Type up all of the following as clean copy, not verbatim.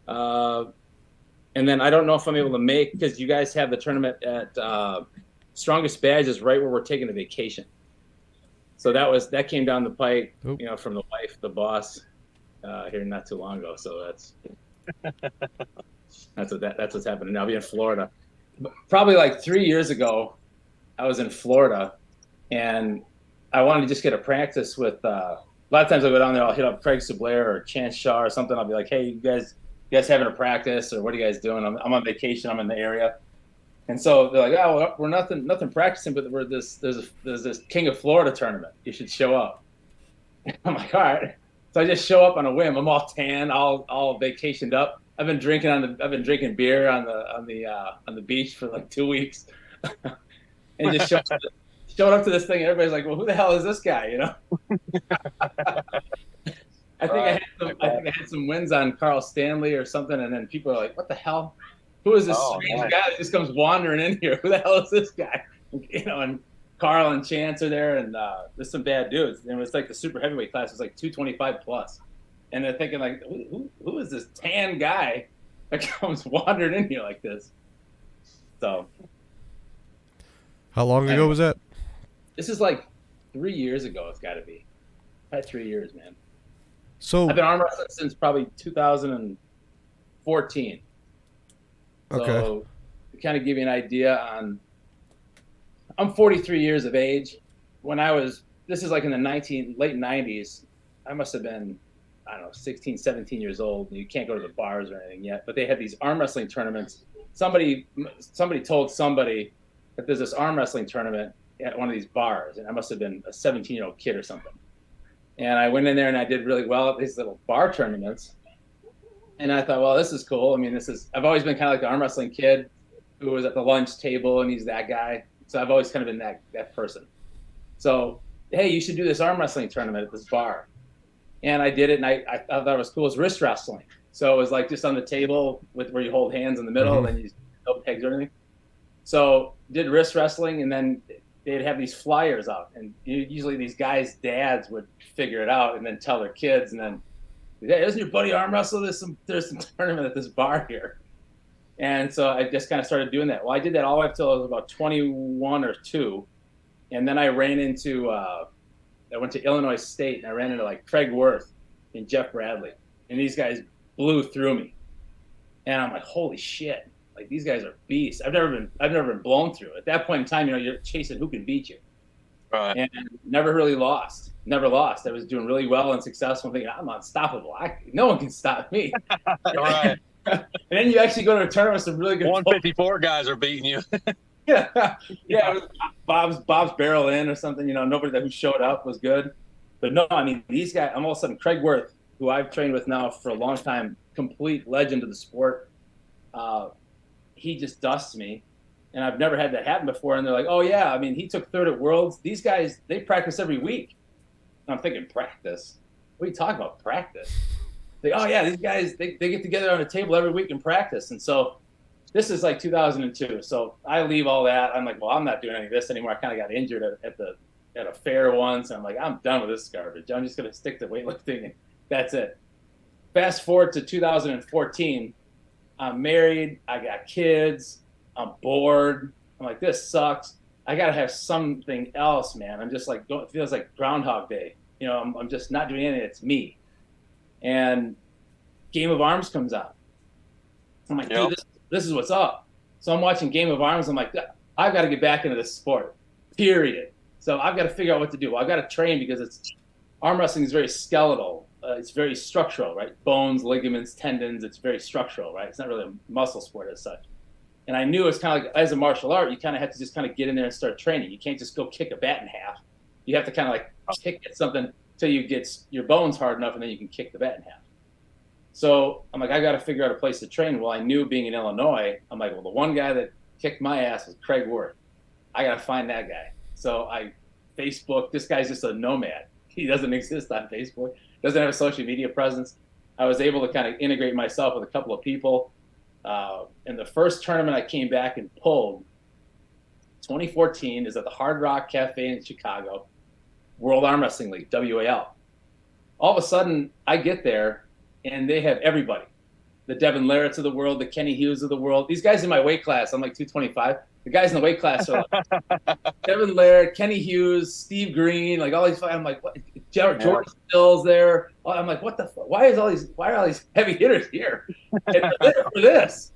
And then I don't know if I'm able to make, because you guys have the tournament at Strongest Badge is right where we're taking a vacation. So that came down the pike, Oop. from the wife, the boss, here not too long ago. So that's what's happening now. I'll be in Florida. Probably like 3 years ago, I was in Florida, and I wanted to just get a practice with. A lot of times I go down there, I'll hit up Craig Sublair or Chance Shaw or something. I'll be like, "Hey, you guys having a practice, or what are you guys doing? I'm on vacation. I'm in the area." And so they're like, "Oh, we're nothing practicing, but there's this King of Florida tournament. You should show up." I'm like, "All right." So I just show up on a whim. I'm all tan, all vacationed up. I've been drinking beer on the beach for like 2 weeks, and just showed up to this thing. And everybody's like, "Well, who the hell is this guy?" I think I had some wins on Carl Stanley or something, and then people are like, "What the hell? Who is this strange guy that just comes wandering in here? Who the hell is this guy?" And Carl and Chance are there, and there's some bad dudes. And it's like the super heavyweight class was like 225 plus, and they're thinking like, who is this tan guy that comes wandering in here like this? So How long ago was that? this is like 3 years ago. It's got to be. About 3 years, man. So I've been arm wrestling since probably 2014. okay, So to kind of give you an idea I'm 43 years of age. This is like in the late 90s. I must have been, I don't know, 16, 17 years old. You can't go to the bars or anything yet, but they had these arm wrestling tournaments. Somebody told somebody that there's this arm wrestling tournament at one of these bars, and I must have been a 17-year-old kid or something. And I went in there and I did really well at these little bar tournaments. And I thought, well, this is cool. I mean, I've always been kind of like the arm wrestling kid who was at the lunch table, and he's that guy. So I've always kind of been that person. So, hey, you should do this arm wrestling tournament at this bar. And I did it, and I thought it was cool. It was wrist wrestling. So it was like just on the table where you hold hands in the middle, and you no pegs or anything. So did wrist wrestling, and then they'd have these flyers out, and usually these guys' dads would figure it out and then tell their kids, and then, "Hey, isn't your buddy arm wrestle? There's some tournament at this bar here." And so I just kind of started doing that. Well, I did that all the way up till I was about 21 or 2. And then I went to Illinois State, and I ran into like Craig Worth and Jeff Bradley. And these guys blew through me. And I'm like, holy shit. Like, these guys are beasts. I've never been blown through. At that point in time, you're chasing who can beat you. Right. And never really lost. Never lost. I was doing really well and successful, thinking, I'm unstoppable. No one can stop me. Right. And then you actually go to a tournament with some really good 154 guys are beating you. yeah. It was Bob's Barrel In or something. Nobody who showed up was good. But no, I mean, these guys, I'm all of a sudden, Craig Worth, who I've trained with now for a long time, complete legend of the sport, he just dusts me. And I've never had that happen before. And they're like, "Oh, yeah, I mean, he took third at Worlds. These guys, they practice every week." And I'm thinking, practice? What are you talking about, practice? "Oh, yeah, these guys, they get together on a table every week and practice." And so this is like 2002. So I leave all that. I'm like, well, I'm not doing any of this anymore. I kind of got injured at a fair once. And I'm like, I'm done with this garbage. I'm just going to stick to weightlifting, and that's it. Fast forward to 2014. I'm married. I got kids. I'm bored. I'm like, this sucks. I got to have something else, man. I'm just like, it feels like Groundhog Day. I'm just not doing anything. It's me. And Game of Arms comes out. I'm like, dude, this is what's up. So I'm watching Game of Arms. I'm like, I've got to get back into this sport, period. So I've got to figure out what to do. Well, I've got to train, because arm wrestling is very skeletal. It's very structural, right? Bones, ligaments, tendons. It's very structural, right? It's not really a muscle sport as such. And I knew it's kind of like, as a martial art, you kind of have to just kind of get in there and start training. You can't just go kick a bat in half. You have to kind of like kick at something till you get your bones hard enough, and then you can kick the bat in half. So I'm like, I got to figure out a place to train. Well, I knew, being in Illinois, I'm like, well, the one guy that kicked my ass was Craig Worth. I got to find that guy. So I Facebook, this guy's just a nomad. He doesn't exist on Facebook, doesn't have a social media presence. I was able to kind of integrate myself with a couple of people. In the first tournament I came back and pulled, 2014, is at the Hard Rock Cafe in Chicago, World Arm Wrestling League, WAL. All of a sudden, I get there, and they have everybody. the Devin Larratts of the world, the Kenny Hughes of the world. These guys in my weight class, I'm like 225. The guys in the weight class are like Devin Larratt, Kenny Hughes, Steve Green, like all these. I'm like, what? Jordan Stills there. I'm like, what the? Why are all these heavy hitters here? And for this,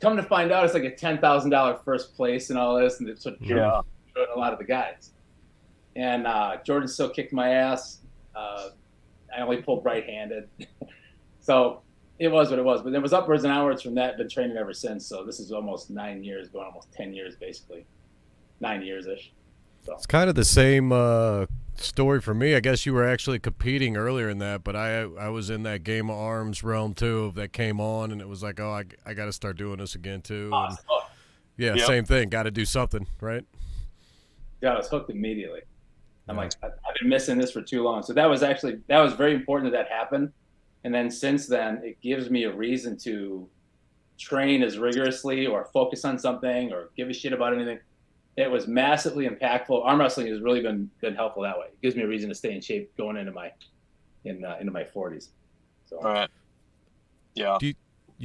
come to find out, it's like a $10,000 first place and all this, and it's sort of a lot of the guys. And Jordan still kicked my ass. I only pulled right-handed, so it was what it was. But it was upwards and outwards from that. Been training ever since. So this is almost 9 years, going almost 10 years, basically, 9 years ish. So it's kind of the same story for me. I guess you were actually competing earlier in that, but I was in that Game of Arms realm too that came on, and it was like, oh, I got to start doing this again too. And, yeah, same thing. Got to do something, right? Yeah, I was hooked immediately. I'm like, I've been missing this for too long. So that was very important that happened. And then since then, it gives me a reason to train as rigorously or focus on something or give a shit about anything. It was massively impactful. Arm wrestling has really been helpful that way. It gives me a reason to stay in shape going into my 40s. So. All right. Yeah. Do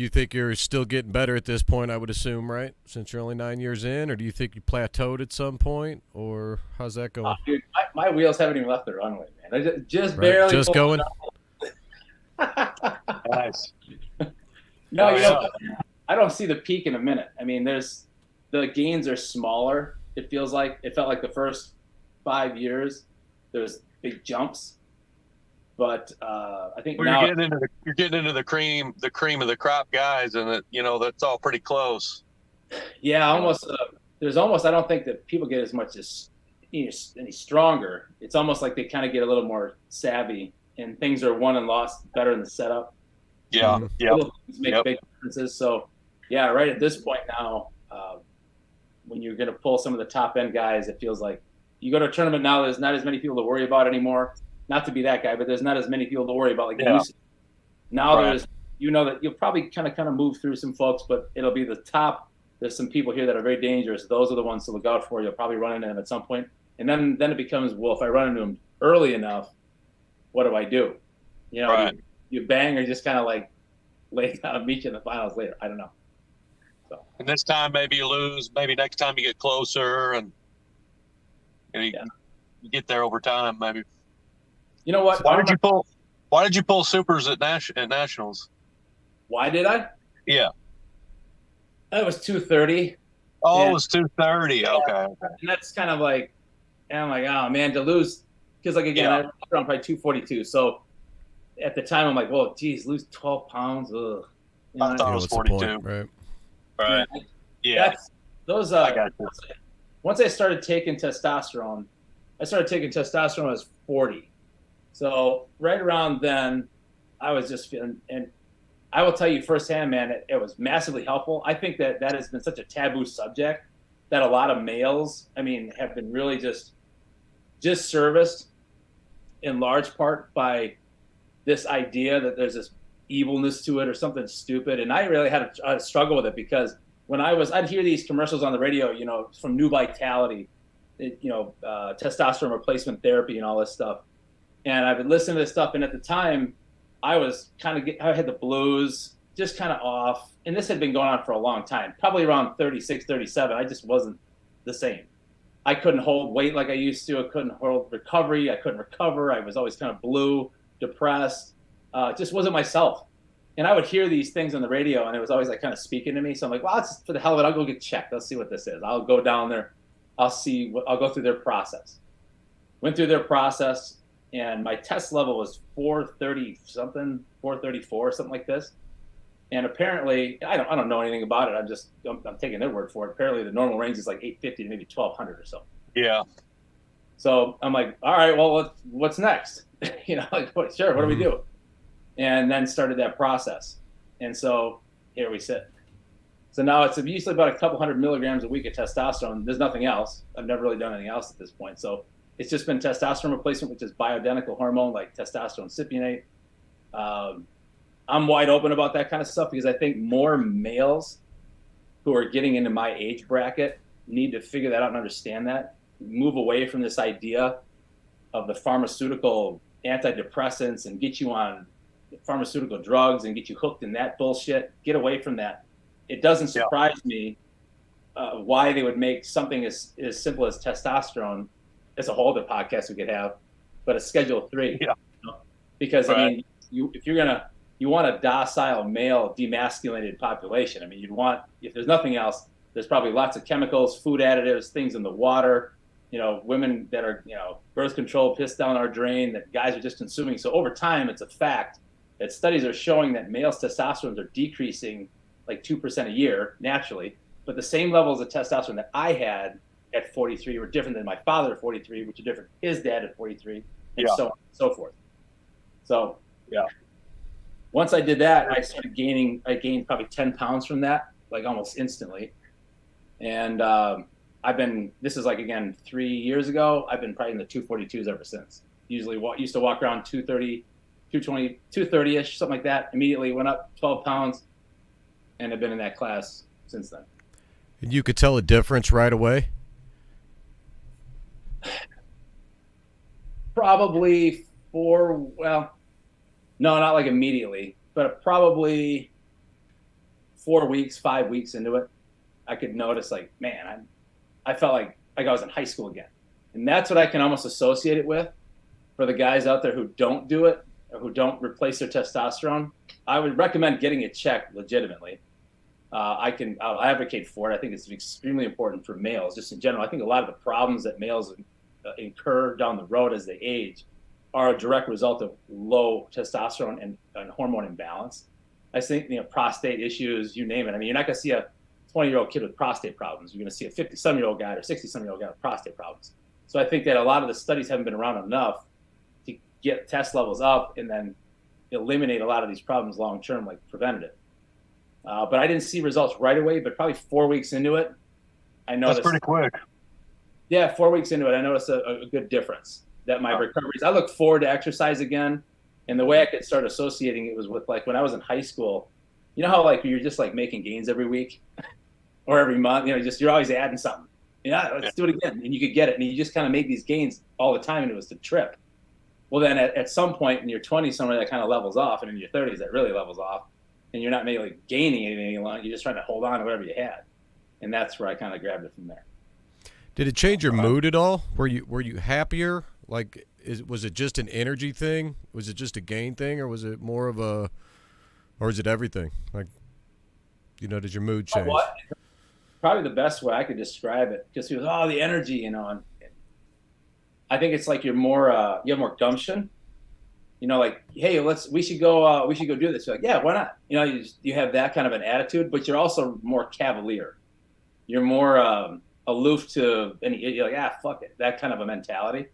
you think you're still getting better at this point, I would assume, right? Since you're only 9 years in, or do you think you plateaued at some point, or how's that going? Dude, my wheels haven't even left the runway, man. I just barely. Just going. Nice. No, I don't see the peak in a minute. I mean, the gains are smaller. It feels like it felt like the first 5 years there's big jumps. But I think now you're getting into the cream of the crop guys, and that's all pretty close. Yeah, almost. There's almost. I don't think that people get as much as any stronger. It's almost like they kind of get a little more savvy, and things are won and lost better in the setup. Yeah, Little things make big differences. So, yeah, right at this point now, when you're going to pull some of the top end guys, it feels like you go to a tournament now. There's not as many people to worry about anymore. Not to be that guy, but there's not as many people to worry about like there used to. Now there's, that you'll probably kind of move through some folks, but it'll be the top. There's some people here that are very dangerous. Those are the ones to look out for. You'll probably run into them at some point. And then it becomes, well, if I run into them early enough, what do I do? You bang or just kind of like lay down and meet you in the finals later. I don't know. So. And this time maybe you lose. Maybe next time you get closer and you get there over time maybe. You know what? Why did you pull supers at nationals? Why did I? Yeah. It was 230. Oh, it was 230. Yeah. Okay. And that's kind of like, and I'm like, oh man, to lose, because like again, I was around probably 242. So at the time, I'm like, well, geez, lose 12 pounds. Ugh. I thought it was 42. Right. Yeah. Those. I got you. Once I started taking testosterone, when I was 40. So right around then, I was just feeling, and I will tell you firsthand, man, it was massively helpful. I think that has been such a taboo subject that a lot of males, have been really just serviced in large part by this idea that there's this evilness to it or something stupid. And I really had a struggle with it because when I'd hear these commercials on the radio, from New Vitality, testosterone replacement therapy and all this stuff. And I would listen to this stuff, and at the time, I was I had the blues, just kind of off. And this had been going on for a long time, probably around 36, 37. I just wasn't the same. I couldn't hold weight like I used to. I couldn't hold recovery. I couldn't recover. I was always kind of blue, depressed. Just wasn't myself. And I would hear these things on the radio, and it was always like kind of speaking to me. So I'm like, well, for the hell of it, I'll go get checked. Let's see what this is. I'll go down there. I'll go through their process. Went through their process. And my test level was 430 something, 434, something like this. And apparently, I don't know anything about it. I'm taking their word for it. Apparently, the normal range is like 850 to maybe 1200 or so. Yeah. So I'm like, all right, well, what's next? Sure, what do we do? And then started that process. And so here we sit. So now it's usually about a couple hundred milligrams a week of testosterone. There's nothing else. I've never really done anything else at this point. So it's just been testosterone replacement, which is bioidentical hormone like testosterone cypionate. I'm wide open about that kind of stuff because I think more males who are getting into my age bracket need to figure that out and understand that. Move away from this idea of the pharmaceutical antidepressants and get you on pharmaceutical drugs and get you hooked in that bullshit. Get away from that. It doesn't surprise me why they would make something as simple as testosterone, as a whole other podcast we could have, but a Schedule 3. Yeah. You know? Because I mean, you want a docile male demasculated population. I mean, you'd want, if there's nothing else, there's probably lots of chemicals, food additives, things in the water, you know, women that are, you know, birth control pissed down our drain that guys are just consuming. So over time, it's a fact that studies are showing that males' testosterone are decreasing like 2% a year naturally, but the same levels of testosterone that I had at 43 were different than my father at 43, which are different than his dad at 43, and so on and so forth. So once I did that, I started gaining. I gained probably 10 pounds from that, like almost instantly. And I've been. This is like again 3 years ago. I've been probably in the 242s ever since. Usually, used to walk around 230, 220, 230ish, something like that. Immediately went up 12 pounds, and have been in that class since then. And you could tell a difference right away? Probably no, not like immediately, but probably 4 weeks, 5 weeks into it, I could notice like, man, I felt like I was in high school again. And that's what I can almost associate it with for the guys out there who don't do it or who don't replace their testosterone. I would recommend getting it checked legitimately. I'll advocate for it. I think it's extremely important for males, just in general. I think a lot of the problems that males incur down the road as they age are a direct result of low testosterone and hormone imbalance. I think, you know, prostate issues, you name it. I mean, you're not going to see a 20-year-old kid with prostate problems. You're going to see a 50-some-year-old guy or 60-some-year-old guy with prostate problems. So I think that a lot of the studies haven't been around enough to get test levels up and then eliminate a lot of these problems long-term, like preventative. But I didn't see results right away, but probably 4 weeks into it, I noticed. That's pretty quick. Yeah, 4 weeks into it, I noticed a good difference. That my recoveries, I look forward to exercise again. And the way I could start associating it was with like when I was in high school, you know how like you're just like making gains every week or every month, you know, just you're always adding something. Let's do it again. And you could get it. And you just kind of make these gains all the time and it was the trip. Well, then at some point in your 20s, somewhere that kind of levels off, and in your 30s that really levels off. And you're not maybe like gaining anything any longer. You're just trying to hold on to whatever you had. And that's where I kind of grabbed it from there. Did it change your mood at all? Were you happier? Like, was it just an energy thing? Was it just a gain thing, or was it more of a, or is it everything? Like, you know, did your mood change? Probably the best way I could describe it, just because the energy, you know. And I think it's like you have more gumption. You know, like, hey, we should go do this. You're like, yeah, why not? You know, you have that kind of an attitude, but you're also more cavalier. You're more aloof to any. You're like, fuck it, that kind of a mentality.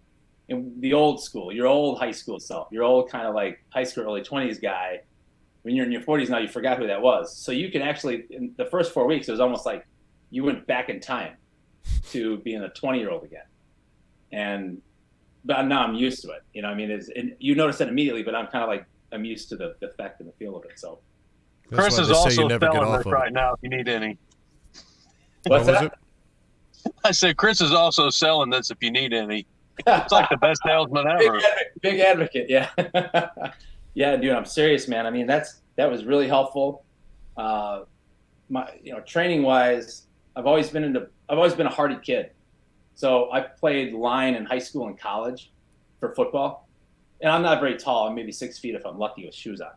In the old school, your old high school self, your old kind of like high school, early 20s guy, when you're in your 40s now, you forgot who that was. So you can actually, in the first 4 weeks, it was almost like you went back in time to being a 20-year-old again. But now I'm used to it. You know, I mean, you notice it immediately, but I'm kind of like, I'm used to the effect and the feel of it. So Chris is also selling this right now if you need any. What's that? I said Chris is also selling this if you need any. It's like the best salesman ever. Big advocate, yeah. Yeah, dude, I'm serious, man. I mean, that was really helpful. Training wise, I've always been a hardy kid. So I played line in high school and college for football. And I'm not very tall. I'm maybe 6 feet if I'm lucky with shoes on.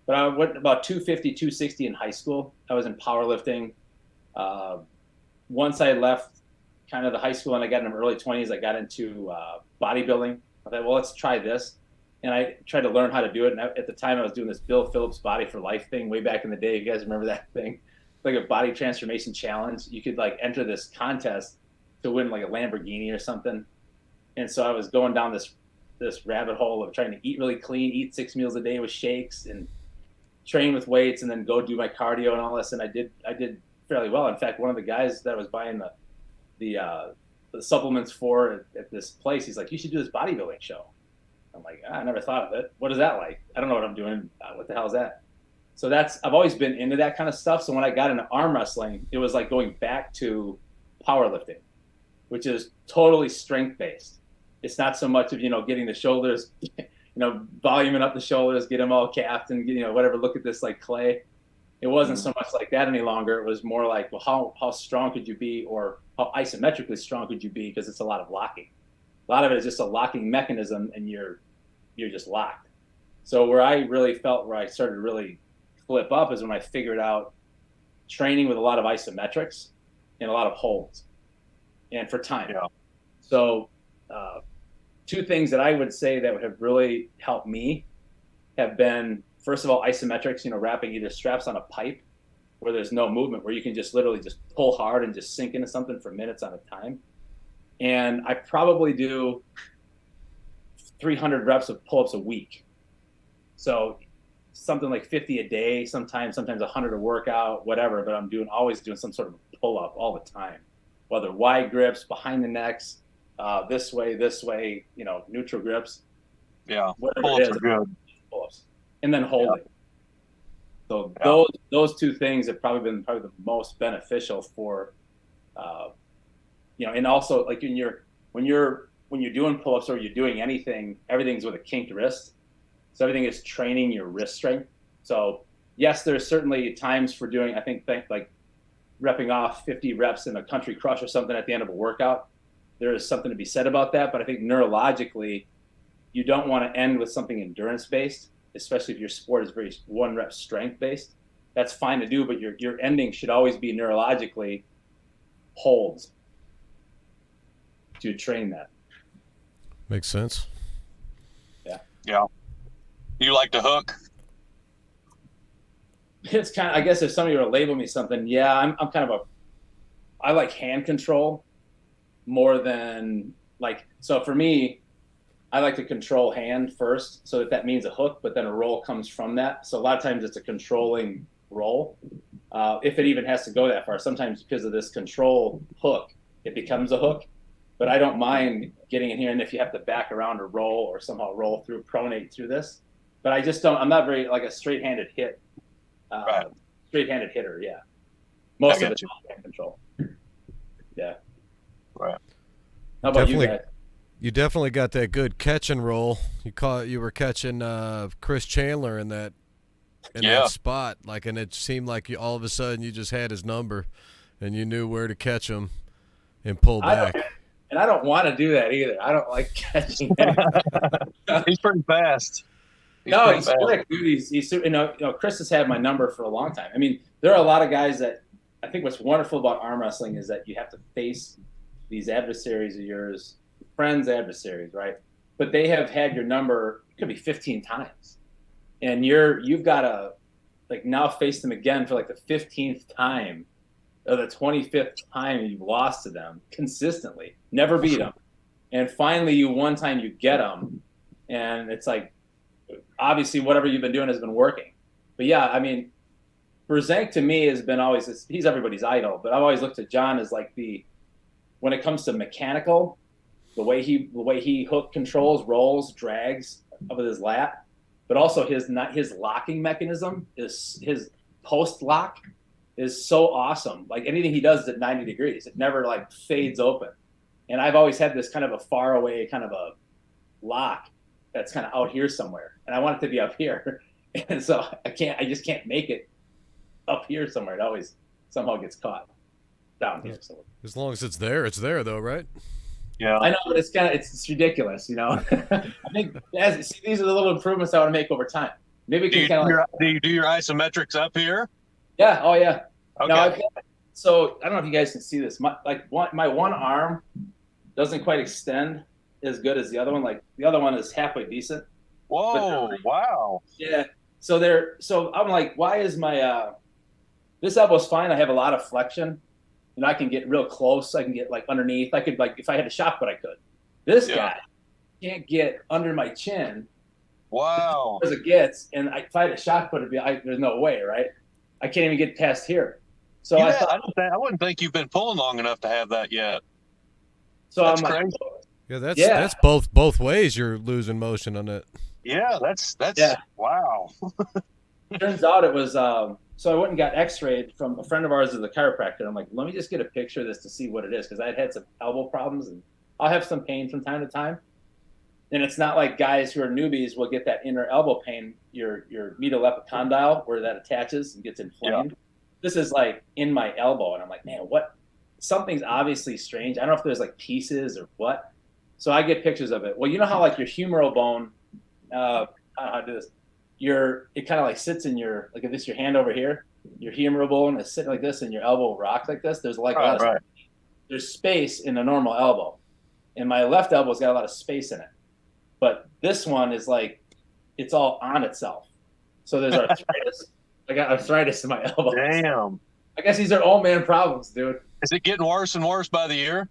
But I went about 250, 260 in high school. I was in powerlifting. Once I left kind of the high school and I got in my early 20s, I got into bodybuilding. I thought, well, let's try this. And I tried to learn how to do it. And at the time, I was doing this Bill Phillips Body for Life thing way back in the day. You guys remember that thing? Like a body transformation challenge. You could like enter this contest to win like a Lamborghini or something. And so I was going down this rabbit hole of trying to eat really clean, eat 6 meals a day with shakes and train with weights and then go do my cardio and all this. And I did fairly well. In fact, one of the guys that I was buying the supplements for at this place, he's like, you should do this bodybuilding show. I'm like, I never thought of it. What is that like? I don't know what I'm doing. What the hell is that? So I've always been into that kind of stuff. So when I got into arm wrestling, it was like going back to powerlifting, which is totally strength based. It's not so much of, getting the shoulders, voluming up the shoulders, get them all capped, and whatever. Look at this like clay. It wasn't so much like that any longer. It was more like, well, how strong could you be, or how isometrically strong could you be? Because it's a lot of locking. A lot of it is just a locking mechanism, and you're just locked. So where I really felt where I started to really flip up is when I figured out training with a lot of isometrics and a lot of holds, and for time. Yeah. So two things that I would say that have really helped me have been, first of all, isometrics, wrapping either straps on a pipe where there's no movement, where you can just literally just pull hard and just sink into something for minutes on a time. And I probably do 300 reps of pull-ups a week. So something like 50 a day, sometimes 100 a workout, whatever, but I'm always doing some sort of pull-up all the time, whether wide grips, behind the necks, this way, neutral grips. Yeah, pull-ups are good. Pull-ups. And then holding. Yeah. So those two things have probably been the most beneficial for, and also like when you're doing pull-ups or you're doing anything, everything's with a kinked wrist. So everything is training your wrist strength. So yes, there's certainly times for doing, I think like repping off 50 reps in a country crush or something at the end of a workout. There is something to be said about that. But I think neurologically, you don't want to end with something endurance-based, especially if your sport is very one rep strength based. That's fine to do, but your ending should always be neurologically holds to train that. Makes sense. Yeah. You like to hook? It's kind of, I guess if somebody were to label me something, yeah, I'm kind of I like hand control more than so for me, I like to control hand first, so that means a hook, but then a roll comes from that. So a lot of times it's a controlling roll, if it even has to go that far. Sometimes because of this control hook, it becomes a hook. But I don't mind getting in here, and if you have to back around or roll or somehow roll through, pronate through this. But I just don't. I'm not very like a straight-handed hit. Right. Straight-handed hitter, yeah. Most of it's hand control. Yeah. Right. How about you guys? You definitely got that good catch and roll. You were catching Chris Chandler in that spot, and it seemed like all of a sudden you just had his number, and you knew where to catch him and pull back. And I don't want to do that either. I don't like catching anything. He's pretty fast. He's quick, dude. He's Chris has had my number for a long time. I mean, there are a lot of guys that I think what's wonderful about arm wrestling is that you have to face these adversaries of yours, friends, adversaries, right? But they have had your number, it could be 15 times. And you've got to now face them again for the 15th time or the 25th time you've lost to them consistently, never beat them. And finally one time you get them, and it's obviously whatever you've been doing has been working. But yeah, I mean, Brzenk to me has been always, he's everybody's idol, but I've always looked at John as when it comes to mechanical, the way he hook controls, rolls, drags up with his lat, but also his locking mechanism, his post lock is so awesome. Anything he does is at 90 degrees. It never fades open. And I've always had this kind of a far away kind of a lock that's kind of out here somewhere. And I want it to be up here. And so I just can't make it up here somewhere. It always somehow gets caught down here. So as long as it's there though, right? Yeah. I know, but it's ridiculous, I think these are the little improvements I want to make over time. Maybe we can do you do your isometrics up here? Yeah. Oh yeah. Okay. Now, so I don't know if you guys can see this. My one arm doesn't quite extend as good as the other one. The other one is halfway decent. Whoa! Wow. Yeah. So I'm why is my this elbow's fine. I have a lot of flexion. I can get real close. I can get underneath. I could if I had a shot put, I could. This guy can't get under my chin. Wow. As it gets, and if I had a shot put, there's no way, right? I can't even get past here. So I wouldn't think you've been pulling long enough to have that yet. So that's I'm crazy. That's both ways. You're losing motion on it. Yeah, that's wow. Turns out it was so I went and got x-rayed from a friend of ours as a chiropractor. I'm let me just get a picture of this to see what it is, because I had some elbow problems and I'll have some pain from time to time. And it's not like guys who are newbies will get that inner elbow pain, your medial epicondyle, where that attaches and gets inflamed. This is like in my elbow, and I'm like, man, what? Something's obviously strange. I don't know if there's like pieces or what. So I get pictures of it. Well, you know how like your humeral bone, how to do this? It kind of like sits in your, like if this your hand over here, your humeral bone is sitting like this, and your elbow rocks like this. There's like a lot of there's space in a normal elbow, and my left elbow's got a lot of space in it. But this one is like it's all on itself. So there's arthritis. I got arthritis in my elbow. Damn. I guess these are old man problems, dude. Is it getting worse and worse by the year?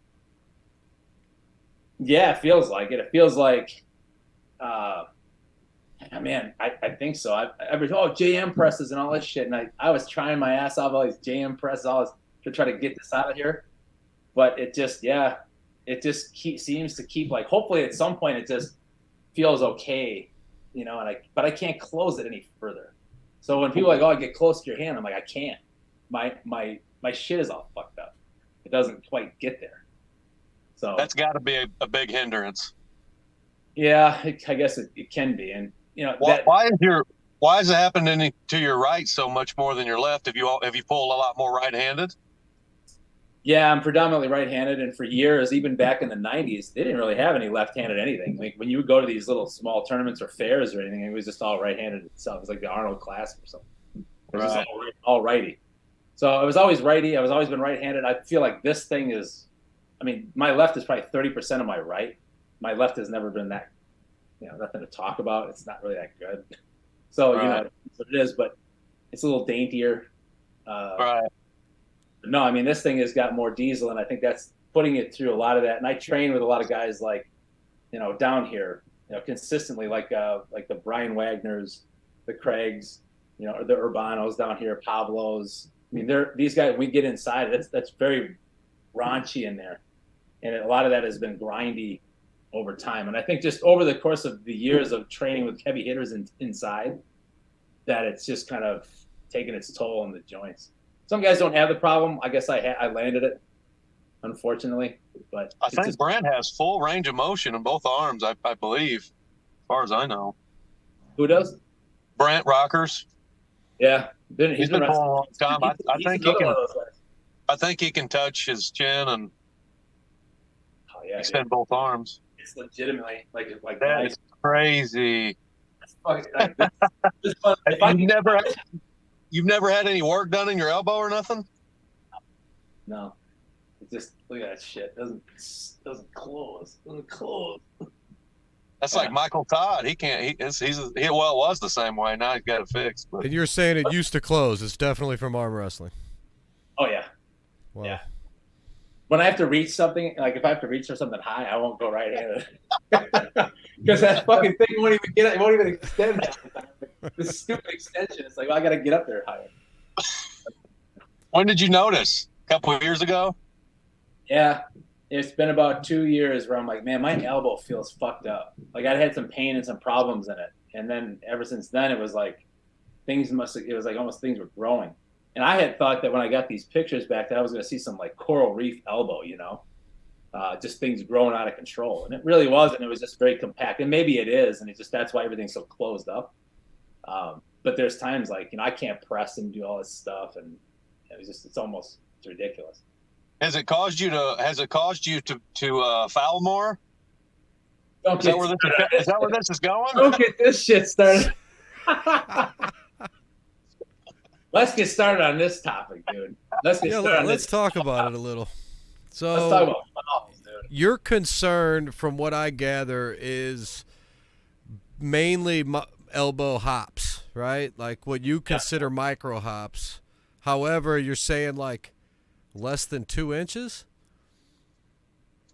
Yeah, it feels like it. It feels like, man, I think so. JM presses and all this shit, and I was trying my ass off all these JM presses, all this to try to get this out of here, but it just seems to keep like. Hopefully, at some point, it just feels okay, you know. But I can't close it any further. So when people are like, oh, I get close to your hand, I'm like, I can't. My shit is all fucked up. It doesn't quite get there. So that's got to be a big hindrance. Yeah, I guess it can be. And you know, why is it happening to your right so much more than your left? Have you pulled a lot more right-handed? Yeah, I'm predominantly right-handed, and for years, even back in the '90s, they didn't really have any left-handed anything. Like when you would go to these little small tournaments or fairs or anything, it was just all right-handed itself. It was like the Arnold Classic or something. It was just all righty. So I was always righty. I was always been right-handed. I feel like this thing is, I mean, my left is probably 30% of my right. My left has never been that, nothing to talk about. It's not really that good. So, that's what it is, but it's a little daintier. No, I mean, this thing has got more diesel, and I think that's putting it through a lot of that. And I train with a lot of guys like, down here, consistently, like the Brian Wagners, the Craigs, the Urbanos down here, Pablos. I mean, these guys, we get inside, that's very raunchy in there. And a lot of that has been grindy over time. And I think just over the course of the years of training with heavy hitters inside, that it's just kind of taken its toll on the joints. Some guys don't have the problem. I guess I landed it, unfortunately. But I think Brent has full range of motion in both arms, I believe, as far as I know. Who does? Brent Rockers. Yeah. He's been pulling a long time. I think he can touch his chin and extend both arms. It's legitimately like that's crazy. You've never had any work done in your elbow or nothing? No. It just look at that shit. Doesn't close. Doesn't close. That's like Michael Todd. He can't. It was the same way. Now he's got it fixed. But. And you're saying it used to close. It's definitely from arm wrestling. Oh yeah. Wow. Yeah. When I have to reach something, like if I have to reach for something high, I won't go right-handed because that fucking thing won't even get. It won't even extend. This stupid extension. It's like, well, I got to get up there higher. When did you notice? A couple of years ago. Yeah. It's been about 2 years where I'm like, man, my elbow feels fucked up. Like I had some pain and some problems in it. And then ever since then, it was like it was like almost things were growing. And I had thought that when I got these pictures back that I was going to see some like coral reef elbow, just things growing out of control. And it really wasn't. It was just very compact. And maybe it is. And that's why everything's so closed up. But there's times like, I can't press and do all this stuff. And it's almost ridiculous. Has it caused you to foul more? Is that where this is going? Don't get this shit started. Let's get started on this topic, dude. Let's talk about it a little. So let's talk about fouls, dude. Your concern, from what I gather, is mainly elbow hops, right? Like what you consider micro hops. However, you're saying like less than 2 inches?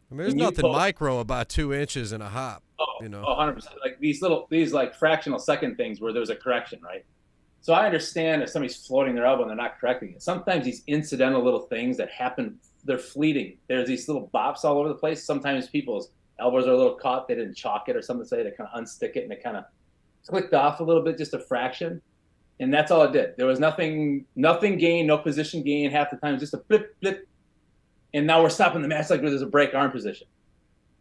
I mean, there's nothing micro about 2 inches in a hop. 100%. Like these like fractional second things where there's a correction, right? So I understand if somebody's floating their elbow and they're not correcting it. Sometimes these incidental little things that happen, they're fleeting. There's these little bops all over the place. Sometimes people's elbows are a little caught. They didn't chalk it or something. They kind of unstick it and it kind of clicked off a little bit, just a fraction. And that's all it did. There was nothing gained, no position gain half the time, just a blip, blip. And now we're stopping the match like there's a break arm position.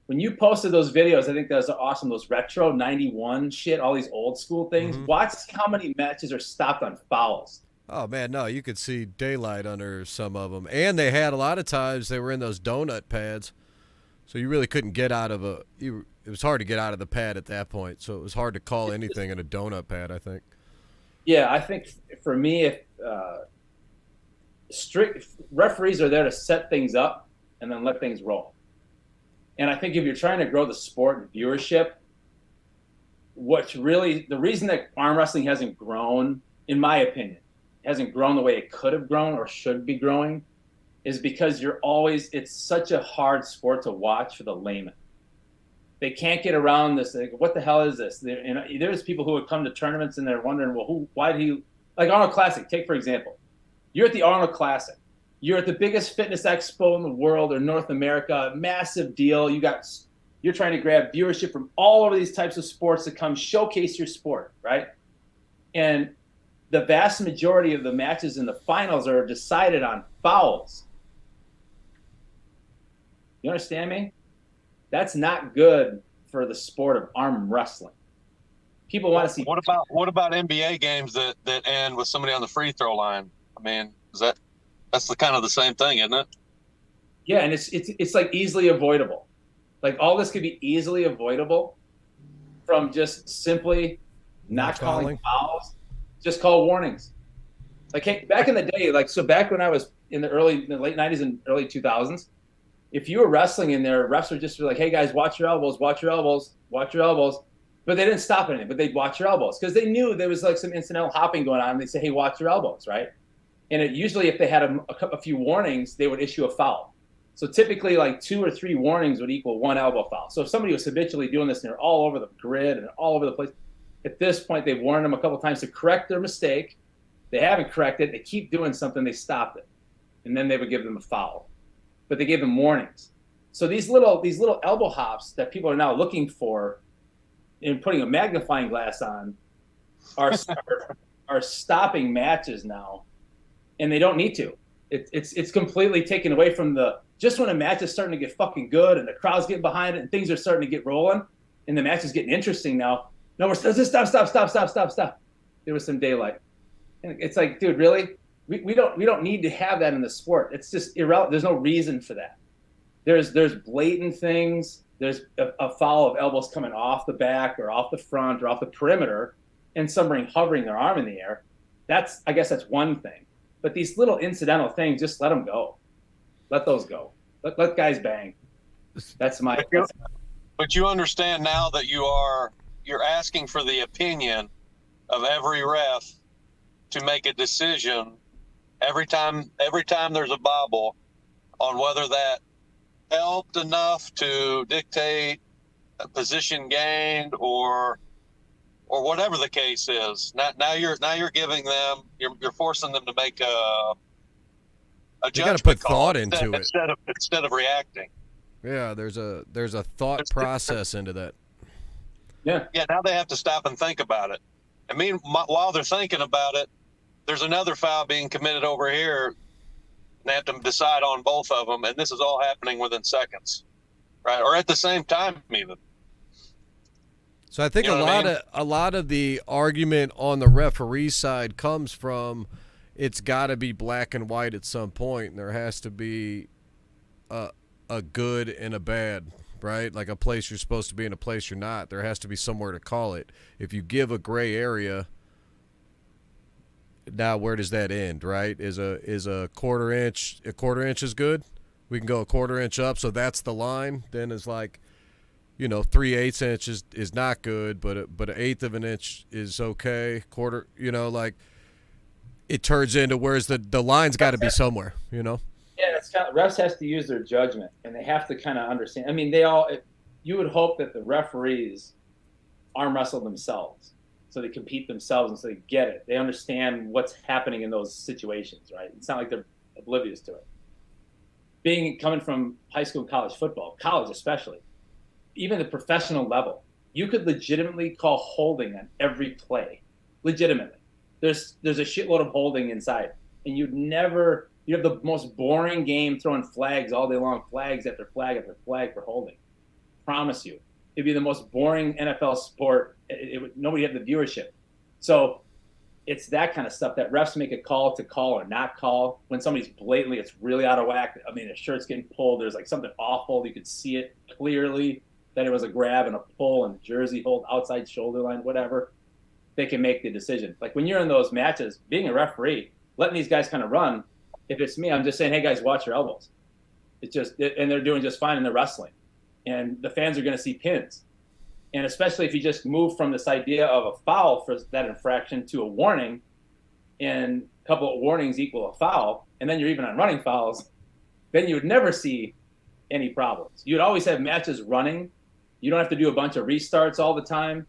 when you posted those videos, I think those are awesome. Those retro 91 shit, all these old school things. Mm-hmm. Watch how many matches are stopped on fouls. Oh man, no, you could see daylight under some of them, and they had a lot of times they were in those donut pads, so you really couldn't get out of it was hard to get out of the pad at that point, so it was hard to call anything in a donut pad, I think. Yeah, I think for me, if strict referees are there to set things up and then let things roll. And I think if you're trying to grow the sport and viewership, what's really the reason that arm wrestling hasn't grown, in my opinion, hasn't grown the way it could have grown or should be growing, is because it's such a hard sport to watch for the layman. They can't get around this. Like, what the hell is this? There's people who would come to tournaments and they're wondering, well, why did he, like Arnold Classic, take for example. You're at the Arnold Classic. You're at the biggest fitness expo in the world or North America, massive deal. You're trying to grab viewership from all over these types of sports to come showcase your sport, right? And the vast majority of the matches in the finals are decided on fouls. You understand me? That's not good for the sport of arm wrestling. People want to see. What about NBA games that end with somebody on the free throw line? I mean, that's the kind of the same thing, isn't it? Yeah, and it's like easily avoidable. Like all this could be easily avoidable from just simply not calling fouls. Just call warnings. Like, hey, back in the day, back when I was in the late 90s and early 2000s, if you were wrestling in there, refs would just be like, hey guys, watch your elbows, watch your elbows, watch your elbows. But they didn't stop anything, but they'd watch your elbows because they knew there was like some incidental hopping going on. And they'd say, hey, watch your elbows, right? And usually if they had a few warnings, they would issue a foul. So typically like 2 or 3 warnings would equal 1 elbow foul. So if somebody was habitually doing this and they're all over the grid and all over the place, at this point, they've warned them a couple of times to correct their mistake. They haven't corrected. They keep doing something. They stopped it. And then they would give them a foul. But they gave them warnings. So these little elbow hops that people are now looking for and putting a magnifying glass on are stopping matches now. And they don't need to. It's completely taken away from just when a match is starting to get fucking good and the crowd's getting behind it and things are starting to get rolling and the match is getting interesting now. No, we're just stop. There was some daylight. And it's like, dude, really? We don't need to have that in the sport. It's just irrelevant. There's no reason for that. There's blatant things. There's a foul of elbows coming off the back or off the front or off the perimeter and somebody hovering their arm in the air. I guess that's one thing. But these little incidental things, just let them go. Let those go. Let guys bang. That's my. But you understand now that you're asking for the opinion of every ref to make a decision every time there's a bobble on whether that helped enough to dictate a position gained or whatever the case is. Now you're giving them, you're forcing them to make a judgment. You got to put thought into it instead of reacting. Yeah, there's a thought process into that. Yeah. Now they have to stop and think about it. I mean, while they're thinking about it, there's another foul being committed over here. And they have to decide on both of them, and this is all happening within seconds, right? Or at the same time, even. So I think a lot of the argument on the referee side comes from it's got to be black and white at some point, and there has to be a good and a bad, right? Like a place you're supposed to be and a place you're not. There has to be somewhere to call it. If you give a gray area, now where does that end, right? Is a quarter inch is good? We can go a quarter inch up, so that's the line. Then it's like, 3/8 inches is not good, but an 1/8 of an inch is okay. Quarter, like it turns into where's the line's got to be somewhere, Yeah, it's refs has to use their judgment, and they have to kind of understand. I mean, you would hope that the referees arm wrestle themselves, so they compete themselves, and so they get it. They understand what's happening in those situations, right? It's not like they're oblivious to it. Coming from high school and college football, college especially, even the professional level, you could legitimately call holding on every play. Legitimately. There's a shitload of holding inside. And you have the most boring game throwing flags all day long, flags after flag after flag for holding. promise you. It'd be the most boring NFL sport. Nobody have the viewership. So it's that kind of stuff that refs make a call to call or not call. When somebody's blatantly, it's really out of whack. I mean, a shirt's getting pulled. There's like something awful. You could see it clearly that it was a grab and a pull and jersey hold, outside shoulder line, whatever. They can make the decision. Like when you're in those matches, being a referee, letting these guys kind of run. If it's me, I'm just saying, hey guys, watch your elbows. And they're doing just fine in the wrestling. And the fans are going to see pins. And especially if you just move from this idea of a foul for that infraction to a warning, and a couple of warnings equal a foul, and then you're even on running fouls, then you would never see any problems. You'd always have matches running. You don't have to do a bunch of restarts all the time.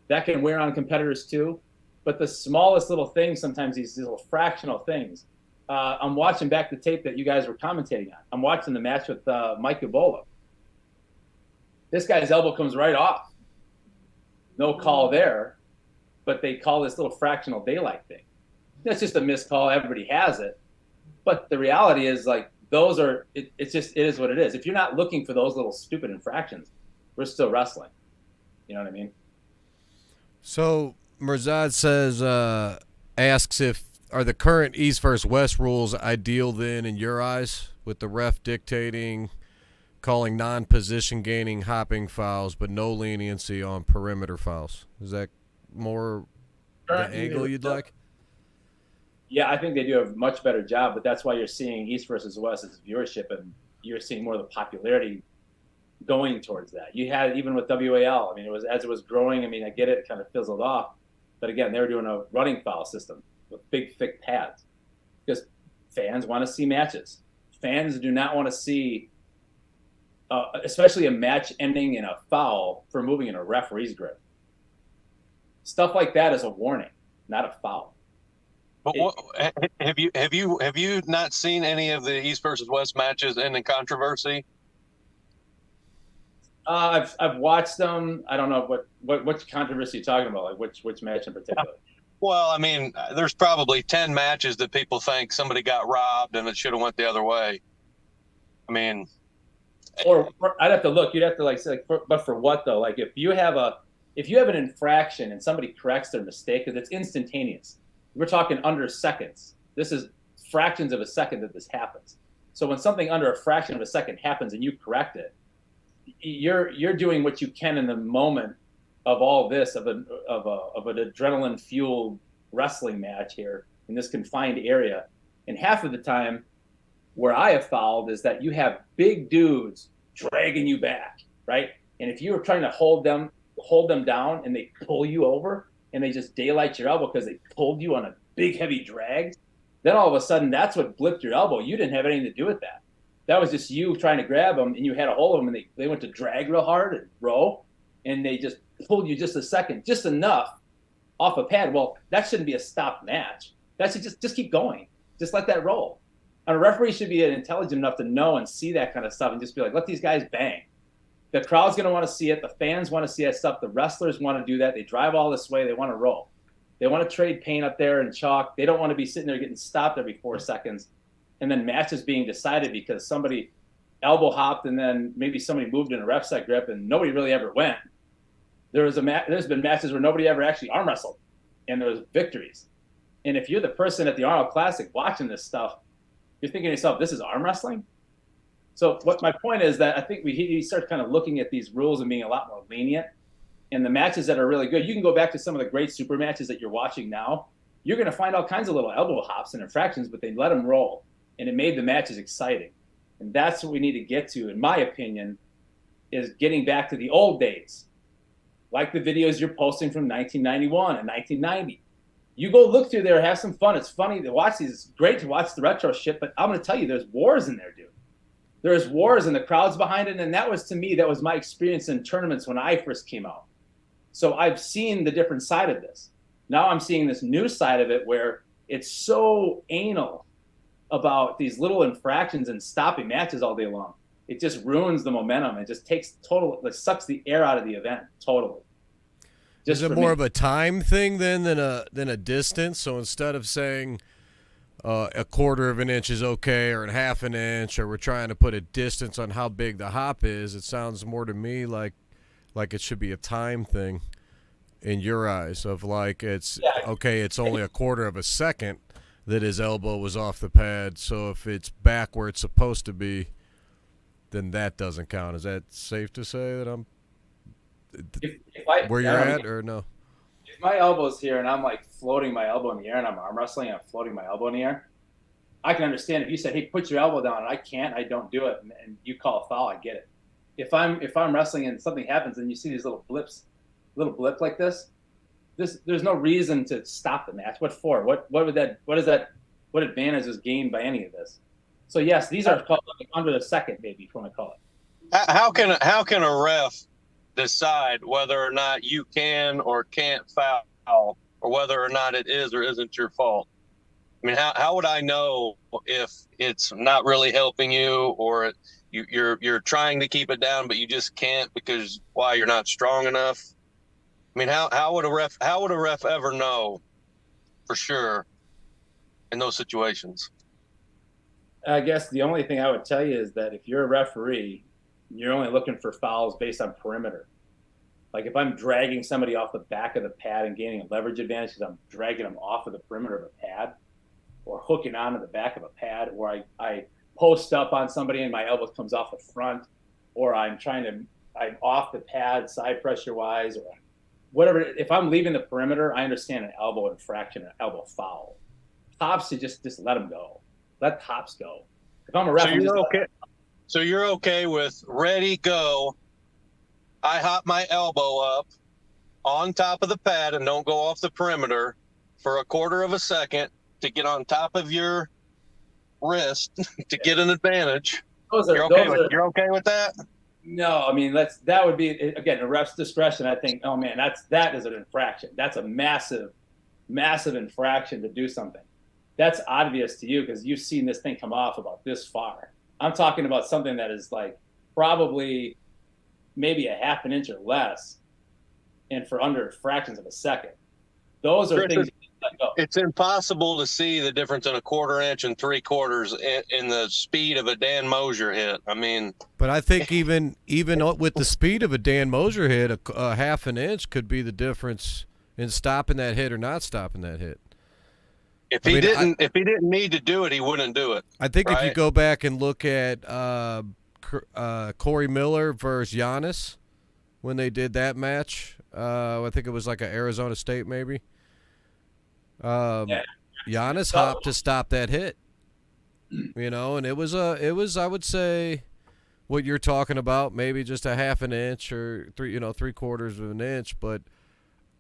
That can wear on competitors too. But the smallest little things, sometimes these little fractional things. I'm watching back the tape that you guys were commentating on. I'm watching the match with Mike Ebola. This guy's elbow comes right off. No call there, but they call this little fractional daylight thing. That's just a missed call. Everybody has it. But the reality is, like, those are, it is what it is. If you're not looking for those little stupid infractions, we're still wrestling. You know what I mean? So Mirzad says, asks if, are the current East versus West rules ideal then in your eyes, with the ref dictating, calling non-position gaining hopping fouls, but no leniency on perimeter fouls? Is that more the angle you'd like? Yeah, I think they do a much better job, but that's why you're seeing East versus West as viewership, and you're seeing more of the popularity going towards that. You had it even with WAL. I mean, it was as it was growing. I mean, I get it kind of fizzled off, but again, they were doing a running foul system with big, thick pads because fans want to see matches. Fans do not want to see, especially a match ending in a foul for moving in a referee's grip. Stuff like that is a warning, not a foul. But have you not seen any of the East versus West matches in the controversy? I've watched them. I don't know what controversy you're talking about. Like which match in particular? Well, I mean, there's probably 10 matches that people think somebody got robbed and it should have went the other way. I mean, or I'd have to look. You'd have to say, but for what though? Like if you have an infraction and somebody corrects their mistake, because it's instantaneous. We're talking under seconds. This is fractions of a second that this happens. So when something under a fraction of a second happens and you correct it, you're doing what you can in the moment of all this of an adrenaline fueled wrestling match here in this confined area. And half of the time where I have fouled is that you have big dudes dragging you back, right? And if you were trying to hold them down and they pull you over and they just daylight your elbow because they pulled you on a big heavy drag, then all of a sudden that's what blipped your elbow. You didn't have anything to do with that. That was just you trying to grab them, and you had a hold of them, and they went to drag real hard and row, and they just pulled you just a second, just enough off a pad. Well, that shouldn't be a stopped match. That should just keep going. Just let that roll. And a referee should be intelligent enough to know and see that kind of stuff and just be like, let these guys bang. The crowd's going to want to see it. The fans want to see that stuff. The wrestlers want to do that. They drive all this way. They want to roll. They want to trade paint up there and chalk. They don't want to be sitting there getting stopped every 4 seconds. And then matches being decided because somebody elbow hopped and then maybe somebody moved in a ref set grip and nobody really ever went. There's been matches where nobody ever actually arm wrestled, and there was victories. And if you're the person at the Arnold Classic watching this stuff, you're thinking to yourself, this is arm wrestling? So what my point is that I think we start kind of looking at these rules and being a lot more lenient. And the matches that are really good, you can go back to some of the great super matches that you're watching now. You're going to find all kinds of little elbow hops and infractions, but they let them roll. And it made the matches exciting. And that's what we need to get to, in my opinion, is getting back to the old days. Like the videos you're posting from 1991 and 1990. You go look through there, have some fun. It's funny to watch these. It's great to watch the retro shit, but I'm going to tell you, there's wars in there, dude. There's wars and the crowd's behind it. And that was, to me, that was my experience in tournaments when I first came out. So I've seen the different side of this. Now I'm seeing this new side of it where it's so anal about these little infractions and stopping matches all day long. It just ruins the momentum. It just sucks the air out of the event totally. Is it more of a time thing then than a distance? So instead of saying, a quarter of an inch is okay, or a half an inch, or we're trying to put a distance on how big the hop is. It sounds more to me like it should be a time thing in your eyes of like it's okay, it's only a quarter of a second that his elbow was off the pad, so if it's back where it's supposed to be, then that doesn't count. Is that safe to say that I'm where you're at, or no? If my elbow's here and I'm like floating my elbow in the air and I'm arm wrestling and I'm floating my elbow in the air, I can understand if you said, hey, put your elbow down, and I can't, I don't do it, and you call a foul, I get it. If I'm wrestling and something happens and you see these little blips, like this, there's no reason to stop the match. What for? What advantage is gained by any of this? So yes, these are called like under the second, maybe, if you want to call it. How can a ref decide whether or not you can or can't foul, or whether or not it is or isn't your fault? I mean, how would I know if it's not really helping you, or you're trying to keep it down but you just can't because why, you're not strong enough? I mean, how would a ref ever know for sure in those situations? I guess the only thing I would tell you is that if you're a referee, you're only looking for fouls based on perimeter. Like if I'm dragging somebody off the back of the pad and gaining a leverage advantage because I'm dragging them off of the perimeter of a pad, or hooking onto the back of a pad, or I post up on somebody and my elbow comes off the front, or I'm off the pad side pressure wise, or whatever. If I'm leaving the perimeter, I understand an elbow infraction, an elbow foul. Hops, you just let them go. Let hops go. If I'm a ref, so you're okay with ready, go. I hop my elbow up on top of the pad and don't go off the perimeter for a quarter of a second to get on top of your wrist to get an advantage. You're okay with that? No, I mean that would be, again, a ref's discretion. I think, oh man, that is an infraction. That's a massive infraction to do something. That's obvious to you because you've seen this thing come off about this far. I'm talking about something that is like probably maybe a half an inch or less, and for under fractions of a second. Those are things. It's impossible to see the difference in a quarter inch and 3/4 in the speed of a Dan Mosier hit. I mean, but I think even with the speed of a Dan Mosier hit, a half an inch could be the difference in stopping that hit or not stopping that hit. If he didn't need to do it, he wouldn't do it. I think if you go back and look at Corey Miller versus Giannis when they did that match, I think it was like an Arizona State maybe. Giannis hopped to stop that hit, and it was I would say what you're talking about, maybe just a half an inch or 3/4 of an inch, but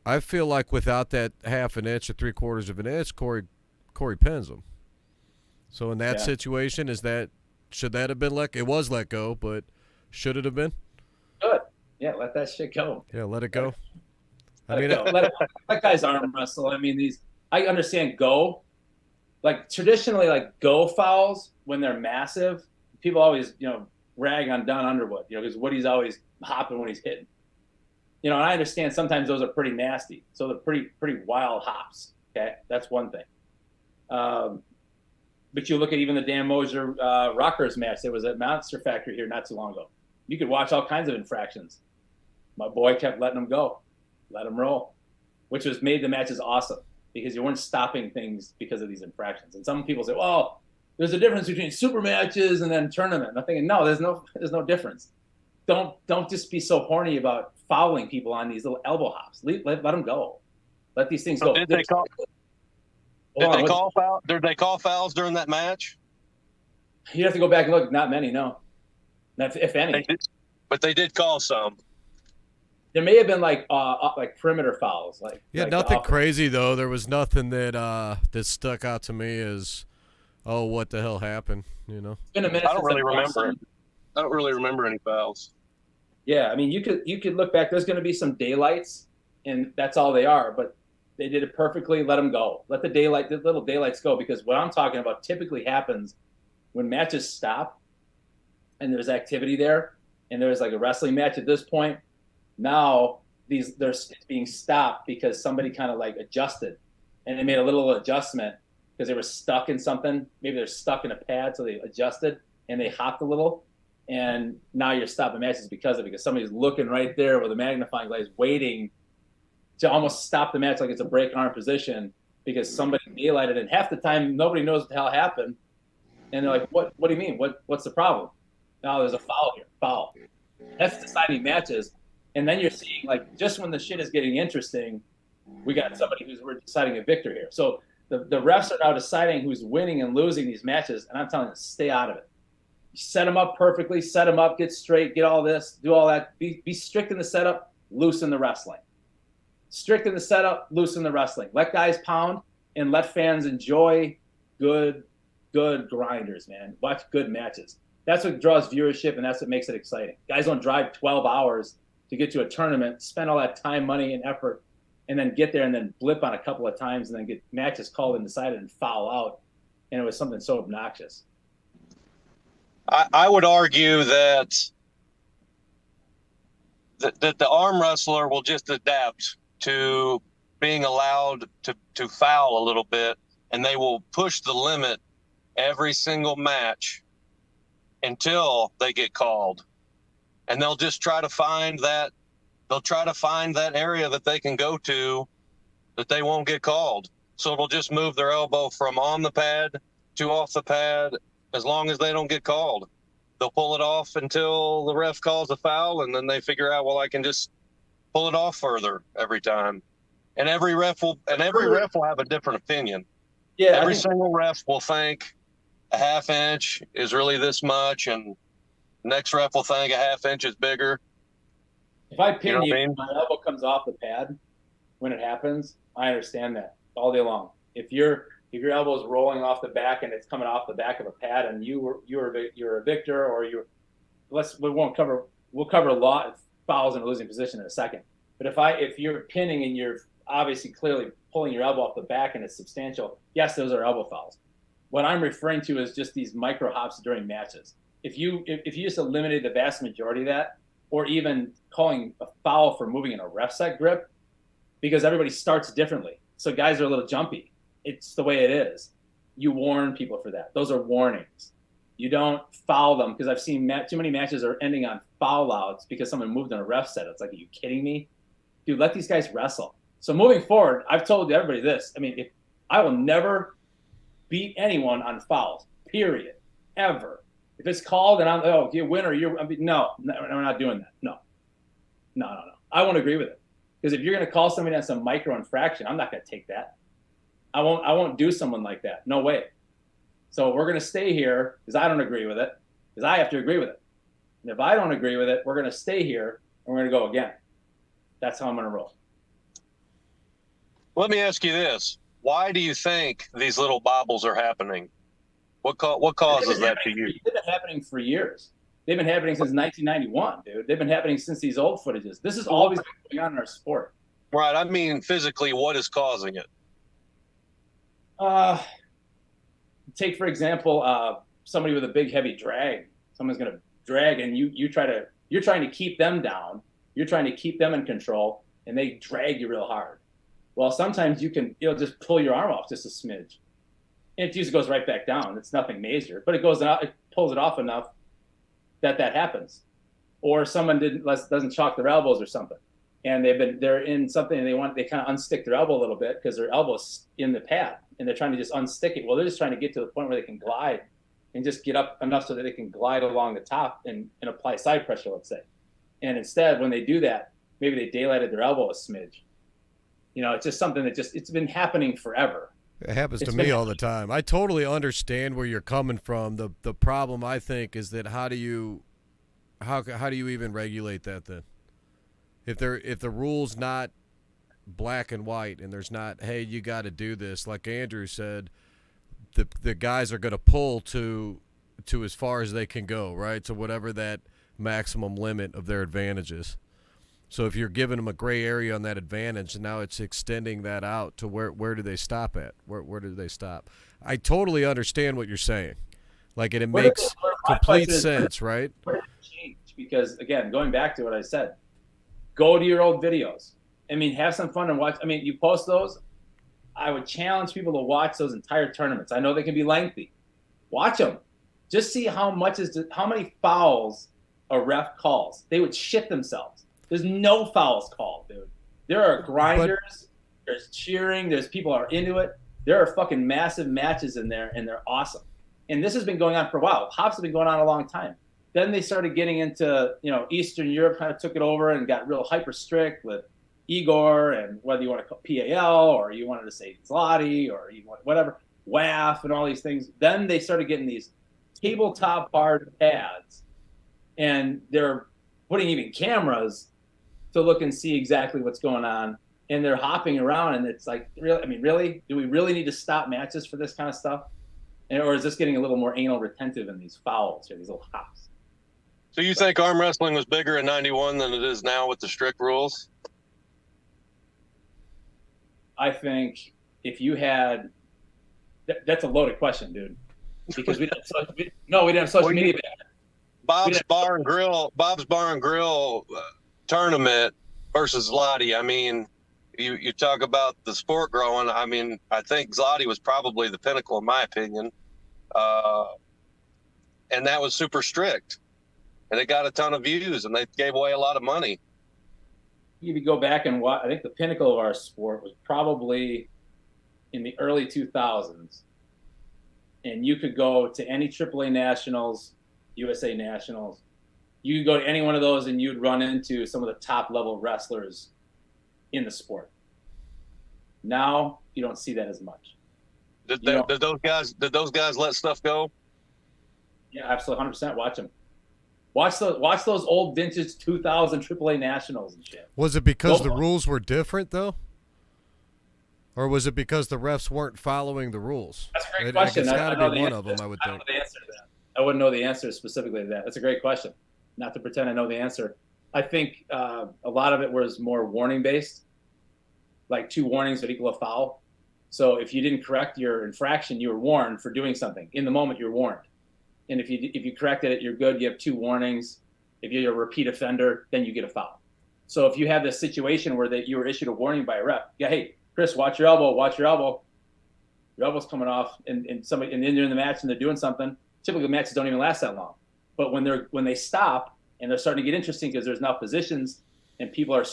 I feel like without that half an inch or 3/4 of an inch, Corey pins him. So in that situation, should that have been it was let go, but should it have been? Good. Yeah, let that shit go. Yeah, let it go. Let guys arm wrestle. I mean, I understand go. Like traditionally, like go fouls when they're massive, people always, rag on Don Underwood, because Woody's always hopping when he's hitting. And I understand sometimes those are pretty nasty. So they're pretty wild hops. Okay, that's one thing. But you look at even the Dan Mosier Rockers match. There was a Monster Factory here not too long ago. You could watch all kinds of infractions. My boy kept letting them go, let them roll, which made the matches awesome because you weren't stopping things because of these infractions. And some people say, well, there's a difference between super matches and then tournament. And I'm thinking, no, there's no difference. Don't just be so horny about fouling people on these little elbow hops. Let them go. Let these things go. Did they call fouls during that match? You have to go back and look. Not many, no. If any. But they did call some. There may have been like perimeter fouls. Nothing crazy though. There was nothing that stuck out to me as, oh, what the hell happened? It's been a minute. I don't really remember any fouls. Yeah, I mean, you could look back. There's going to be some daylights, and that's all they are. But they did it perfectly. Let them go. Let the little daylights go, because what I'm talking about typically happens when matches stop, and there's activity there, and there's like a wrestling match at this point. Now they're being stopped because somebody kind of like adjusted, and they made a little adjustment because they were stuck in something. Maybe they're stuck in a pad, so they adjusted and they hopped a little. And now you're stopping matches because somebody's looking right there with a magnifying glass, waiting to almost stop the match like it's a break arm position because somebody daylighted. And half the time, nobody knows what the hell happened. And they're like, "What do you mean? What's the problem?" No, there's a foul here. Foul. That's deciding matches. And then you're seeing, like, just when the shit is getting interesting, we got somebody we're deciding a victor here. So the refs are now deciding who's winning and losing these matches. And I'm telling you, stay out of it. Set them up perfectly, set them up, get straight, get all this, do all that. Be strict in the setup, loosen the wrestling. Strict in the setup, loosen the wrestling. Let guys pound and let fans enjoy good grinders, man. Watch good matches. That's what draws viewership, and that's what makes it exciting. Guys don't drive 12 hours to get to a tournament, spend all that time, money, and effort, and then get there and then blip on a couple of times and then get matches called and decided and foul out. And it was something so obnoxious. I would argue that the arm wrestler will just adapt to being allowed to foul a little bit, and they will push the limit every single match until they get called. And they'll just try to find that area that they can go to that they won't get called. So it'll just move their elbow from on the pad to off the pad. As long as they don't get called, they'll pull it off until the ref calls a foul, and then they figure out, well, I can just pull it off further every time. And every ref will have a different opinion. Yeah, every single ref will think a half inch is really this much, and the next ref will think a half inch is bigger. If I pin you, I mean? my elbow comes off the pad when it happens. I understand that all day long. If your elbow is rolling off the back and it's coming off the back of a pad, and you're a victor, or we'll cover a lot of fouls in a losing position in a second. But if you're pinning and you're obviously clearly pulling your elbow off the back and it's substantial, yes, those are elbow fouls. What I'm referring to is just these micro hops during matches. If you just eliminated the vast majority of that, or even calling a foul for moving in a ref set grip, because everybody starts differently. So guys are a little jumpy. It's the way it is. You warn people for that. Those are warnings. You don't foul them, because I've seen too many matches are ending on foul outs because someone moved in a ref set. It's like, are you kidding me? Dude, let these guys wrestle. So moving forward, I've told everybody this. I mean, I will never beat anyone on fouls, period, ever. If it's called and you win or no, we're not doing that. No. I won't agree with it. Because if you're going to call somebody on some micro infraction, I'm not going to take that. I won't do someone like that. No way. So we're going to stay here because I don't agree with it, because I have to agree with it. And if I don't agree with it, we're going to stay here and we're going to go again. That's how I'm going to roll. Let me ask you this. Why do you think these little bobbles are happening? What causes that to you? They've been happening for years. They've been happening since 1991, dude. They've been happening since these old footages. This has always been going on in our sport. Right. I mean, physically, what is causing it? Take, for example, somebody with a big, heavy drag. Someone's going to drag, and you're trying to keep them down. You're trying to keep them in control, and they drag you real hard. Well, sometimes you'll just pull your arm off just a smidge. And it usually goes right back down. It's nothing major, but it pulls it off enough that happens. Or someone doesn't chalk their elbows or something, and they're in something and they kind of unstick their elbow a little bit because their elbow's in the pad and they're trying to just unstick it. Well, they're just trying to get to the point where they can glide and just get up enough so that they can glide along the top and apply side pressure, let's say. And instead, when they do that, maybe they daylighted their elbow a smidge. It's just something that it's been happening forever. It happens to me all the time. I totally understand where you're coming from. The problem, I think, is that how do you even regulate that then? If the rule's not black and white and there's not, hey, you got to do this, like Andrew said, the guys are going to pull to as far as they can go, right? To whatever that maximum limit of their advantages. So if you're giving them a gray area on that advantage, now it's extending that out to where do they stop at? Where do they stop? I totally understand what you're saying. Like, it makes complete sense, right? Where did it change? Because, again, going back to what I said, go to your old videos. I mean, have some fun and watch. I mean, you post those. I would challenge people to watch those entire tournaments. I know they can be lengthy. Watch them. Just see how many fouls a ref calls. They would shit themselves. There's no fouls called, dude. There are grinders. There's cheering. There's people are into it. There are fucking massive matches in there, and they're awesome. And this has been going on for a while. Hops have been going on a long time. Then they started getting into, Eastern Europe kind of took it over and got real hyper strict with Igor, and whether you want to call PAL or you wanted to say Zloty or you want whatever, WAF and all these things. Then they started getting these tabletop hard pads, and they're putting even cameras to look and see exactly what's going on. And they're hopping around, and it's like, really? Do we really need to stop matches for this kind of stuff? Or is this getting a little more anal retentive in these fouls or these little hops? So you think arm wrestling was bigger in 91 than it is now with the strict rules? I think if you had, that's a loaded question, dude. Because we didn't have social media. Bob's Bar and Grill tournament versus Zloty. I mean, you talk about the sport growing. I mean, I think Zloty was probably the pinnacle, in my opinion. And that was super strict. And it got a ton of views, and they gave away a lot of money. If you go back and watch, I think the pinnacle of our sport was probably in the early 2000s. And you could go to any AAA Nationals, USA Nationals. You could go to any one of those, and you'd run into some of the top level wrestlers in the sport. Now you don't see that as much. Did those guys let stuff go? Yeah, absolutely, 100%. Watch them. Watch those old vintage 2000 AAA Nationals and shit. Was it because the rules were different though, or was it because the refs weren't following the rules? That's a great question. It's got to be one of them, I would think. I don't know the answer to that. I wouldn't know the answer specifically to that. That's a great question. Not to pretend I know the answer. I think a lot of it was more warning based, like 2 warnings would equal a foul. So if you didn't correct your infraction, you were warned for doing something. In the moment, you're warned. And if you corrected it, you're good. You have 2 warnings. If you're a repeat offender, then you get a foul. So if you have this situation where you were issued a warning by a ref, yeah, hey, Chris, watch your elbow, your elbow's coming off, and then they're in the match and they're doing something. Typically, matches don't even last that long. But when they stop and they're starting to get interesting because there's now positions and people are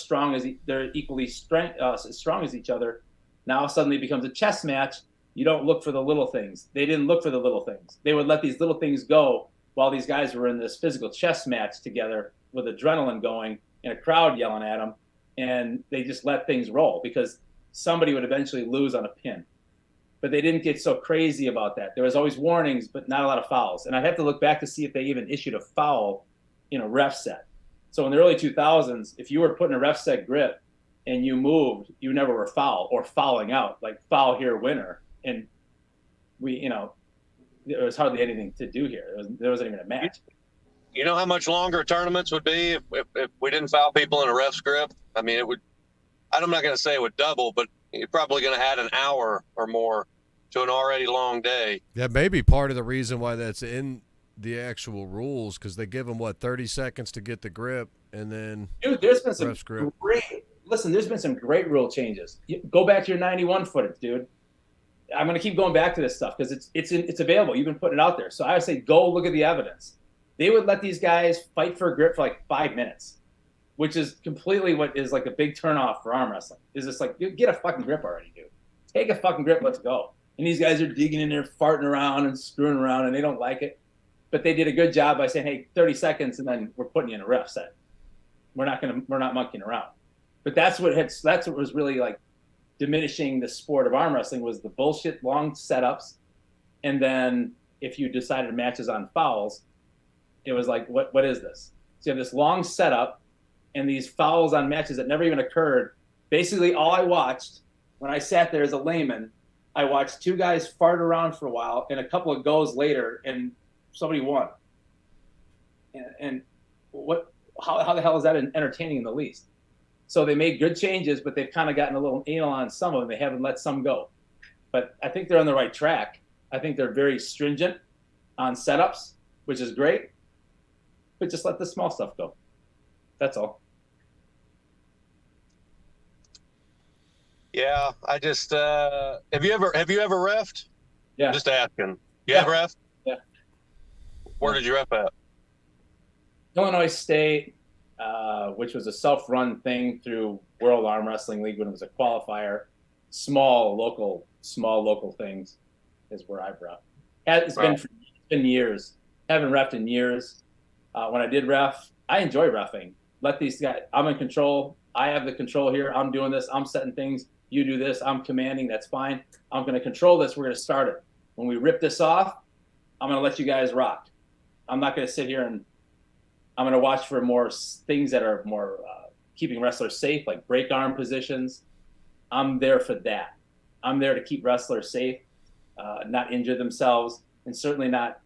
they're equally as strong as each other. Now suddenly it becomes a chess match. You don't look for the little things. They didn't look for the little things. They would let these little things go while these guys were in this physical chess match together with adrenaline going and a crowd yelling at them. And they just let things roll because somebody would eventually lose on a pin. But they didn't get so crazy about that. There was always warnings, but not a lot of fouls. And I'd have to look back to see if they even issued a foul in a ref set. So in the early 2000s, if you were put in a ref set grip and you moved, you never were foul or fouling out, like foul here, winner. And there was hardly anything to do here. There wasn't even a match. You know how much longer tournaments would be if we didn't foul people in a ref script? I mean, I'm not going to say it would double, but you're probably going to add an hour or more to an already long day. That may be part of the reason why that's in the actual rules, because they give them 30 seconds to get the grip, and then there's been some great rule changes. Go back to your 91 footage, dude. I'm going to keep going back to this stuff because it's available. You've been putting it out there. So I would say go look at the evidence. They would let these guys fight for a grip for like 5 minutes, which is completely what is like a big turnoff for arm wrestling. Is just like, get a fucking grip already, dude. Take a fucking grip, let's go. And these guys are digging in there, farting around and screwing around, and they don't like it. But they did a good job by saying, hey, 30 seconds, and then we're putting you in a ref set. We're not monkeying around. But that's what was really like diminishing the sport of arm wrestling was the bullshit long setups. And then if you decided matches on fouls, it was like, what is this? So you have this long setup and these fouls on matches that never even occurred. Basically, all I watched when I sat there as a layman, I watched 2 guys fart around for a while and a couple of goes later and somebody won. And how the hell is that entertaining in the least? So they made good changes, but they've kind of gotten a little anal on some of them. They haven't let some go. But I think they're on the right track. I think they're very stringent on setups, which is great. But just let the small stuff go. That's all. Yeah, I just have you ever refed? Yeah. Just asking. You Yeah. have ref? Yeah. Where did you ref at? Illinois State, which was a self-run thing through World Arm Wrestling League when it was a qualifier. Small local things is where I've ref. It's been years. Haven't refed in years. When I did ref, I enjoy refing. Let these guys. I'm in control. I have the control here. I'm doing this. I'm setting things. You do this. I'm commanding. That's fine. I'm going to control this. We're going to start it. When we rip this off, I'm going to let you guys rock. I'm not going to sit here and I'm going to watch for more things that are more keeping wrestlers safe, like break arm positions. I'm there for that. I'm there to keep wrestlers safe, not injure themselves, and certainly not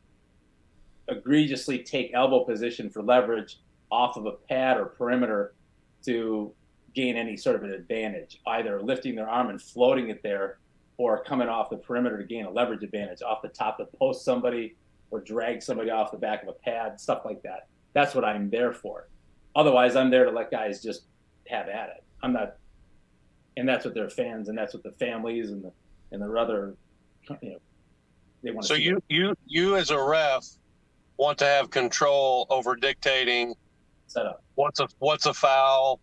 egregiously take elbow position for leverage off of a pad or perimeter to gain any sort of an advantage, either lifting their arm and floating it there or coming off the perimeter to gain a leverage advantage off the top to post somebody or drag somebody off the back of a pad, stuff like that. That's what I'm there for. Otherwise, I'm there to let guys just have at it. I'm not, and that's what their fans and that's what the families and the other, they want to. So you as a ref want to have control over dictating setup. What's a foul?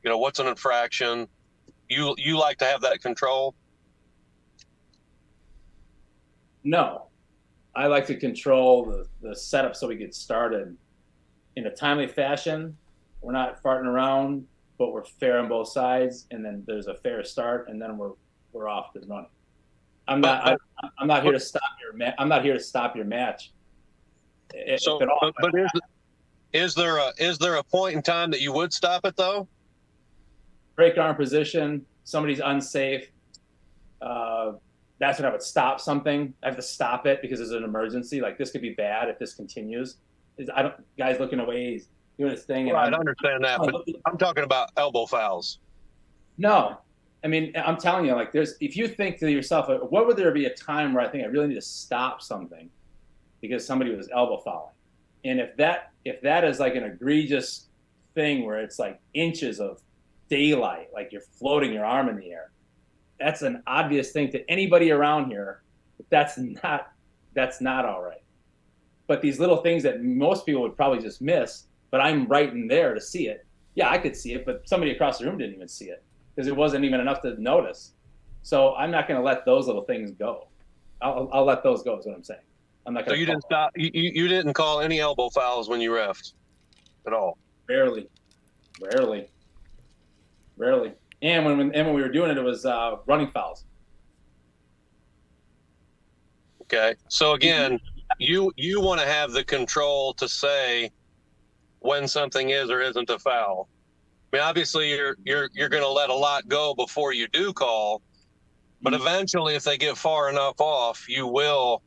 What's an infraction? You like to have that control? No, I like to control the setup so we get started in a timely fashion. We're not farting around, but we're fair on both sides, and then there's a fair start, and then we're off and running. I'm not here to stop your I'm not here to stop your match. Is there a point in time that you would stop it though? Break arm position, somebody's unsafe. That's when I would stop something. I have to stop it because there's an emergency. Like this could be bad if this continues. Guys looking away, he's doing his thing. Right, I understand that, but I'm talking about elbow fouls. No, I mean, I'm telling you, like if you think to yourself, what would there be a time where I think I really need to stop something because somebody was elbow fouling? And if that is like an egregious thing where it's like inches of daylight, like you're floating your arm in the air, that's an obvious thing to anybody around here. That's not all right. But these little things that most people would probably just miss, but I'm right in there to see it. Yeah, I could see it, but somebody across the room didn't even see it because it wasn't even enough to notice. So I'm not going to let those little things go. I'll let those go is what I'm saying. I'm not going to. So you didn't stop. You didn't call any elbow fouls when you refed at all? Rarely. And when we were doing it, it was running fouls. Okay. So again, you want to have the control to say when something is or isn't a foul. I mean, obviously you're going to let a lot go before you do call, but eventually if they get far enough off, you will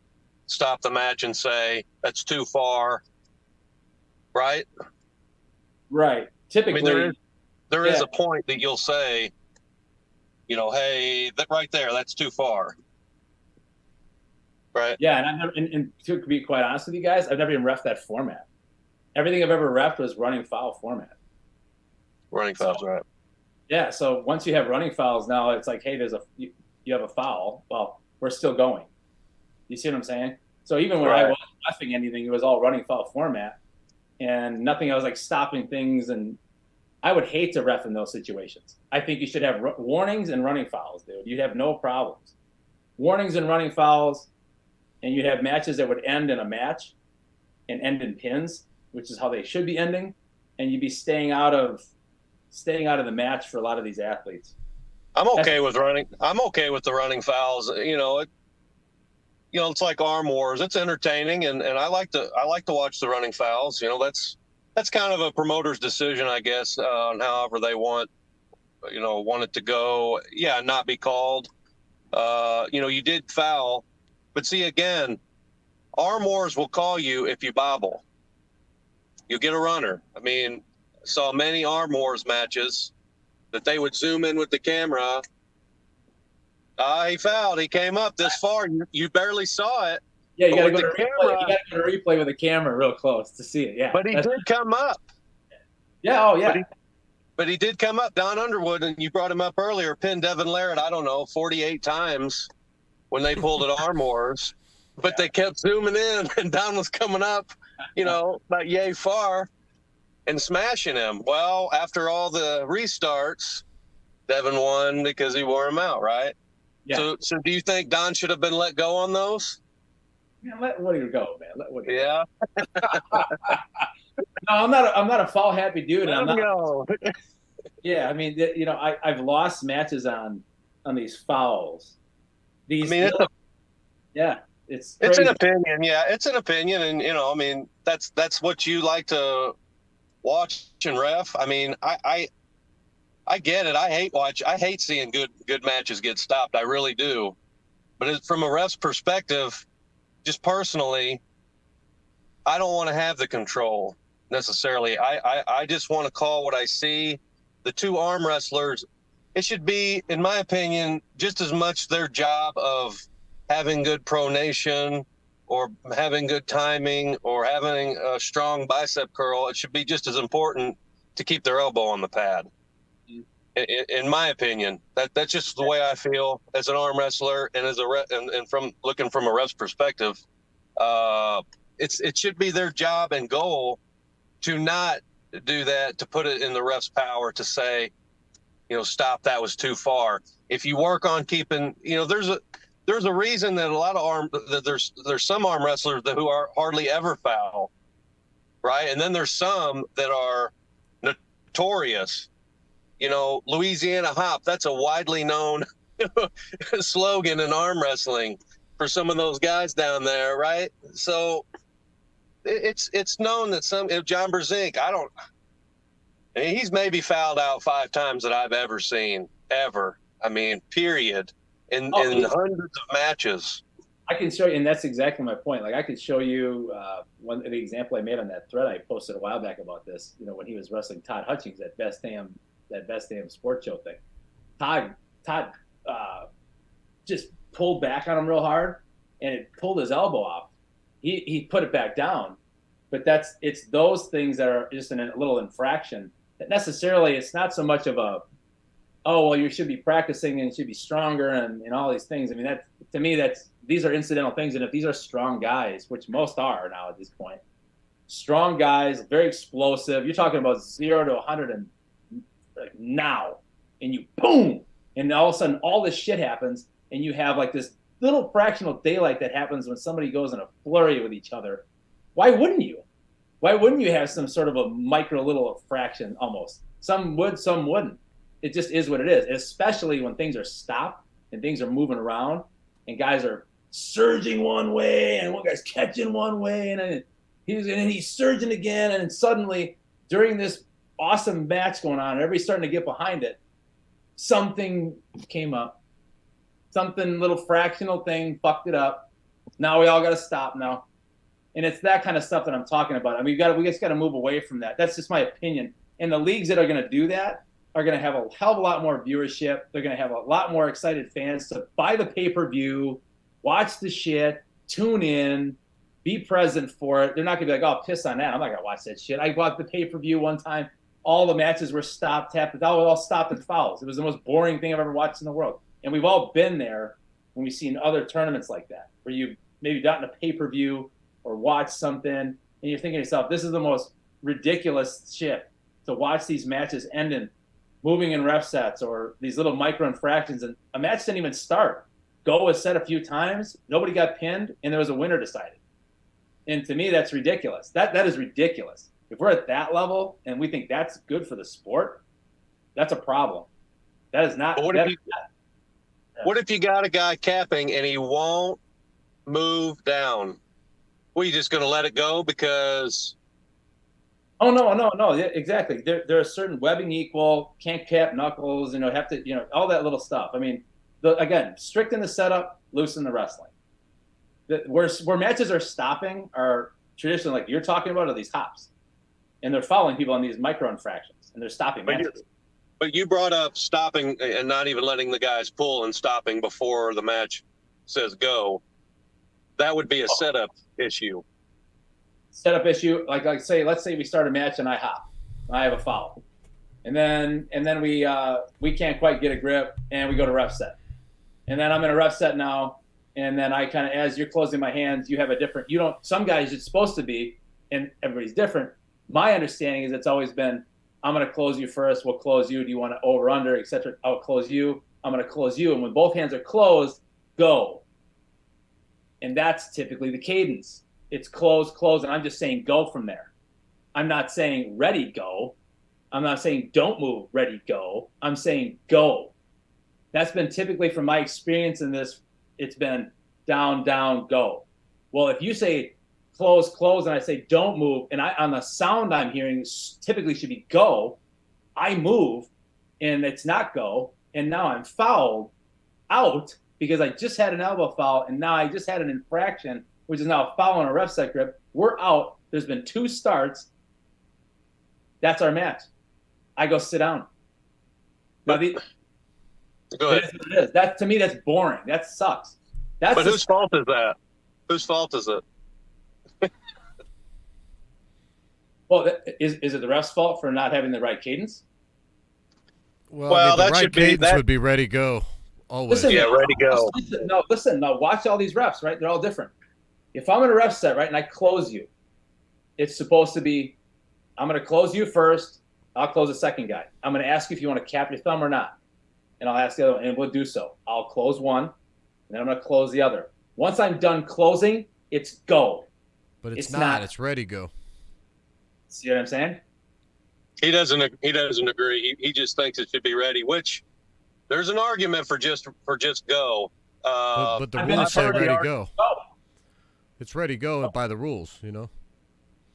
stop the match and say that's too far. Right? Right. Typically, I mean, there is a point that you'll say, hey, that right there, that's too far. Right. Yeah, and to be quite honest with you guys, I've never even reffed that format. Everything I've ever reffed was running foul format. Running fouls, right? Yeah. So once you have running fouls, now it's like, hey, you have a foul. Well, we're still going. You see what I'm saying? So even when I wasn't reffing anything, it was all running foul format, and nothing. I was like stopping things, and I would hate to ref in those situations. I think you should have warnings and running fouls, dude. You'd have no problems. Warnings and running fouls. And you'd have matches that would end in a match and end in pins, which is how they should be ending. And you'd be staying out of the match for a lot of these athletes. I'm okay with the running fouls. It's like arm wars. It's entertaining, and I like to watch the running fouls. That's kind of a promoter's decision, I guess, on however they want it to go. Yeah, not be called. You did foul. But see, again, arm wars will call you if you bobble. You'll get a runner. I mean, I saw many arm wars matches that they would zoom in with the camera. He fouled. He came up this far. You barely saw it. Yeah, you got to go to replay with the camera real close to see it. Yeah, but he did come up. Yeah. Oh, yeah. But he did come up. Don Underwood, and you brought him up earlier, pinned Devin Larratt, I don't know, 48 times when they pulled at Arm Wars. But they kept zooming in, and Don was coming up, about yay far and smashing him. Well, after all the restarts, Devin won because he wore him out, right? Yeah. So do you think Don should have been let go on those? Man, let Woody go, man. Let Woody Yeah. go. No, I'm not a foul happy dude. Let I'm him not. go. Yeah, I mean, I've lost matches on these fouls. These, yeah, it's an opinion. Yeah, it's an opinion, and that's what you like to watch and ref. I mean, I get it. I hate seeing good matches get stopped. I really do. But from a ref's perspective, just personally, I don't want to have the control necessarily. I just want to call what I see. The two arm wrestlers, it should be, in my opinion, just as much their job of having good pronation or having good timing or having a strong bicep curl. It should be just as important to keep their elbow on the pad. In my opinion, that's just the way I feel as an arm wrestler and and from looking from a ref's perspective. It should be their job and goal to not do that, to put it in the ref's power to say, stop, that was too far. If you work on keeping, there's a reason that there's some arm wrestlers who are hardly ever foul, right? And then there's some that are notorious. Louisiana Hop, that's a widely known slogan in arm wrestling for some of those guys down there, right? So it's known that John Brzezinski, he's maybe fouled out 5 times that I've ever seen, ever. I mean, period. In hundreds of matches. I can show you, and that's exactly my point. Like, I could show you the example I made on that thread I posted a while back about this. When he was wrestling Todd Hutchings at Best Damn Sports Show thing. Todd just pulled back on him real hard, and it pulled his elbow off. He put it back down, but it's those things that are just a little infraction. That necessarily, it's not so much of a, oh, well, you should be practicing and should be stronger and all these things. I mean, to me, these are incidental things. And if these are strong guys, which most are now at this point, strong guys, very explosive. You're talking about 0 to 100 and now, and you boom, and all of a sudden all this shit happens, and you have like this little fractional daylight that happens when somebody goes in a flurry with each other. Why wouldn't you? Why wouldn't you have some sort of a micro little fraction almost? Some would, some wouldn't. It just is what it is, especially when things are stopped and things are moving around and guys are surging one way and one guy's catching one way and then he's surging again, and then suddenly during this awesome match going on, everybody's starting to get behind it, something came up. Something, little fractional thing fucked it up. Now we all got to stop now. And it's that kind of stuff that I'm talking about. I mean, we just got to move away from that. That's just my opinion. And the leagues that are going to do that are going to have a hell of a lot more viewership. They're going to have a lot more excited fans to buy the pay-per-view, watch the shit, tune in, be present for it. They're not going to be like, oh, piss on that. I'm not going to watch that shit. I bought the pay-per-view one time. All the matches were stopped, all stopped at fouls. It was the most boring thing I've ever watched in the world. And we've all been there when we've seen other tournaments like that, where you maybe gotten a pay-per-view or watched something, and you're thinking to yourself, this is the most ridiculous shit to watch these matches end in moving in ref sets or these little micro infractions, and a match didn't even start. Go was set a few times, nobody got pinned, and there was a winner decided. And to me, that's ridiculous. That is ridiculous. If we're at that level and we think that's good for the sport, that's a problem. That is not. What if you got a guy capping and he won't move down? Well, you just going to let it go because? Oh, no. Yeah, exactly. There are certain webbing equal, can't cap knuckles, have to, all that little stuff. I mean, again, strict in the setup, loose in the wrestling. Where matches are stopping are traditionally, like you're talking about, are these hops. And they're following people on these micro infractions, and they're stopping matches. But you brought up stopping and not even letting the guys pull and stopping before the match says go. That would be a setup issue. Setup issue, let's say we start a match and I hop. I have a foul. and then we can't quite get a grip, and we go to ref set, and then I'm in a ref set now, and then I kind of, as you're closing my hands, you have a different. You don't. Some guys it's supposed to be, and everybody's different. My understanding is it's always been, I'm going to close you first. We'll close you. Do you want to over under, etc. I'll close you. I'm going to close you, and when both hands are closed, go. And that's typically the cadence. It's close, close, and I'm just saying go from there. I'm not saying ready, go. I'm not saying don't move, ready, go. I'm saying go. That's been typically from my experience in this, it's been down, down, go. Well, if you say close, close, and I say don't move, and on the sound I'm hearing typically should be go, I move, and it's not go, and now I'm fouled out because I just had an elbow foul, and now I just had an infraction, which is now a foul on a ref set grip. We're out. There's been 2 starts. That's our match. I go sit down. Now, Go ahead. it is. That, to me, that's boring. That sucks. But whose fault is that? Whose fault is it? Well, is it the ref's fault for not having the right cadence? Well, I mean, that the right should be cadence that. would be ready go. Always. Listen, Yeah, ready go. Listen. Now, watch all these refs, right? They're all different. If I'm in a ref set, right, and I close you, it's supposed to be, I'm going to close you first. I'll close the second guy. I'm going to ask you if you want to cap your thumb or not. And I'll ask the other one, and we'll do so. I'll close one, and then I'm going to close the other. Once I'm done closing, it's go. But it's not. It's ready go. See what I'm saying? He doesn't agree. He just thinks it should be ready, which there's an argument for just go. But the I've been rules say heard the ready argument, go. It's ready go by the rules, you know.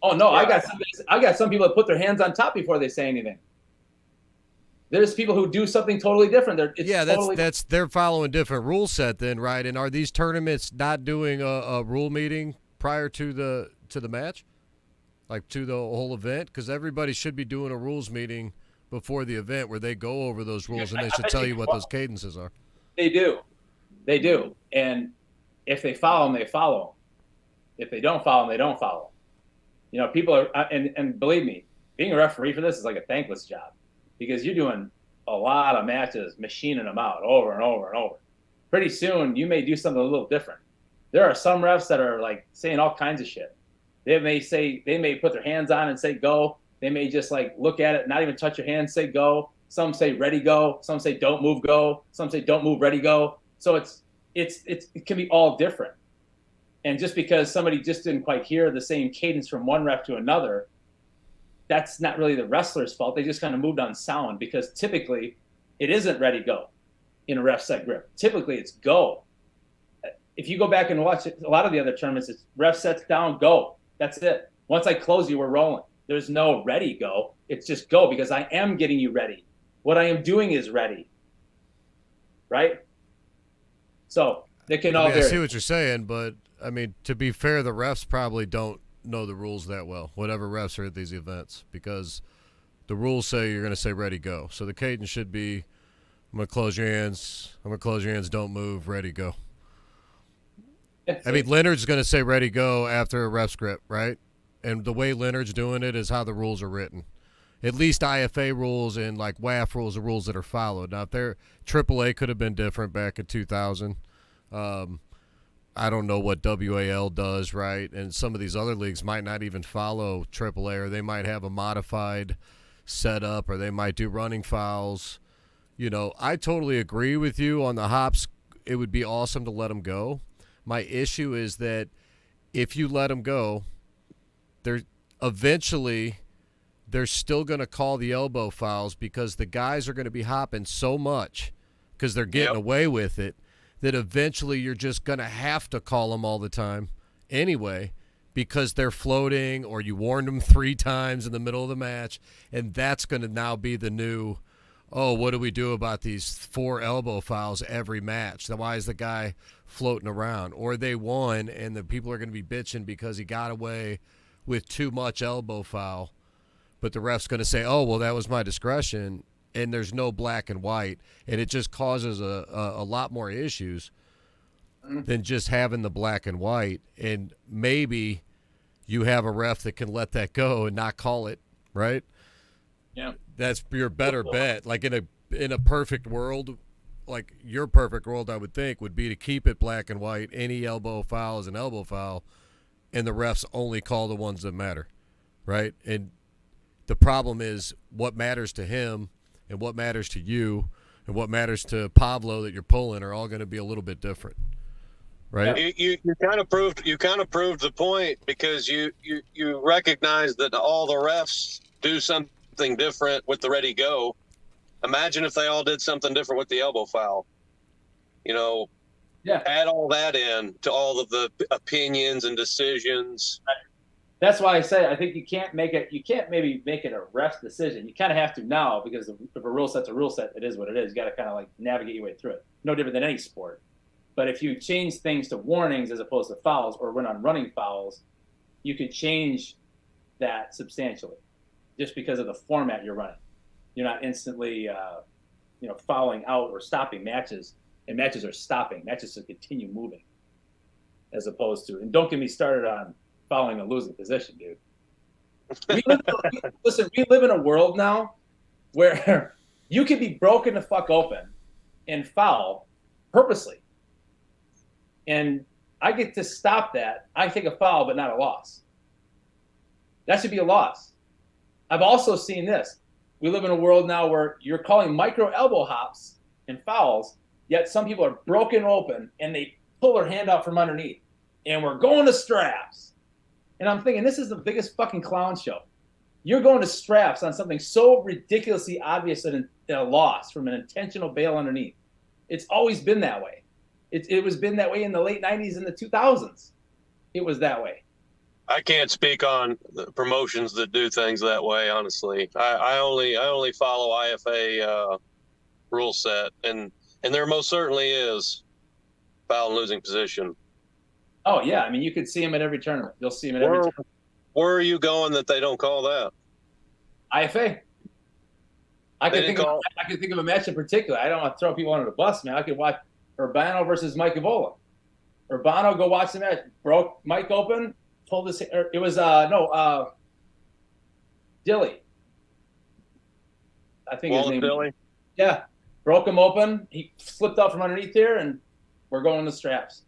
Oh no, Yeah. I got some people that put their hands on top before they say anything. There's people who do something totally different. They're following different rule set then, right? And are these tournaments not doing a rule meeting prior to the match, like to the whole event? Because everybody should be doing a rules meeting before the event where they go over those rules and they should tell you what those cadences are. They do, and if they follow them, they follow them. If they don't follow them, they don't follow them. You know, people are, and believe me, being a referee for this is like a thankless job because you're doing a lot of matches, machining them out over and over and over. Pretty soon, you may do something a little different. There are some refs that are like saying all kinds of shit. They may put their hands on and say go. They may just like look at it, not even touch your hand, say go. Some say ready go. Some say don't move go. Some say don't move ready go. So it can be all different. And just because somebody just didn't quite hear the same cadence from one ref to another, that's not really the wrestler's fault. They just kind of moved on sound because typically it isn't ready go in a ref set grip. Typically it's go. If you go back and watch it, a lot of the other tournaments, it's ref sets down, go. That's it. Once I close you, we're rolling. There's no ready go. It's just go because I am getting you ready. What I am doing is ready. Right? So they can all I vary. see what you're saying, but I mean, to be fair, the refs probably don't know the rules that well, whatever refs are at these events, because the rules say you're going to say ready, go. So the cadence should be, I'm going to close your hands, don't move, ready, go. I mean, Leonard's going to say ready, go after a ref script, right? And the way Leonard's doing it is how the rules are written. At least IFA rules and like WAF rules are rules that are followed. Now, if they're AAA could have been different back in 2000. I don't know what WAL does, right? And some of these other leagues might not even follow AAA, or they might have a modified setup, or they might do running fouls. You know, I totally agree with you on the hops. It would be awesome to let them go. My issue is that if you let them go, they're still going to call the elbow fouls because the guys are going to be hopping so much because they're getting away with it, that eventually you're just going to have to call them all the time anyway because they're floating, or you warned them 3 times in the middle of the match, and that's going to now be the new, oh, what do we do about these 4 elbow fouls every match? So why is the guy floating around? Or they won, and the people are going to be bitching because he got away with too much elbow foul, but the ref's going to say, oh, well, that was my discretion, and there's no black and white, and it just causes a lot more issues than just having the black and white. And maybe you have a ref that can let that go and not call it, right? Yeah. That's your better bet. Like in a perfect world, like your perfect world, I would think would be to keep it black and white. Any elbow foul is an elbow foul, and the refs only call the ones that matter, right? And the problem is what matters to him and what matters to you and what matters to Pablo that you're pulling are all going to be a little bit different, right? You kind of proved the point, because you recognize that all the refs do something different with the ready go. Imagine if they all did something different with the elbow foul. Yeah. Add all that in to all of the opinions and decisions. That's why I say I think you can't maybe make it a ref's decision. You kind of have to now, because if a rule set's a rule set, it is what it is. You got to kind of like navigate your way through it. No different than any sport. But if you change things to warnings as opposed to fouls, or run on running fouls, you could change that substantially just because of the format you're running. You're not instantly, fouling out or stopping matches, and matches are stopping. Matches to continue moving, as opposed to, and don't get me started on fouling a losing position, dude. We live in a world now where you could be broken the fuck open and foul purposely. And I get to stop that. I take a foul, but not a loss. That should be a loss. I've also seen this. We live in a world now where you're calling micro elbow hops and fouls, yet some people are broken open and they pull their hand out from underneath. And we're going to straps. And I'm thinking, this is the biggest fucking clown show. You're going to straps on something so ridiculously obvious in a loss from an intentional bail underneath. It's always been that way. It was been that way in the late 90s and the 2000s. It was that way. I can't speak on the promotions that do things that way, honestly. I only follow IFA rule set, and there most certainly is foul and losing position. Oh, yeah. I mean, you could see him at every tournament. You'll see him at every tournament. Where are you going that they don't call that? IFA. I can think of a match in particular. I don't want to throw people under the bus, man. I could watch Urbano versus Mike Evola. Urbano, go watch the match. Broke Mike open, pulled his. It was Dilly. I think his name. Dilly. Yeah, broke him open. He slipped out from underneath here, and we're going to straps.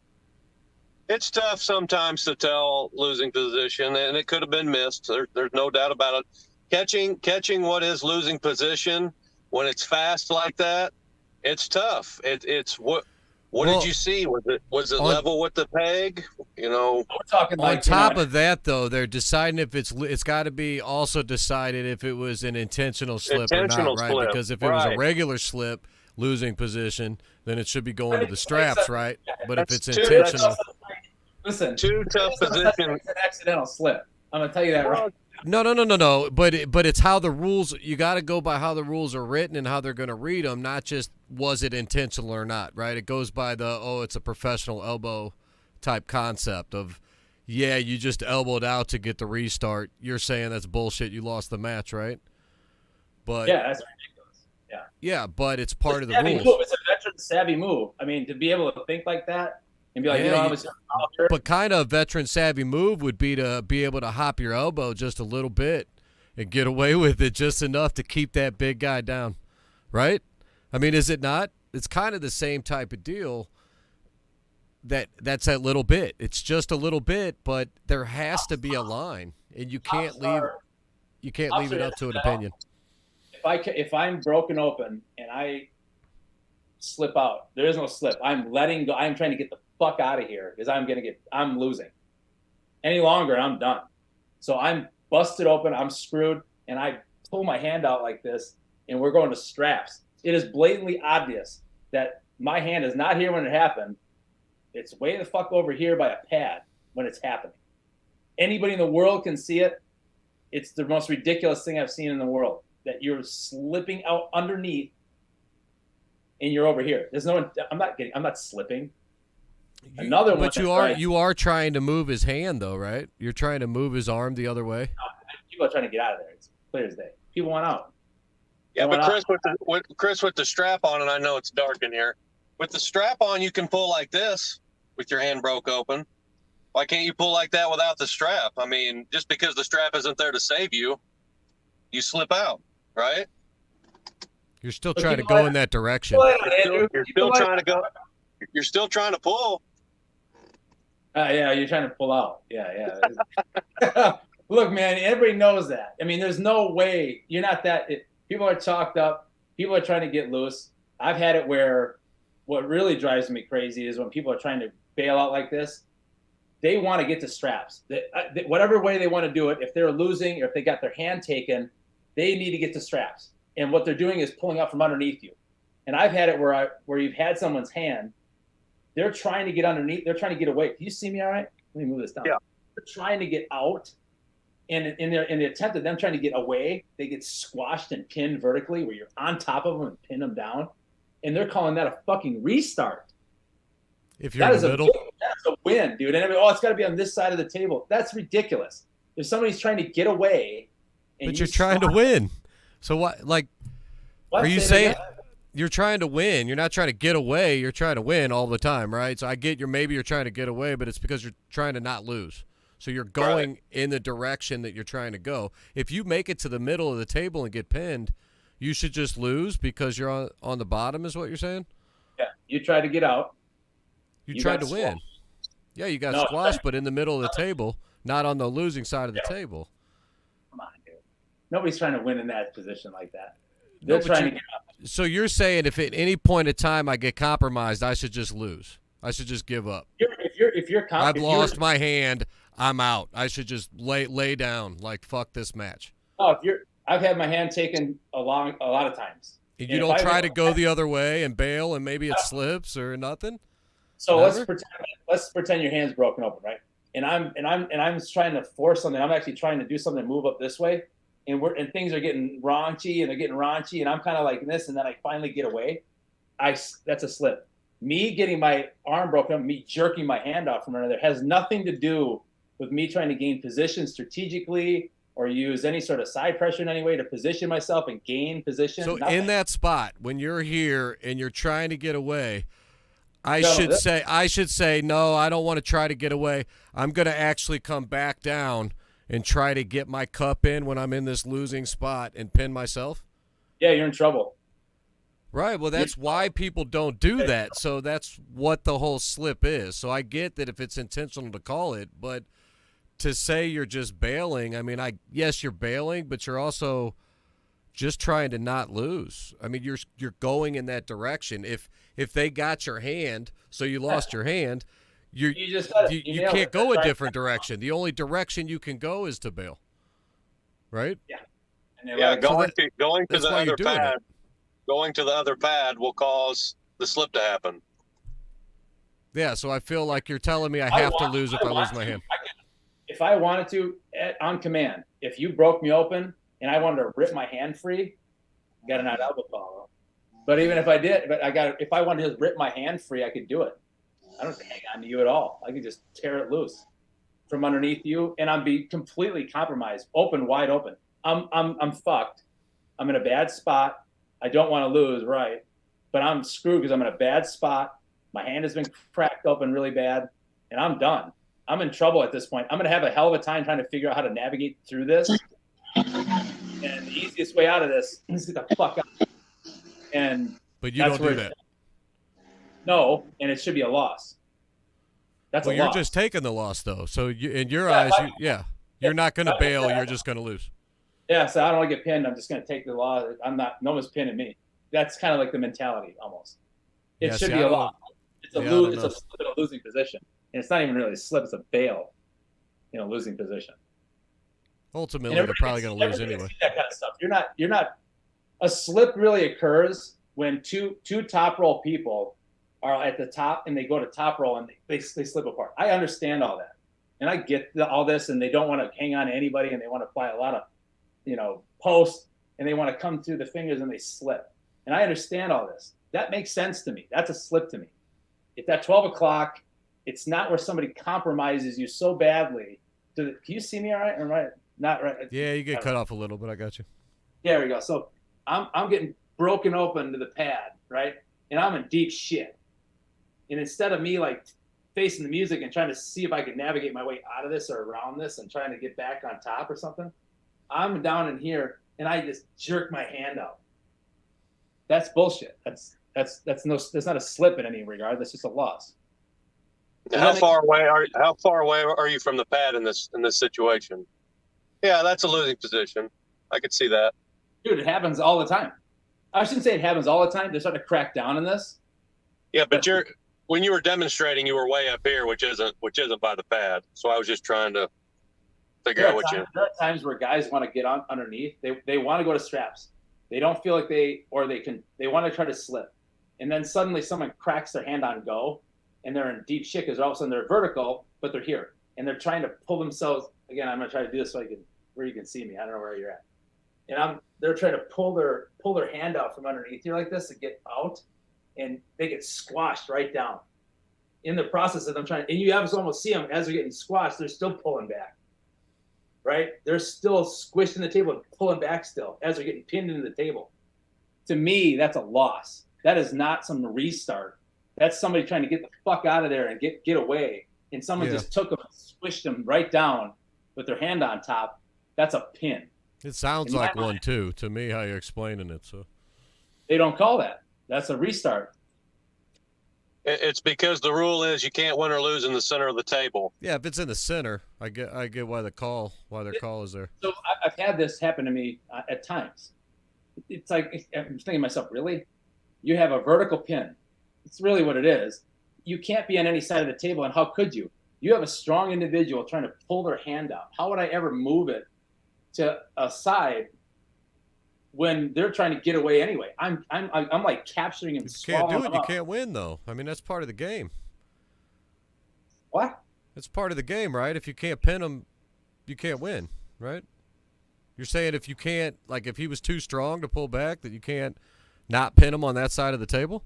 It's tough sometimes to tell losing position, and it could have been missed. There's no doubt about it. Catching what is losing position when it's fast like that, it's tough. It's what did you see? Was it level with the peg? We're talking like, on top of that, though, they're deciding if it's got to be also decided if it was an intentional slip or not, right? Slip. Because if it was a regular slip, losing position, then it should be going to the straps, right? But if it's intentional. Listen, two tough positions. It's an accidental slip. I'm gonna tell you that right. No. But it's how the rules. You got to go by how the rules are written and how they're going to read them, not just was it intentional or not, right? It goes by it's a professional elbow type concept of, yeah, you just elbowed out to get the restart. You're saying that's bullshit. You lost the match, right? But yeah, that's ridiculous. Yeah. Yeah, but it's part of the rules. Move. It's a veteran savvy move. I mean, to be able to think like that. And be like, but kind of veteran savvy move would be to be able to hop your elbow just a little bit and get away with it just enough to keep that big guy down, right? I mean, is it not? It's kind of the same type of deal. That's that little bit. It's just a little bit, but there has to be a line, and you can't leave it up to an opinion. If I'm broken open and I slip out, there is no slip. I'm letting go. I'm trying to get the fuck out of here because I'm losing. Any longer, I'm done. So I'm busted open, I'm screwed, and I pull my hand out like this, and we're going to straps. It is blatantly obvious that my hand is not here when it happened. It's way the fuck over here by a pad when it's happening. Anybody in the world can see it. It's the most ridiculous thing I've seen in the world, that you're slipping out underneath and you're over here. I'm not slipping. Another one. But you are trying to move his hand, though, right? You're trying to move his arm the other way. People are trying to get out of there. It's clear as day. People want out. Yeah, but Chris with the strap on, and I know it's dark in here. With the strap on, you can pull like this with your hand broke open. Why can't you pull like that without the strap? I mean, just because the strap isn't there to save you, you slip out. right? You're still But trying to people go like- in that direction. people like Andrew, You're people still like- trying to go. You're still trying to pull. Yeah, you're trying to pull out. Yeah. Look, man, everybody knows that. I mean, there's no way you're not that. People are chalked up. People are trying to get loose. I've had it where what really drives me crazy is when people are trying to bail out like this. They want to get to straps. Whatever way they want to do it, if they're losing or if they got their hand taken, they need to get to straps. And what they're doing is pulling up from underneath you. And I've had it where you've had someone's hand. They're trying to get underneath. They're trying to get away. Can you see me all right? Let me move this down. Yeah. They're trying to get out. And in the attempt of them trying to get away, they get squashed and pinned vertically where you're on top of them and pin them down. And they're calling that a fucking restart. If you're in the middle. That's a win, dude. And it's got to be on this side of the table. That's ridiculous. If somebody's trying to get away. But you're trying to win. So what, like, are you saying you're trying to win? You're not trying to get away. You're trying to win all the time, right? So I get maybe you're trying to get away, but it's because you're trying to not lose. So you're going in the direction that you're trying to go. If you make it to the middle of the table and get pinned, you should just lose because you're on the bottom is what you're saying? Yeah, you tried to get out. You tried to win. Yeah, you got squashed, but in the middle of the table, not on the losing side of the table. Come on, dude. Nobody's trying to win in that position like that. They're trying to get out. So you're saying if at any point in time I get compromised, I should just lose. I should just give up. I've lost my hand. I'm out. I should just lay down. Like, fuck this match. Oh, I've had my hand taken a lot of times. And you don't try to go the other way and bail, and maybe it slips or nothing. So let's pretend your hand's broken open, right? And I'm trying to force something. I'm actually trying to do something to move up this way, and things are getting raunchy, and I'm kind of like this, and then I finally get away. That's a slip. Me getting my arm broken, me jerking my hand off from another has nothing to do with me trying to gain position strategically or use any sort of side pressure in any way to position myself and gain position. So nothing. In that spot, when you're here and you're trying to get away, I should say, no, I don't want to try to get away. I'm going to actually come back down and try to get my cup in when I'm in this losing spot and pin myself? Yeah, you're in trouble. Right. Well, that's why people don't do that. So that's what the whole slip is. So I get that if it's intentional to call it, but to say you're just bailing, I mean, yes, you're bailing, but you're also just trying to not lose. I mean, you're going in that direction. If they got your hand, so you lost your hand, you can't go a different direction. The only direction you can go is to bail. Right? Yeah. Going to the other pad. It. Going to the other pad will cause the slip to happen. Yeah, so I feel like you're telling me I have to lose if I lose my hand. If I wanted to, on command, if you broke me open and I wanted to rip my hand free, I got an out elbow call. But even if I did, if I wanted to just rip my hand free, I could do it. I don't have to hang on to you at all. I could just tear it loose from underneath you, and I'd be completely compromised, wide open. I'm fucked. I'm in a bad spot. I don't want to lose, right? But I'm screwed because I'm in a bad spot. My hand has been cracked open really bad, and I'm done. I'm in trouble at this point. I'm going to have a hell of a time trying to figure out how to navigate through this. And the easiest way out of this is to get the fuck out. But you don't do that. No, and it should be a loss. That's a loss. You're just taking the loss, though. So in your eyes, you're not going to bail. You're just going to lose. Yeah, so I don't want to get pinned. I'm just going to take the loss. No one's pinning me. That's kind of like the mentality almost. It should be a loss. It's a losing position. And it's not even really a slip. It's a bail in a losing position. Ultimately, they're probably going to lose anyway. That kind of stuff. You're not. A slip really occurs when two top roll people are at the top and they go to top roll and they slip apart. I understand all that, and I get all this, and they don't want to hang on to anybody, and they want to apply a lot of, posts, and they want to come through the fingers and they slip. And I understand all this. That makes sense to me. That's a slip to me. If at 12 o'clock, it's not where somebody compromises you so badly. Can you see me all right? Am I not right? Yeah, you get cut off a little, but I got you. There we go. So I'm getting broken open to the pad, right? And I'm in deep shit. And instead of me like facing the music and trying to see if I can navigate my way out of this or around this and trying to get back on top or something, I'm down in here and I just jerk my hand out. That's bullshit. That's not a slip in any regard. That's just a loss. How far away are you from the pad in this situation? Yeah, that's a losing position. I could see that. Dude, it happens all the time. I shouldn't say it happens all the time. They're starting to crack down on this. Yeah, but when you were demonstrating, you were way up here, which isn't by the pad. So I was just trying to figure out what you. There are times where guys want to get on underneath. They want to go to straps. They don't feel like they want to try to slip, and then suddenly someone cracks their hand on go, and they're in deep shit because all of a sudden they're vertical, but they're here, and they're trying to pull themselves. Again, I'm gonna try to do this so where you can see me. I don't know where you're at, and they're trying to pull their hand out from underneath here like this to get out, and they get squashed right down. In the process of them trying, and you almost see them as they're getting squashed, they're still pulling back. Right? They're still squished in the table and pulling back still as they're getting pinned into the table. To me, that's a loss. That is not some restart. That's somebody trying to get the fuck out of there and get away. And someone just took them and squished them right down with their hand on top. That's a pin. It sounds like one too, to me, how you're explaining it. So they don't call that. That's a restart. It's because the rule is you can't win or lose in the center of the table. Yeah, if it's in the center, I get why their call is there. So I've had this happen to me at times. It's like I'm thinking to myself, really? You have a vertical pin. It's really what it is. You can't be on any side of the table, and how could you? You have a strong individual trying to pull their hand out. How would I ever move it to a side when they're trying to get away anyway? I'm like capturing him. You can't do it. You can't win though. I mean, that's part of the game. What? It's part of the game, right? If you can't pin him, you can't win, right? You're saying if you can't, like if he was too strong to pull back, that you can't not pin him on that side of the table?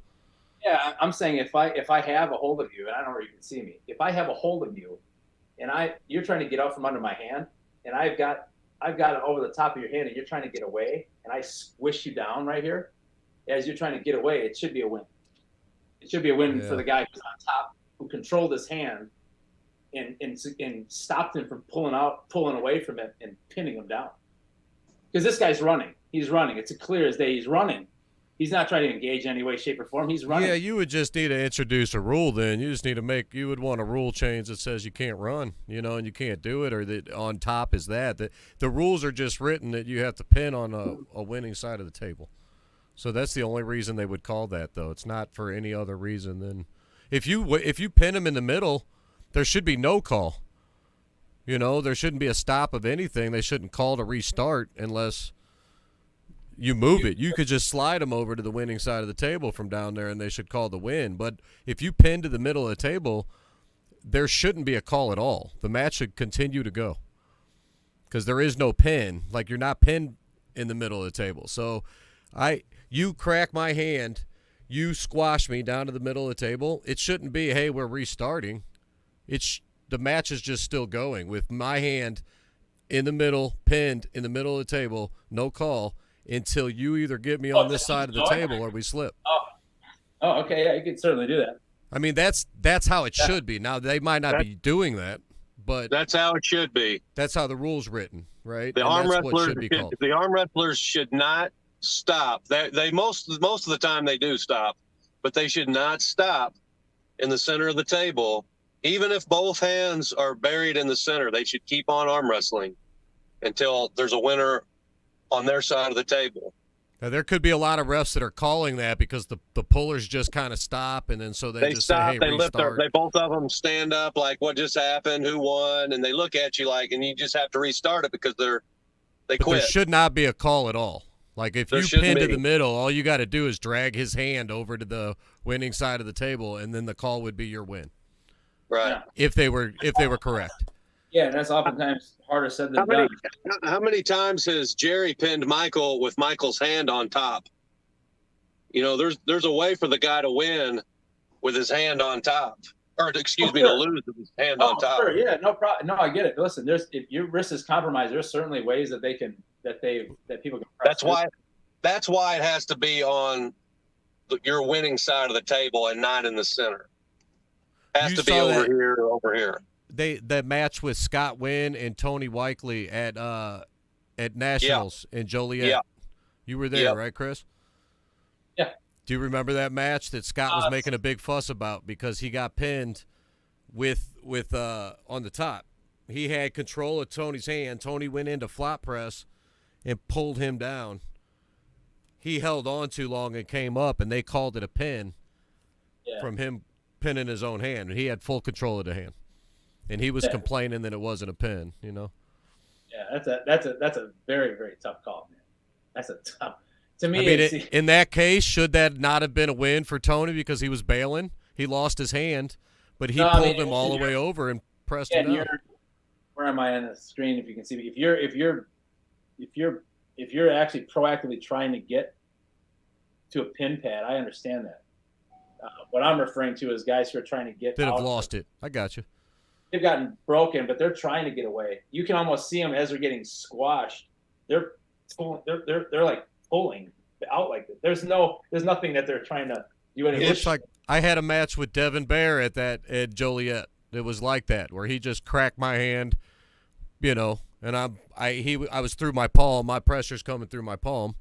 Yeah, I'm saying if I have a hold of you, and I don't know where you can see me, if I have a hold of you, and you're trying to get out from under my hand, and I've got it over the top of your hand, and you're trying to get away, and I squish you down right here, as you're trying to get away, it should be a win. It should be a win for the guy who's on top, who controlled his hand, and stopped him from pulling away from it, and pinning him down. Because this guy's running. He's running. It's clear as day. He's running. He's not trying to engage in any way, shape, or form. He's running. Yeah, you would just need to introduce a rule then. You just need to you would want a rule change that says you can't run, and you can't do it, or that on top is that. The rules are just written that you have to pin on a winning side of the table. So that's the only reason they would call that, though. It's not for any other reason than if you pin them in the middle, there should be no call. There shouldn't be a stop of anything. They shouldn't call to restart unless you move it. You could just slide them over to the winning side of the table from down there, and they should call the win. But if you pin to the middle of the table, there shouldn't be a call at all. The match should continue to go because there is no pin. Like, you're not pinned in the middle of the table. So you crack my hand, you squash me down to the middle of the table. It shouldn't be, hey, we're restarting. The match is just still going with my hand in the middle, pinned in the middle of the table, no call, until you either get me on this side of the table or we slip. Oh, okay. Yeah, you can certainly do that. I mean, that's how it should be. Now, they might not be doing that, but that's how it should be. That's how the rule's written, right? The arm wrestlers should not stop. They most of the time they do stop, but they should not stop in the center of the table. Even if both hands are buried in the center, they should keep on arm wrestling until there's a winner on their side of the table. Now, there could be a lot of refs that are calling that because the pullers just kind of stop, and then so they just stop, say, hey, they restart. They both of them stand up like, what just happened, who won, and they look at you like, and you just have to restart it because they quit. There should not be a call at all. Like, if you pin to the middle, all you got to do is drag his hand over to the winning side of the table, and then the call would be your win. Right. If they were correct. Yeah, and that's oftentimes harder said than done. How many times has Jerry pinned Michael with Michael's hand on top? There's a way for the guy to win with his hand on top, or to lose with his hand on top. Sure, yeah, no problem. No, I get it. Listen, if your wrist is compromised, there's certainly ways that people can. That's why it has to be on your winning side of the table and not in the center. It has to be over here. That match with Scott Wynn and Tony Weikley at at Nationals in Joliet. Yeah. You were there, right, Chris? Yeah. Do you remember that match that Scott was making a big fuss about because he got pinned with on the top? He had control of Tony's hand. Tony went into flop press and pulled him down. He held on too long and came up, and they called it a pin from him pinning his own hand. He had full control of the hand, and he was complaining that it wasn't a pin. You know. Yeah, that's a very, very tough call, man. That's a tough. To me, I mean, in that case, should that not have been a win for Tony because he was bailing? He lost his hand, but he pulled him all the way over and pressed him down. Where am I on the screen? If you can see me, if you're actually proactively trying to get to a pin pad, I understand that. What I'm referring to is guys who are trying to get that out. Have lost it. I got you. They've gotten broken, but they're trying to get away. You can almost see them as they're getting squashed. They're like pulling out like that. There's nothing that they're trying to do anything. It looks like I had a match with Devin Bear at Joliet. It was like that, where he just cracked my hand, you know, and I was through my palm. My pressure's coming through my palm,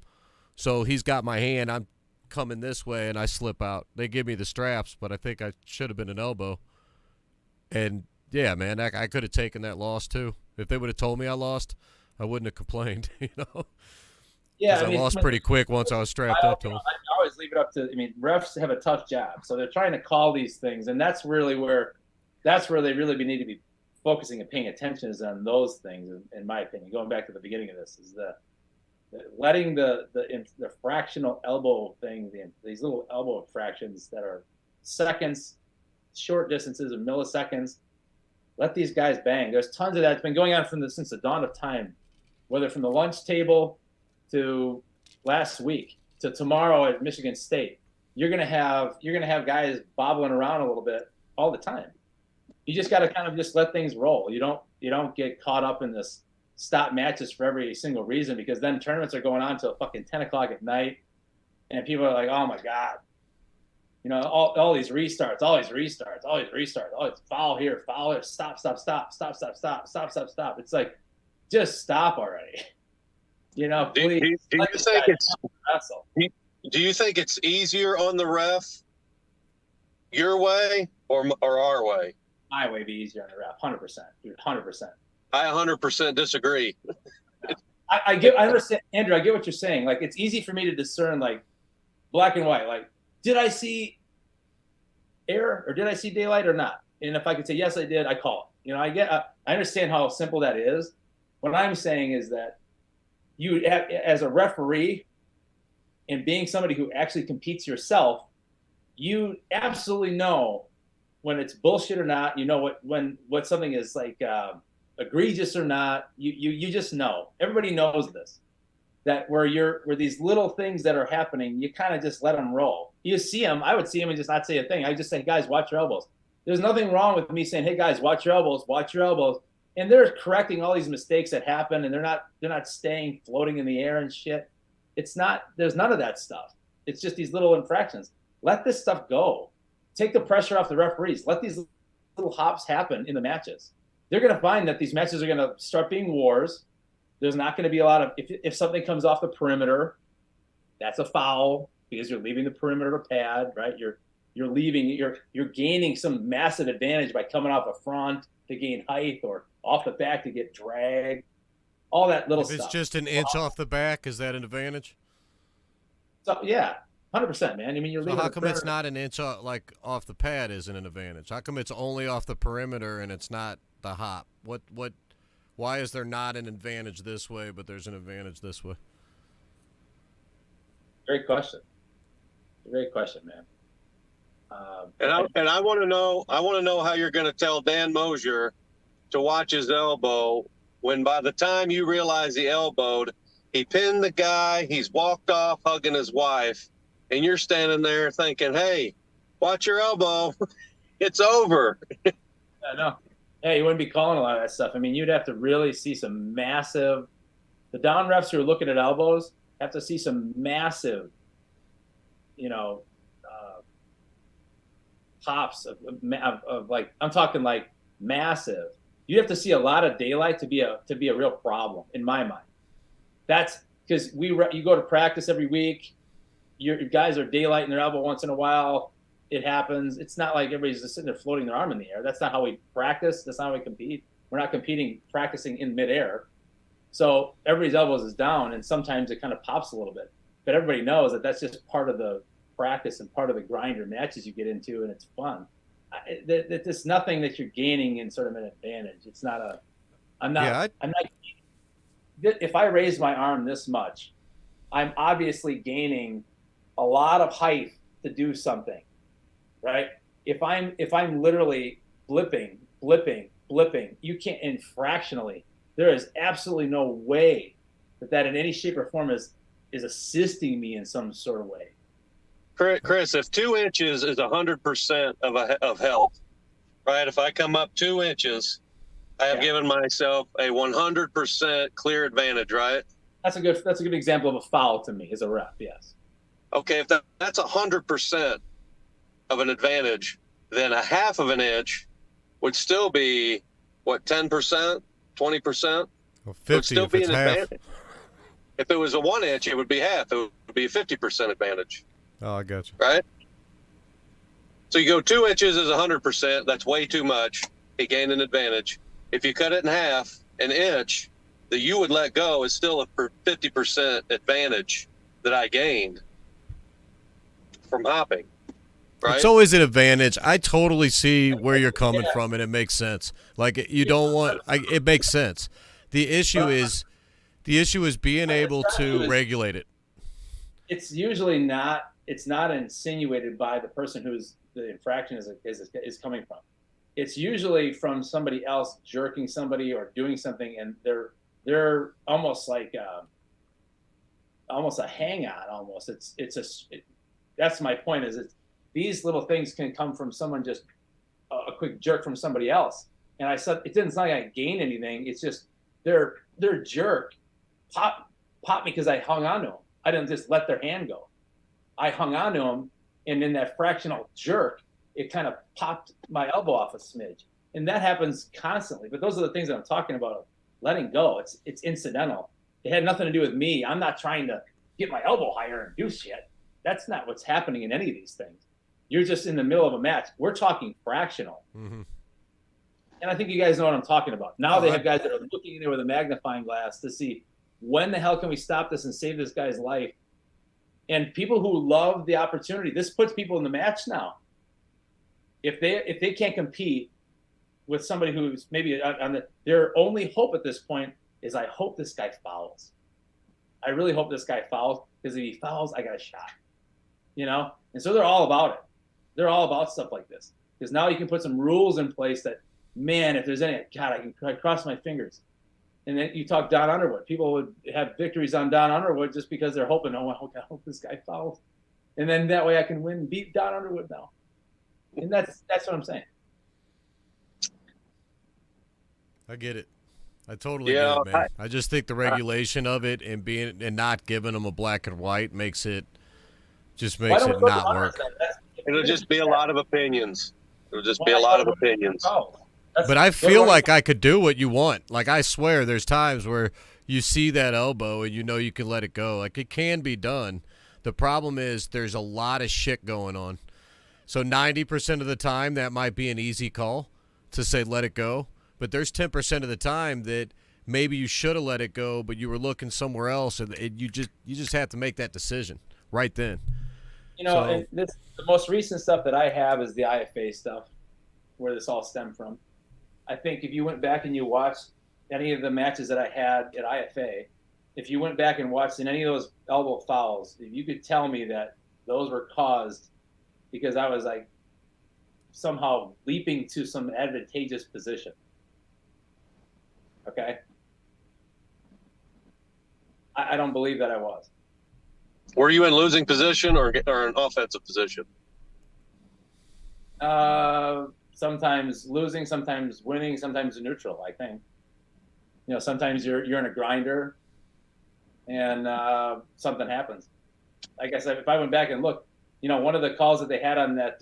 so he's got my hand. I'm coming this way, and I slip out. They give me the straps, but I think I should have been an elbow. And yeah, man, I could have taken that loss too. If they would have told me I lost, I wouldn't have complained, you know. Yeah, I lost pretty quick once I was strapped up to him. I always leave it up to. I mean, refs have a tough job, so they're trying to call these things, and that's really where they really need to be focusing and paying attention is on those things. In my opinion, going back to the beginning of this, is letting the fractional elbow thing, these little elbow fractions that are seconds, short distances of milliseconds. Let these guys bang. There's tons of that. It's been going on since the dawn of time, whether from the lunch table to last week to tomorrow at Michigan State. You're gonna have guys bobbling around a little bit all the time. You just got to kind of just let things roll. You don't get caught up in this stop matches for every single reason, because then tournaments are going on till fucking 10 o'clock at night, and people are like, oh my god, you know, all these restarts, all these foul here, stop. It's like, just stop already. You know, please. Do you think it's easier on the ref your way or our way? My way be easier on the ref, 100%, dude, 100%. I 100% disagree. I understand, Andrew. I get what you're saying. Like, it's easy for me to discern, like, black and white. Like, did I see error or did I see daylight or not? And if I could say yes, I did, I call it. You know, I understand how simple that is. What I'm saying is that you, as a referee, and being somebody who actually competes yourself, you absolutely know when it's bullshit or not. You know what something is like egregious or not. You just know. Everybody knows this. That where these little things that are happening, you kind of just let them roll. You see them. I would see them and just not say a thing. I just say, guys, watch your elbows. There's nothing wrong with me saying, hey guys, watch your elbows, and they're correcting all these mistakes that happen, and they're not staying floating in the air and shit. There's none of that stuff. It's just these little infractions. Let this stuff go. Take the pressure off the referees. Let these little hops happen in the matches. They're going to find that these matches are going to start being wars. There's not going to be a lot of, if something comes off the perimeter, that's a foul because you're leaving the perimeter of a pad, right? You're gaining some massive advantage by coming off the front to gain height, or off the back to get drag. All that little stuff. If it's just an inch off the back, is that an advantage? So yeah, 100%, man. I mean, you're leaving. How come it's not an inch off the pad isn't an advantage? How come it's only off the perimeter and it's not the hop? Why is there not an advantage this way, but there's an advantage this way? Great question. Great question, man. And I want to know. I want to know how you're going to tell Dan Mosier to watch his elbow when, by the time you realize he elbowed, he pinned the guy, he's walked off hugging his wife, and you're standing there thinking, "Hey, watch your elbow. It's over." Yeah, no. Yeah, you wouldn't be calling a lot of that stuff. I mean, you'd have to really see some massive. The down refs who are looking at elbows have to see some massive, pops of like, I'm talking like massive. You have to see a lot of daylight to be a real problem in my mind. That's because you go to practice every week. Your guys are daylighting their elbow once in a while. It happens. It's not like everybody's just sitting there floating their arm in the air. That's not how we practice. That's not how we compete. We're not practicing in midair. So everybody's elbows is down, and sometimes it kind of pops a little bit. But everybody knows that that's just part of the practice and part of the grinder matches you get into, and it's fun. There's nothing that you're gaining in sort of an advantage. It's not a. I'm not. If I raise my arm this much, I'm obviously gaining a lot of height to do something, right? If I'm literally blipping, you can't fractionally. There is absolutely no way that in any shape or form is assisting me in some sort of way. Chris, if 2 inches is 100% of health, right? If I come up 2 inches, I have given myself a 100% clear advantage, right? That's a good example of a foul to me as a ref. Yes. Okay, if that's 100% of an advantage, then a half of an inch would still be what, 10%, 20%? Well, 50 would still be an advantage. If it was a 1 inch, it would be half. It would be a 50% advantage. Oh, I got you. Right? So you go 2 inches is 100%. That's way too much. He gained an advantage. If you cut it in half, an inch that you would let go is still a 50% advantage that I gained from hopping. Right? It's always an advantage. I totally see where you're coming from, and it makes sense. Like you don't want. It makes sense. The issue is being able to regulate it. It's usually not. It's not insinuated by the person who's the infraction is coming from. It's usually from somebody else jerking somebody or doing something, and they're almost like almost a hang on. Almost that's my point. These little things can come from someone, just a quick jerk from somebody else. And I said it didn't sound like I gained anything. It's just their jerk popped me because I hung on to them. I didn't just let their hand go. I hung on to them, and in that fractional jerk, it kind of popped my elbow off a smidge. And that happens constantly. But those are the things that I'm talking about, letting go. It's incidental. It had nothing to do with me. I'm not trying to get my elbow higher and do shit. That's not what's happening in any of these things. You're just in the middle of a match. We're talking fractional. Mm-hmm. And I think you guys know what I'm talking about. Now they have guys that are looking in there with a magnifying glass to see when the hell can we stop this and save this guy's life. And people who love the opportunity, this puts people in the match now. If they can't compete with somebody who's maybe their only hope at this point is, I hope this guy fouls. I really hope this guy fouls, because if he fouls, I got a shot. And so they're all about it. They're all about stuff like this, because now you can put some rules in place that, man, if there's any, God, I cross my fingers. And then you talk Don Underwood. People would have victories on Don Underwood just because they're hoping, I hope this guy fouls. And then that way I can win and beat Don Underwood now. And that's what I'm saying. I get it. I totally get it, man. I just think the regulation of it and not giving them a black and white makes it not work. It'll just be a lot of opinions. It'll just be a lot of opinions. But I feel like I could do what you want. Like, I swear there's times where you see that elbow and you can let it go. Like, it can be done. The problem is there's a lot of shit going on. So 90% of the time that might be an easy call to say let it go. But there's 10% of the time that maybe you should have let it go, but you were looking somewhere else, and you just have to make that decision right then. And the most recent stuff that I have is the IFA stuff, where this all stemmed from. I think if you went back and you watched any of the matches that I had at IFA, if you went back and watched in any of those elbow fouls, if you could tell me that those were caused because I was like somehow leaping to some advantageous position. Okay. I don't believe that I was. Were you in losing position or an offensive position? Sometimes losing, sometimes winning, sometimes neutral, I think. Sometimes you're in a grinder and something happens. I guess if I went back and looked, one of the calls that they had on that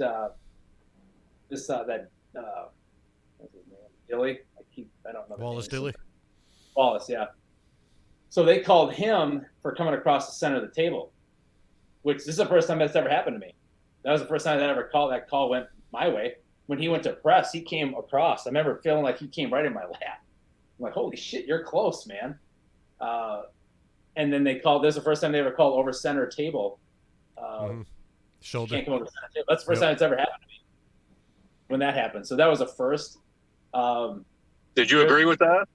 what's his name? Dilly? I don't know. Wallace Dilly? Wallace, yeah. So they called him for coming across the center of the table, which this is the first time that's ever happened to me. That was the first time that call went my way. When he went to press, he came across. I remember feeling like he came right in my lap. I'm like, holy shit, you're close, man. And then they called. This is the first time they ever called over center table. Shoulder. Can't come over center table. That's the first time it's ever happened to me. When that happened, so that was a first. Did you agree with that?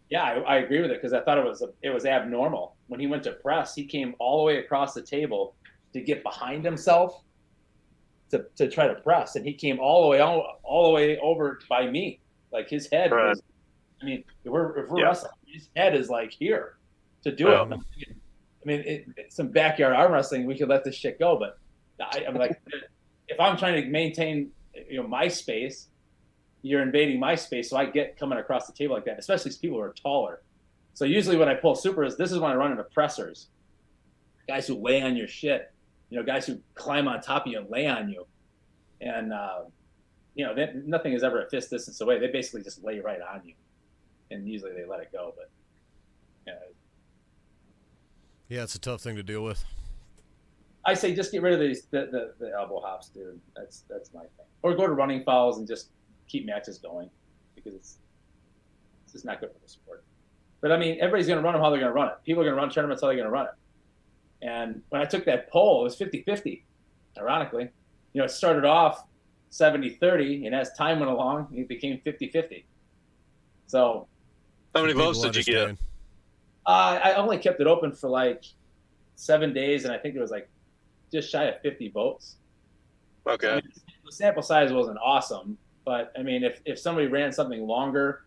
Yeah, I agree with it because I thought it was abnormal. When he went to press, he came all the way across the table to get behind himself to try to press, and he came all the way over by me. Like his head was. I mean, if we're wrestling, his head is like here to do it. I mean, some backyard arm wrestling, we could let this shit go, but I'm like, if I'm trying to maintain, my space, you're invading my space, so I get coming across the table like that, especially people who are taller. So usually when I pull supers, this is when I run into pressers, guys who lay on your shit, guys who climb on top of you and lay on you, and nothing is ever a fist distance away. They basically just lay right on you, and usually they let it go. But yeah, it's a tough thing to deal with. I say just get rid of the elbow hops, dude. That's my thing. Or go to running fouls and just keep matches going, because it's just not good for the sport. But I mean, everybody's going to run them how they're going to run it. People are going to run tournaments how they're going to run it. And when I took that poll, it was 50-50, ironically. It started off 70-30, and as time went along, it became 50-50. So how many votes did you get? I only kept it open for like 7 days, and I think it was like just shy of 50 votes. Okay. I mean, the sample size wasn't awesome, but I mean, if somebody ran something longer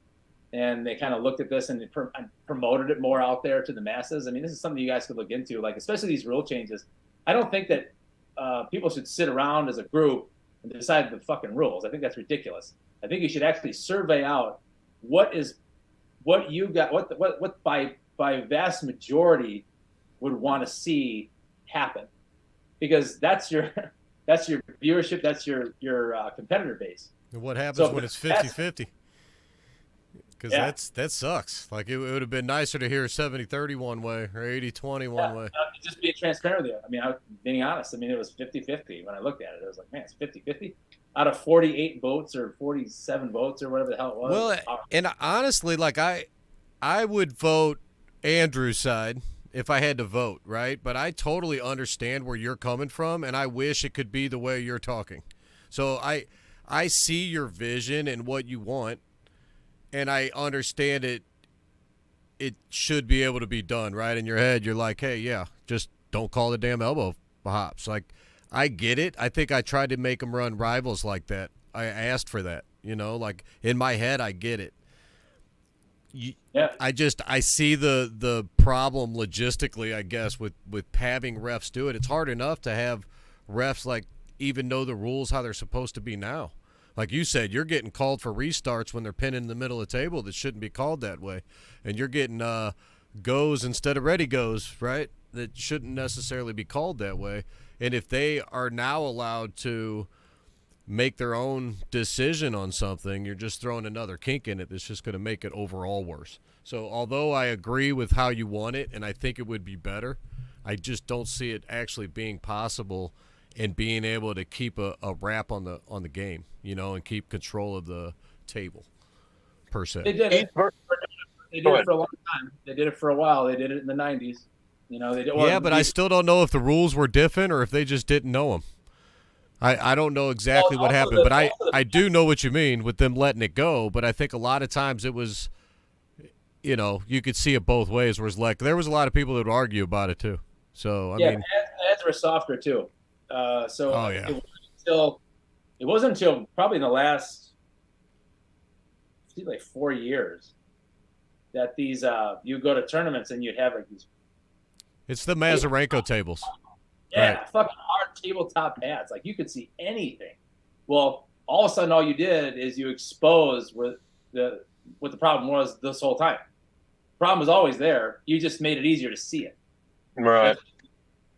and they kind of looked at this and promoted it more out there to the masses, I mean, this is something you guys could look into, like especially these rule changes. I don't think that people should sit around as a group and decide the fucking rules. I think that's ridiculous. I think you should actually survey out what you got, what by vast majority would want to see happen, because that's your viewership, that's your competitor base. And what happens when it's 50-50? Because that sucks. Like it would have been nicer to hear 70-30 one way or 80-20 one way. Just being transparent with you. I mean, being honest. I mean, it was 50-50 when I looked at it. I was like, man, it's 50-50 out of 48 votes or 47 votes or whatever the hell it was. Well, and honestly, like I would vote Andrew's side if I had to vote, right? But I totally understand where you're coming from, and I wish it could be the way you're talking. So I see your vision and what you want, and I understand it should be able to be done, right? In your head, you're like, hey, yeah, just don't call the damn elbow hops. Like, I get it. I think I tried to make them run rivals like that. I asked for that, like in my head, I get it. I see the problem logistically, I guess, with having refs do it. It's hard enough to have refs like even know the rules how they're supposed to be now. Like you said, you're getting called for restarts when they're pinning in the middle of the table that shouldn't be called that way, and you're getting goes instead of ready goes, right? That shouldn't necessarily be called that way. And if they are now allowed to make their own decision on something, you're just throwing another kink in it that's just going to make it overall worse. So although I agree with how you want it, and I think it would be better, I just don't see it actually being possible and being able to keep a wrap on the game, and keep control of the table, per se. They did it. They did it for a long time. They did it for a while. They did it in the 90s. But I still don't know if the rules were different or if they just didn't know them. I don't know exactly what happened, but I do know what you mean with them letting it go. But I think a lot of times it was, you could see it both ways. Whereas like there was a lot of people that would argue about it too. So I mean, ads were softer too. It wasn't until probably in the last, like 4 years that these you go to tournaments and you'd have like these. It's the Mazarenko tables. Yeah, right. Fucking hard tabletop ads. Like you could see anything. Well, all of a sudden, all you did is you exposed what the problem was this whole time. The problem was always there. You just made it easier to see it. Right.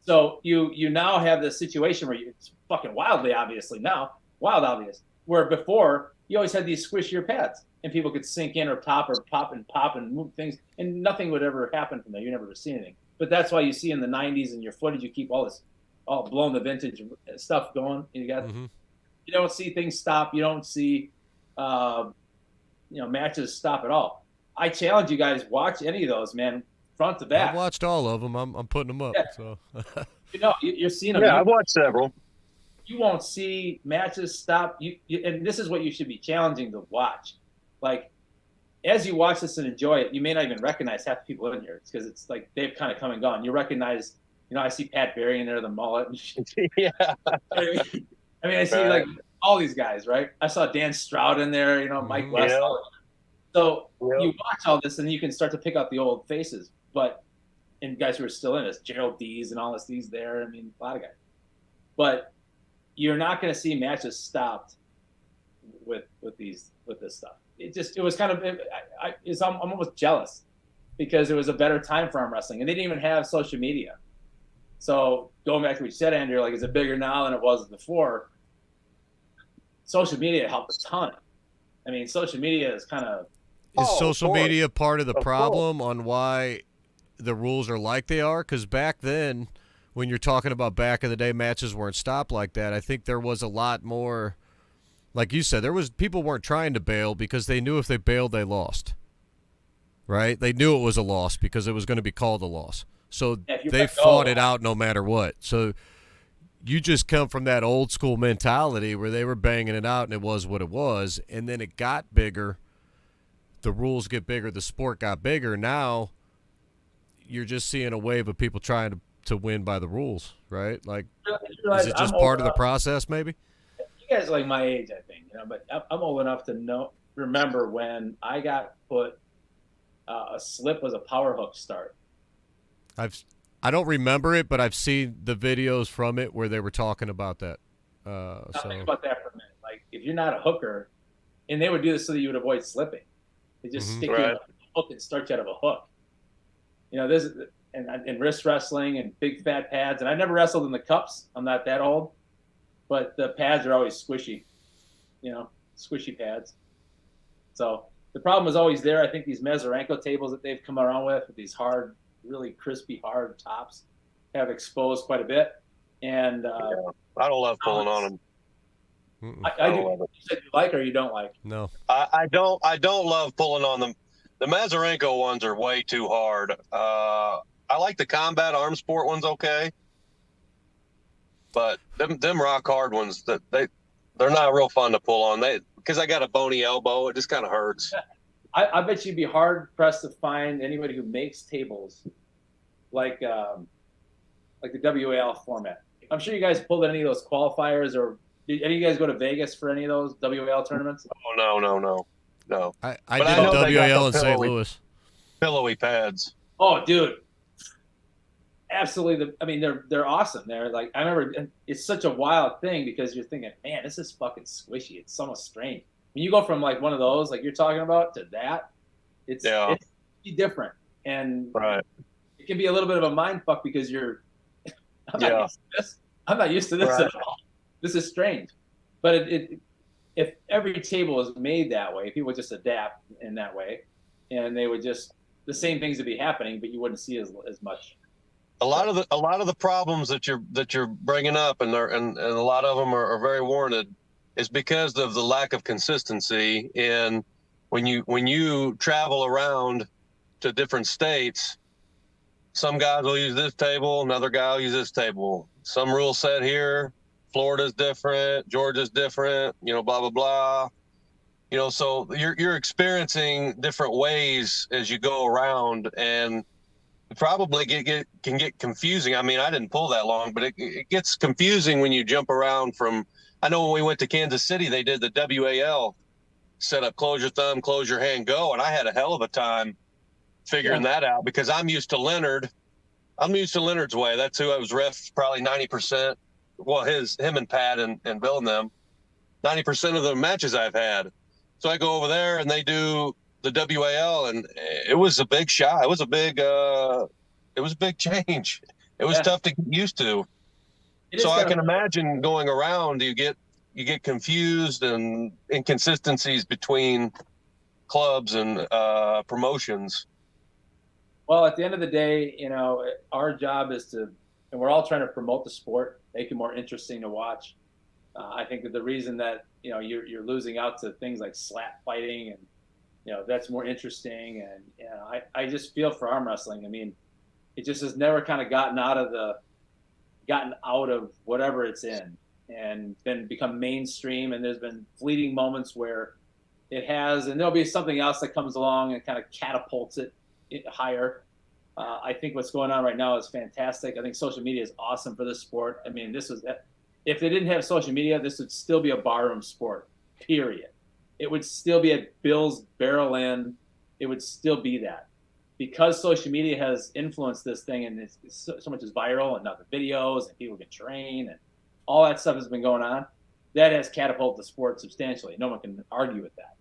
So you now have this situation where it's fucking wildly obviously now, wild obvious. Where before you always had these squishier pads, and people could sink in or pop and move things, and nothing would ever happen from there. You never see anything. But that's why you see in the '90s in your footage, you keep all blowing the vintage stuff going. And you don't see things stop. You don't see, matches stop at all. I challenge you guys, watch any of those, man, front to back. I've watched all of them. I'm putting them up. Yeah. So You're seeing them. Yeah, I've watched several. You won't see matches stop. And this is what you should be challenging to watch. Like, as you watch this and enjoy it, you may not even recognize half the people in here because it's like they've kind of come and gone. You recognize, I see Pat Berry in there, the mullet. Yeah. I mean, I see like all these guys, right? I saw Dan Stroud in there, Mike West. Yeah. So you watch all this and you can start to pick out the old faces, and guys who are still in it, Gerald Dees and all this, these there. I mean, a lot of guys. But you're not going to see matches stopped with this stuff. It was kind of, I'm almost jealous because it was a better time for arm wrestling, and they didn't even have social media. So going back to what you said, Andrew, like, is it bigger now than it was before? Social media helped a ton. I mean, social media is kind of. Is social media part of the problem on why the rules are like they are? Because back then, when you're talking about back in the day, matches weren't stopped like that. I think there was a lot more, like you said, people weren't trying to bail because they knew if they bailed, they lost. Right? They knew it was a loss because it was going to be called a loss. So they fought it out no matter what. So you just come from that old school mentality where they were banging it out and it was what it was, and then it got bigger. The rules get bigger. The sport got bigger. Now you're just seeing a wave of people trying to win by the rules, right? Like, is it just part of the process, maybe? You guys are like my age, I think, but I'm old enough to remember when I got put a slip was a power hook start. I don't remember it, but I've seen the videos from it where they were talking about that. Think about that for a minute. Like, if you're not a hooker, and they would do this so that you would avoid slipping. They just stick you in a hook and start you out of a hook. This and wrist wrestling and big fat pads. And I never wrestled in the cups. I'm not that old, but the pads are always squishy. Squishy pads. So the problem is always there. I think these Mazurenko tables that they've come around with these hard, really crispy, hard tops have exposed quite a bit. And I don't love pulling on them. I do. You said you like or you don't like? No. I don't love pulling on them. The Mazurenko ones are way too hard. I like the combat arm sport ones, okay, but them rock hard ones they're not real fun to pull on. Because I got a bony elbow, it just kind of hurts. I bet you'd be hard pressed to find anybody who makes tables like the WAL format. I'm sure you guys pulled any of those qualifiers, or did any of you guys go to Vegas for any of those WAL tournaments? Oh no. I did the WAL in St. Louis. Pillowy pads. Oh, dude. Absolutely. They're awesome. They're like, I remember it's such a wild thing because you're thinking, man, this is fucking squishy. It's almost strange. When you go from like one of those, like you're talking about, to that, it's different. And it can be a little bit of a mind fuck because I'm not used to this. I'm not used to this at all. This is strange. But if every table is made that way, people would just adapt in that way, and they would just, the same things would be happening, but you wouldn't see as much. A lot of the problems that you're bringing up, and a lot of them are very warranted, is because of the lack of consistency. And when you travel around to different states, some guys will use this table, another guy will use this table. Some rule set here, Florida's different, Georgia's different, blah blah blah. So you're experiencing different ways as you go around, and probably can get confusing. I mean, I didn't pull that long, but it gets confusing when you jump around from. I know when we went to Kansas City, they did the WAL setup, close your thumb, close your hand, go, and I had a hell of a time figuring that out because I'm used to Leonard. I'm used to Leonard's way. That's who I was ref probably 90%. Well, him and Pat and Bill and them, 90% of the matches I've had. So I go over there and they do the WAL, and it was a big shot. It was a big change. It was tough to get used to. So I can imagine going around, you get get confused and inconsistencies between clubs and promotions. Well, at the end of the day, our job is to, and we're all trying to promote the sport, make it more interesting to watch. I think that the reason that you're losing out to things like slap fighting, and that's more interesting, and I just feel for arm wrestling. I mean, it just has never kind of gotten out of whatever it's in, and then become mainstream. And there's been fleeting moments where it has, and there'll be something else that comes along and kind of catapults it higher. I think what's going on right now is fantastic. I think social media is awesome for this sport. I mean, if they didn't have social media, this would still be a barroom sport, period. It would still be a Bill's Barrel Inn. It would still be that. Because social media has influenced this thing, and it's so much is viral, and now the videos, and people can train, and all that stuff has been going on, that has catapulted the sport substantially. No one can argue with that.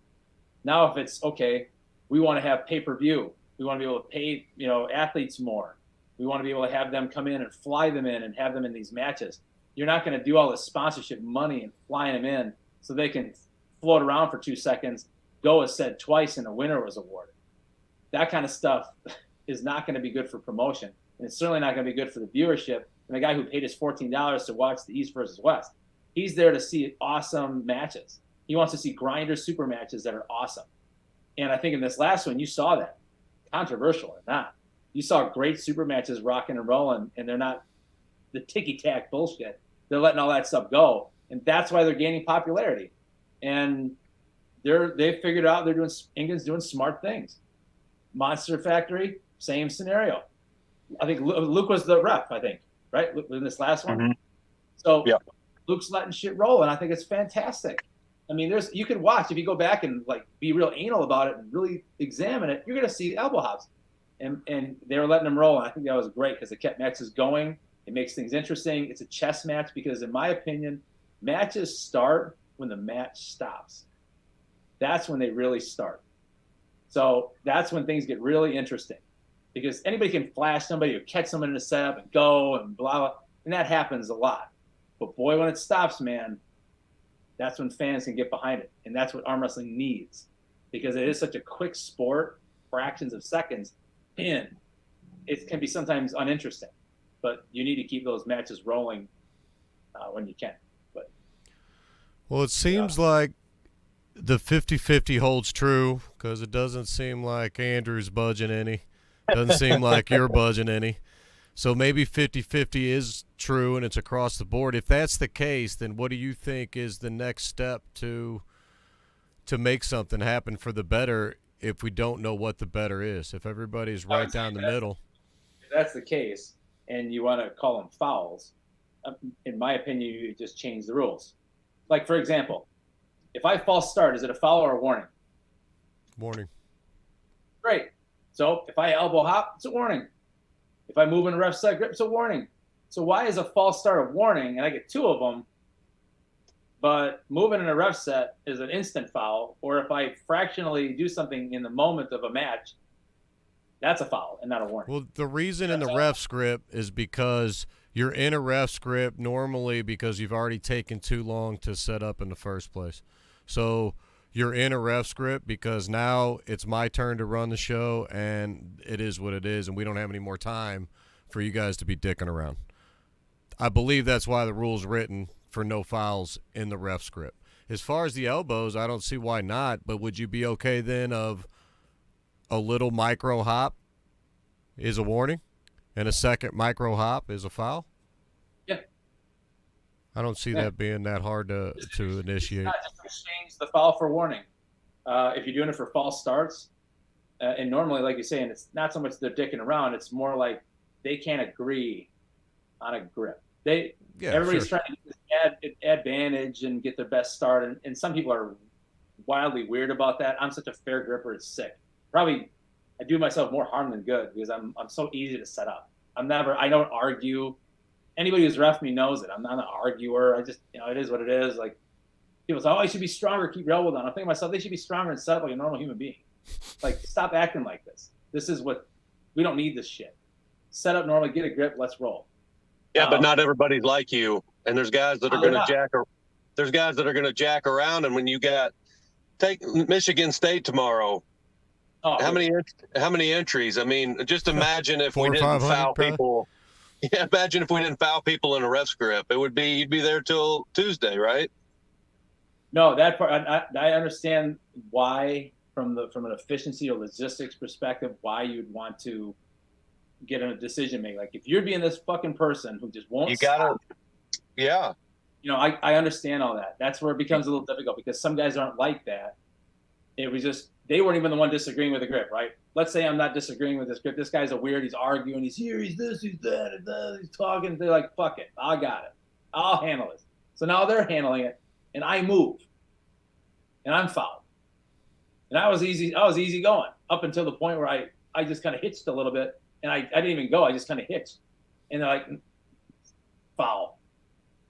Now, if it's, okay, we want to have pay-per-view. We want to be able to pay, athletes more. We want to be able to have them come in and fly them in and have them in these matches. You're not going to do all this sponsorship money and flying them in so they can float around for 2 seconds, go as said twice, and a winner was awarded. That kind of stuff is not going to be good for promotion, and it's certainly not going to be good for the viewership. And the guy who paid his $14 to watch the East versus West, he's there to see awesome matches. He wants to see grinder super matches that are awesome. And I think in this last one, you saw that, controversial or not. You saw great super matches rocking and rolling, and they're not the ticky-tack bullshit. They're letting all that stuff go, and that's why they're gaining popularity. And they figured out England's doing smart things. Monster Factory, same scenario. I think Luke was the ref, I think, right? In this last one. Mm-hmm. So yeah. Luke's letting shit roll, and I think it's fantastic. I mean, you can watch, if you go back and be real anal about it and really examine it, you're going to see elbow hops. And they were letting them roll, and I think that was great because it kept matches going. It makes things interesting. It's a chess match because, in my opinion, matches start when the match stops. That's when they really start. So that's when things get really interesting, because anybody can flash somebody or catch someone in a setup and go and blah, blah, and that happens a lot. But boy, when it stops, man, that's when fans can get behind it. And that's what arm wrestling needs, because it is such a quick sport, fractions of seconds in. It can be sometimes uninteresting, but you need to keep those matches rolling when you can. But well, it seems like the 50-50 holds true, because it doesn't seem like Andrew's budging any. Doesn't seem like you're budging any. So maybe 50-50 is true and it's across the board. If that's the case, then what do you think is the next step to make something happen for the better if we don't know what the better is? If everybody's right down the middle. If that's the case and you want to call them fouls, in my opinion, you just change the rules. Like, for example, if I false start, is it a foul or a warning? Warning. Great. So if I elbow hop, it's a warning. If I move in a ref side grip, it's a warning. So why is a false start a warning, and I get 2 of them, but moving in a ref set is an instant foul? Or if I fractionally do something in the moment of a match, that's a foul and not a warning. Well, the reason in the ref script is because you're in a ref script normally because you've already taken too long to set up in the first place. So you're in a ref script because now it's my turn to run the show, and it is what it is, and we don't have any more time for you guys to be dicking around. I believe that's why the rule's written for no fouls in the ref script. As far as the elbows, I don't see why not, but would you be okay then of a little micro hop is a warning and a second micro hop is a foul? Yeah. I don't see that being that hard to initiate. Just exchange the foul for warning. If you're doing it for false starts, and normally, like you're saying, it's not so much they're dicking around, it's more like they can't agree on a grip. Everybody's trying to add advantage and get their best start, and some people are wildly weird about that. I'm such a fair gripper, it's sick. Probably I do myself more harm than good because I'm so easy to set up. I don't argue. Anybody who's ref me knows it. I'm not an arguer. I just, it is what it is. Like, people say, oh, I should be stronger, keep your elbow down. I'm thinking to myself, they should be stronger and set up like a normal human being. Like, stop acting like this. We don't need this shit. Set up normally, get a grip, let's roll. Yeah, but not everybody's like you. And there's guys that are going to there's guys that are going to jack around, and when you take Michigan State tomorrow, how many entries? I mean, just imagine if we didn't foul people. Yeah, imagine if we didn't foul people in a ref script. You'd be there till Tuesday, right? No, that part I understand why from an efficiency or logistics perspective why you'd want to get a decision making. Like if you're being this fucking person who just won't stop, yeah. You know, I understand all that. That's where it becomes a little difficult because some guys aren't like that. It was just they weren't even the one disagreeing with the grip, right? Let's say I'm not disagreeing with this grip. This guy's a weird. He's arguing. He's here. He's this. He's that. He's talking. They're like, fuck it. I got it. I'll handle it. So now they're handling it, and I move, and I'm fouled. And I was easy going up until the point where I just kind of hitched a little bit, and I didn't even go. I just kind of hitched, and they're like, foul,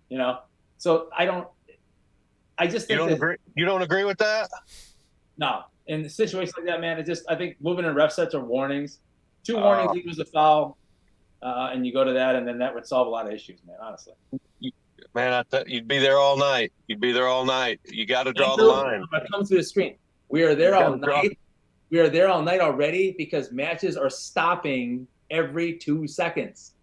you know. So I just think you don't agree with that? No. In situations like that, man, I think moving in ref sets are warnings. 2 warnings equals a foul, and you go to that, and then that would solve a lot of issues, man, honestly. Man, you'd be there all night. You got to draw the line. It comes to the screen. We are there all night. We are there all night already because matches are stopping every 2 seconds.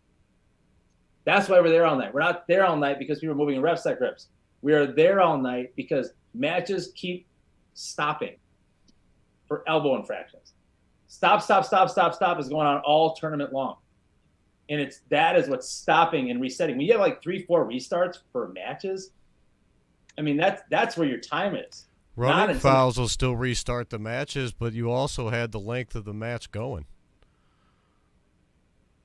That's why we're there all night. We're not there all night because we were moving in ref set grips. We are there all night because matches keep stopping for elbow infractions. Stop is going on all tournament long. And that is what's stopping and resetting. When you have like 3-4 restarts for matches, I mean, that's where your time is. Running fouls will still restart the matches, but you also had the length of the match going.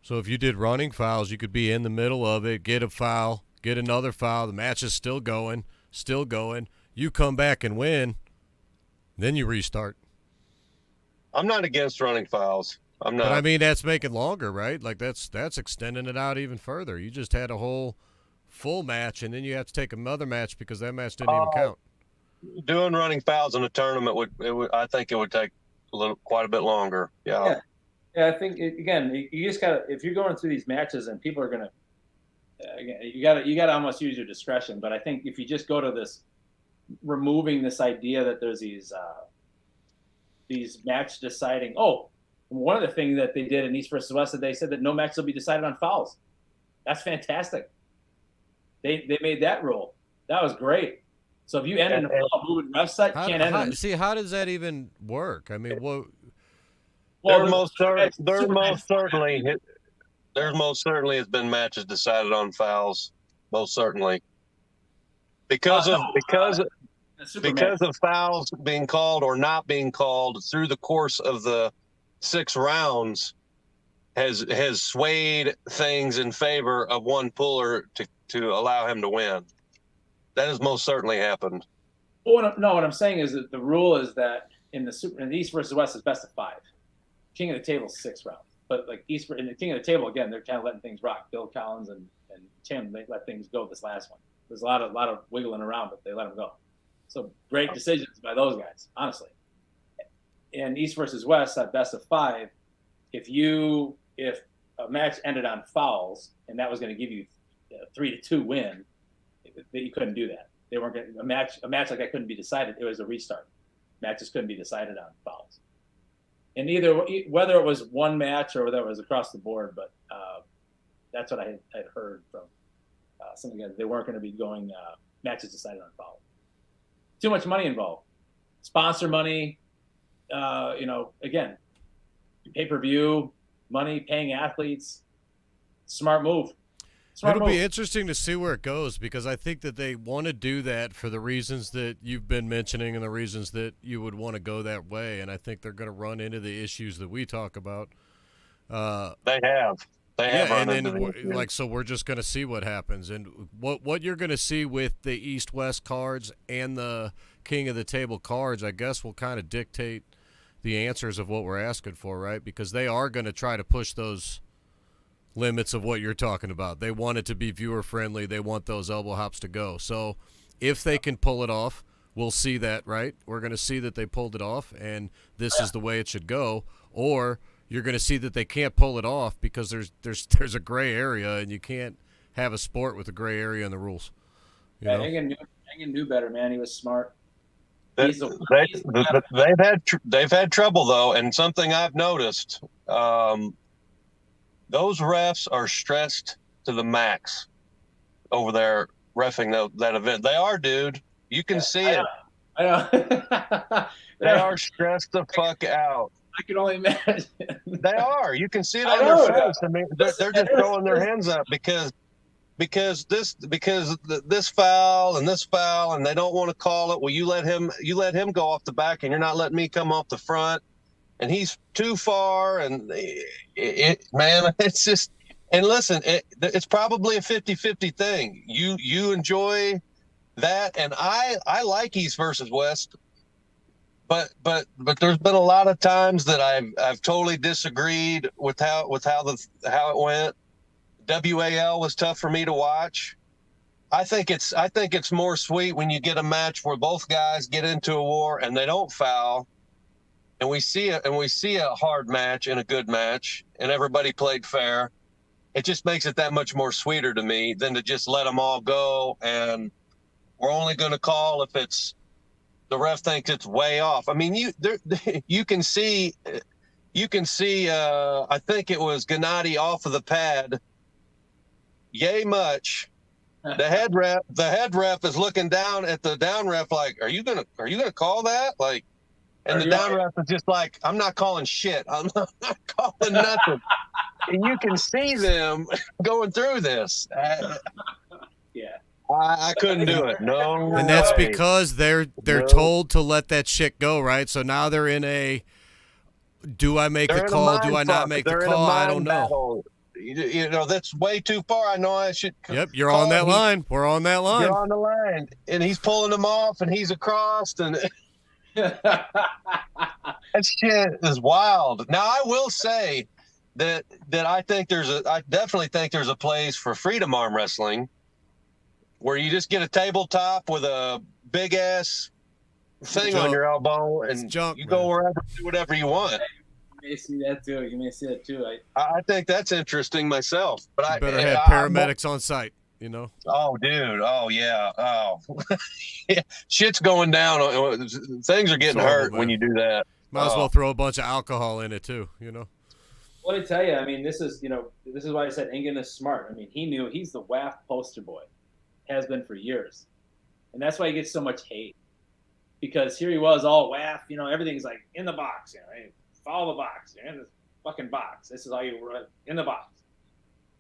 So if you did running fouls, you could be in the middle of it, get a foul, get another foul, the match is still going. You come back and win, then you restart. I'm not against running fouls. I'm not. But I mean, that's making longer, right? Like that's extending it out even further. You just had a whole full match, and then you have to take another match because that match didn't even count. Doing running fouls in a tournament I think it would take quite a bit longer. Yeah. Yeah, I think you just gotta, if you're going through these matches and people are gonna, you gotta almost use your discretion. But I think if you just go to this, removing this idea that there's these match deciding. Oh, one of the things that they did in East versus West, they said that no match will be decided on fouls. That's fantastic. They made that rule. That was great. So if you end in a foul moving ref set, can't end. See, how does that even work? I mean, what? There most certainly has been matches decided on fouls, most certainly, because of fouls being called or not being called through the course of the 6 rounds has swayed things in favor of one puller to allow him to win. That has most certainly happened. Well, no, what I'm saying is that the rule is that in the East versus West is best of 5. King of the Table is 6 rounds, but like in the King of the Table again, they're kind of letting things rock. Bill Collins and Tim, they let things go this last one. There's a lot of wiggling around, but they let them go. So great decisions by those guys, honestly. In East versus West at best of 5, if a match ended on fouls and that was going to give you a 3-2 win, you couldn't do that. They weren't going a match like that couldn't be decided. It was a restart. Matches couldn't be decided on fouls. And whether it was one match or whether it was across the board, but that's what I had heard from some of the guys. They weren't going to be going matches decided on fouls. Too much money involved. Sponsor money, again, pay-per-view, money, paying athletes. Smart move. It'll be interesting to see where it goes because I think that they want to do that for the reasons that you've been mentioning and the reasons that you would want to go that way. And I think they're going to run into the issues that we talk about. They have. And then so we're just going to see what happens. And what you're going to see with the East-West cards and the King of the Table cards, I guess, will kind of dictate the answers of what we're asking for, right? Because they are going to try to push those limits of what you're talking about. They want it to be viewer friendly. They want those elbow hops to go. So if they can pull it off, we'll see that, right? We're going to see that they pulled it off and this is the way it should go. Or you're going to see that they can't pull it off because there's a gray area and you can't have a sport with a gray area in the rules. You know, Engen knew better, man. He was smart. They, He's a, they, he's they've had trouble though, and something I've noticed, those refs are stressed to the max over there reffing that event. They are, dude. You can see it. I know. They are stressed the fuck out. I can only imagine. They are. You can see it I on know, their face. I mean, they're just throwing their listen. hands up because this foul and this foul, and they don't want to call it. Well, you let him go off the back, and you're not letting me come off the front, and he's too far. And man, it's just. And listen, it's probably a 50-50 thing. You enjoy that, and I like East versus West, but there's been a lot of times that I've totally disagreed with how it went. WAL was tough for me to watch. I think it's more sweet when you get a match where both guys get into a war and they don't foul, and we see a hard match and a good match, and everybody played fair. It just makes it that much more sweeter to me than to just let them all go. And we're only going to call if it's the ref thinks it's way off. I mean, you can see, I think it was Gennady off of the pad. Yay much. The head ref is looking down at the down ref like, are you going to call that? Like, and the down ref is just like, I'm not calling shit. I'm not calling nothing. And you can see them going through this. Yeah. I couldn't do it. No. and that's way. because they're told to let that shit go, right? So now they're in a, do I make the call? Do I not make the call? I don't know. Battle. You know, that's way too far. I know I should. Yep, you're on that line. We're on that line. You're on the line, and he's pulling them off, and he's across, and that shit is wild. Now, I will say that I definitely think there's a place for freedom arm wrestling, where you just get a tabletop with a big ass thing on your elbow, and you go wherever, do whatever you want. You may see that too. I think that's interesting myself. But you better have paramedics on site, you know? Oh, dude. Oh, yeah. Oh, shit's going down. Things are getting hurt when you do that. Might as well throw a bunch of alcohol in it too, you know? Let me tell you, I mean, this is why I said Engen is smart. I mean, he knew he's the WAF poster boy, has been for years. And that's why he gets so much hate. Because here he was all WAF, you know, everything's like in the box, you know, hey, follow the box, you're in the fucking box. This is how you run in the box.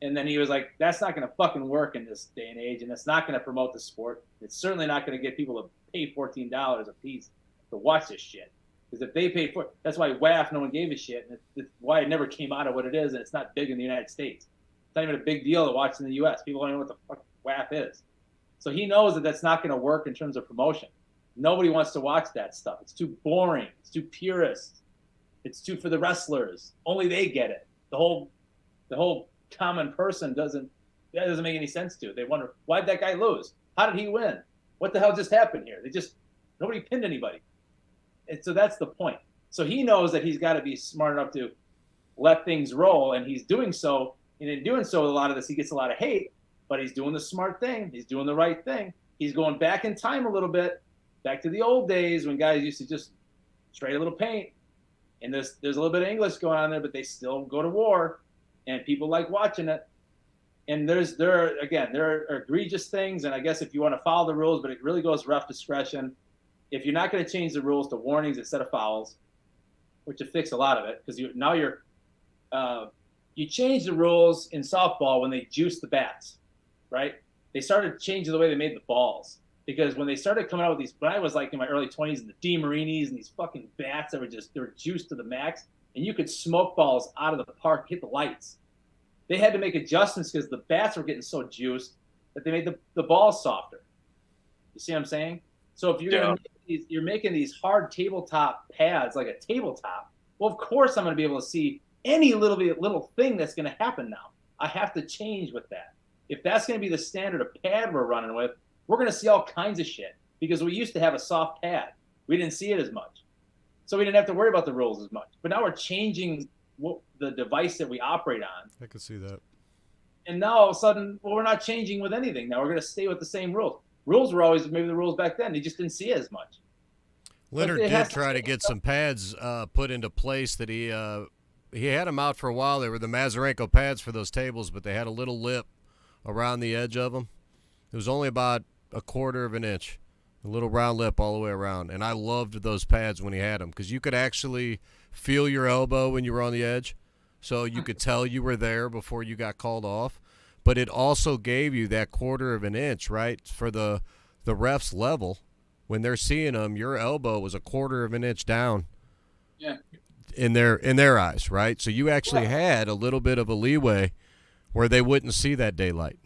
And then he was like, that's not going to fucking work in this day and age, and it's not going to promote the sport. It's certainly not going to get people to pay $14 a piece to watch this shit. Because if they paid for it, that's why WAF, no one gave a shit, and it's why it never came out of what it is, and it's not big in the United States. It's not even a big deal to watch in the U.S. People don't know what the fuck WAF is. So he knows that that's not going to work in terms of promotion. Nobody wants to watch that stuff. It's too boring. It's too purist. It's too for the wrestlers. Only they get it. The whole common person doesn't make any sense to. They wonder, why'd that guy lose? How did he win? What the hell just happened here? Nobody pinned anybody. And so that's the point. So he knows that he's got to be smart enough to let things roll, and he's doing so. And in doing so, a lot of this, he gets a lot of hate, but he's doing the smart thing. He's doing the right thing. He's going back in time a little bit, back to the old days when guys used to just trade a little paint. And there's a little bit of English going on there, but they still go to war, and people like watching it. And there are egregious things, and I guess if you want to follow the rules, but it really goes ref discretion. If you're not going to change the rules to warnings instead of fouls, which would fix a lot of it, because you change the rules in softball when they juiced the bats, right? They started changing the way they made the balls, because when they started coming out with these, when I was like in my early 20s, and the DeMarinis and these fucking bats that they were juiced to the max, and you could smoke balls out of the park, hit the lights. They had to make adjustments because the bats were getting so juiced that they made the balls softer. You see what I'm saying? So if you're making these hard tabletop pads like a tabletop, well, of course I'm going to be able to see any little thing that's going to happen now. I have to change with that. If that's going to be the standard of pad we're running with, we're going to see all kinds of shit, because we used to have a soft pad. We didn't see it as much. So we didn't have to worry about the rules as much. But now we're changing the device that we operate on. I can see that. And now all of a sudden, well, we're not changing with anything. Now we're going to stay with the same rules. rules were always maybe the rules back then. You just didn't see as much. Leonard did try to get some pads put into place that he had them out for a while. They were the Mazurenko pads for those tables, but they had a little lip around the edge of them. It was only about a quarter of an inch, a little round lip all the way around. And I loved those pads when he had them because you could actually feel your elbow when you were on the edge, so you could tell you were there before you got called off. But it also gave you that quarter of an inch, right, for the ref's level. When they're seeing them, your elbow was a quarter of an inch down. Yeah. In their eyes, right? So you actually had a little bit of a leeway where they wouldn't see that daylight.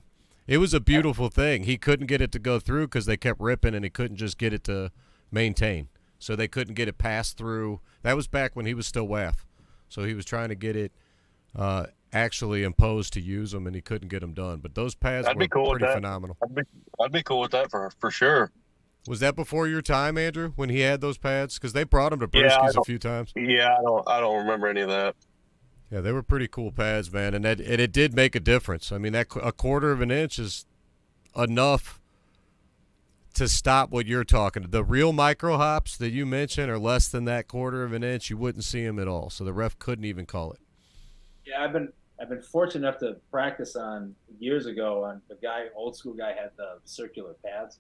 It was a beautiful thing. He couldn't get it to go through because they kept ripping, and he couldn't just get it to maintain. So they couldn't get it passed through. That was back when he was still WAF. So he was trying to get it actually imposed to use them, and he couldn't get them done. But those pads were pretty phenomenal. I'd be cool with that for sure. Was that before your time, Andrew, when he had those pads? Because they brought them to Brewski's a few times. Yeah, I don't remember any of that. Yeah, they were pretty cool pads, man, and it did make a difference. I mean, that a quarter of an inch is enough to stop what you're talking. The real micro hops that you mentioned are less than that quarter of an inch. You wouldn't see them at all, so the ref couldn't even call it. Yeah, I've been fortunate enough to practice on years ago on the old school guy had the circular pads.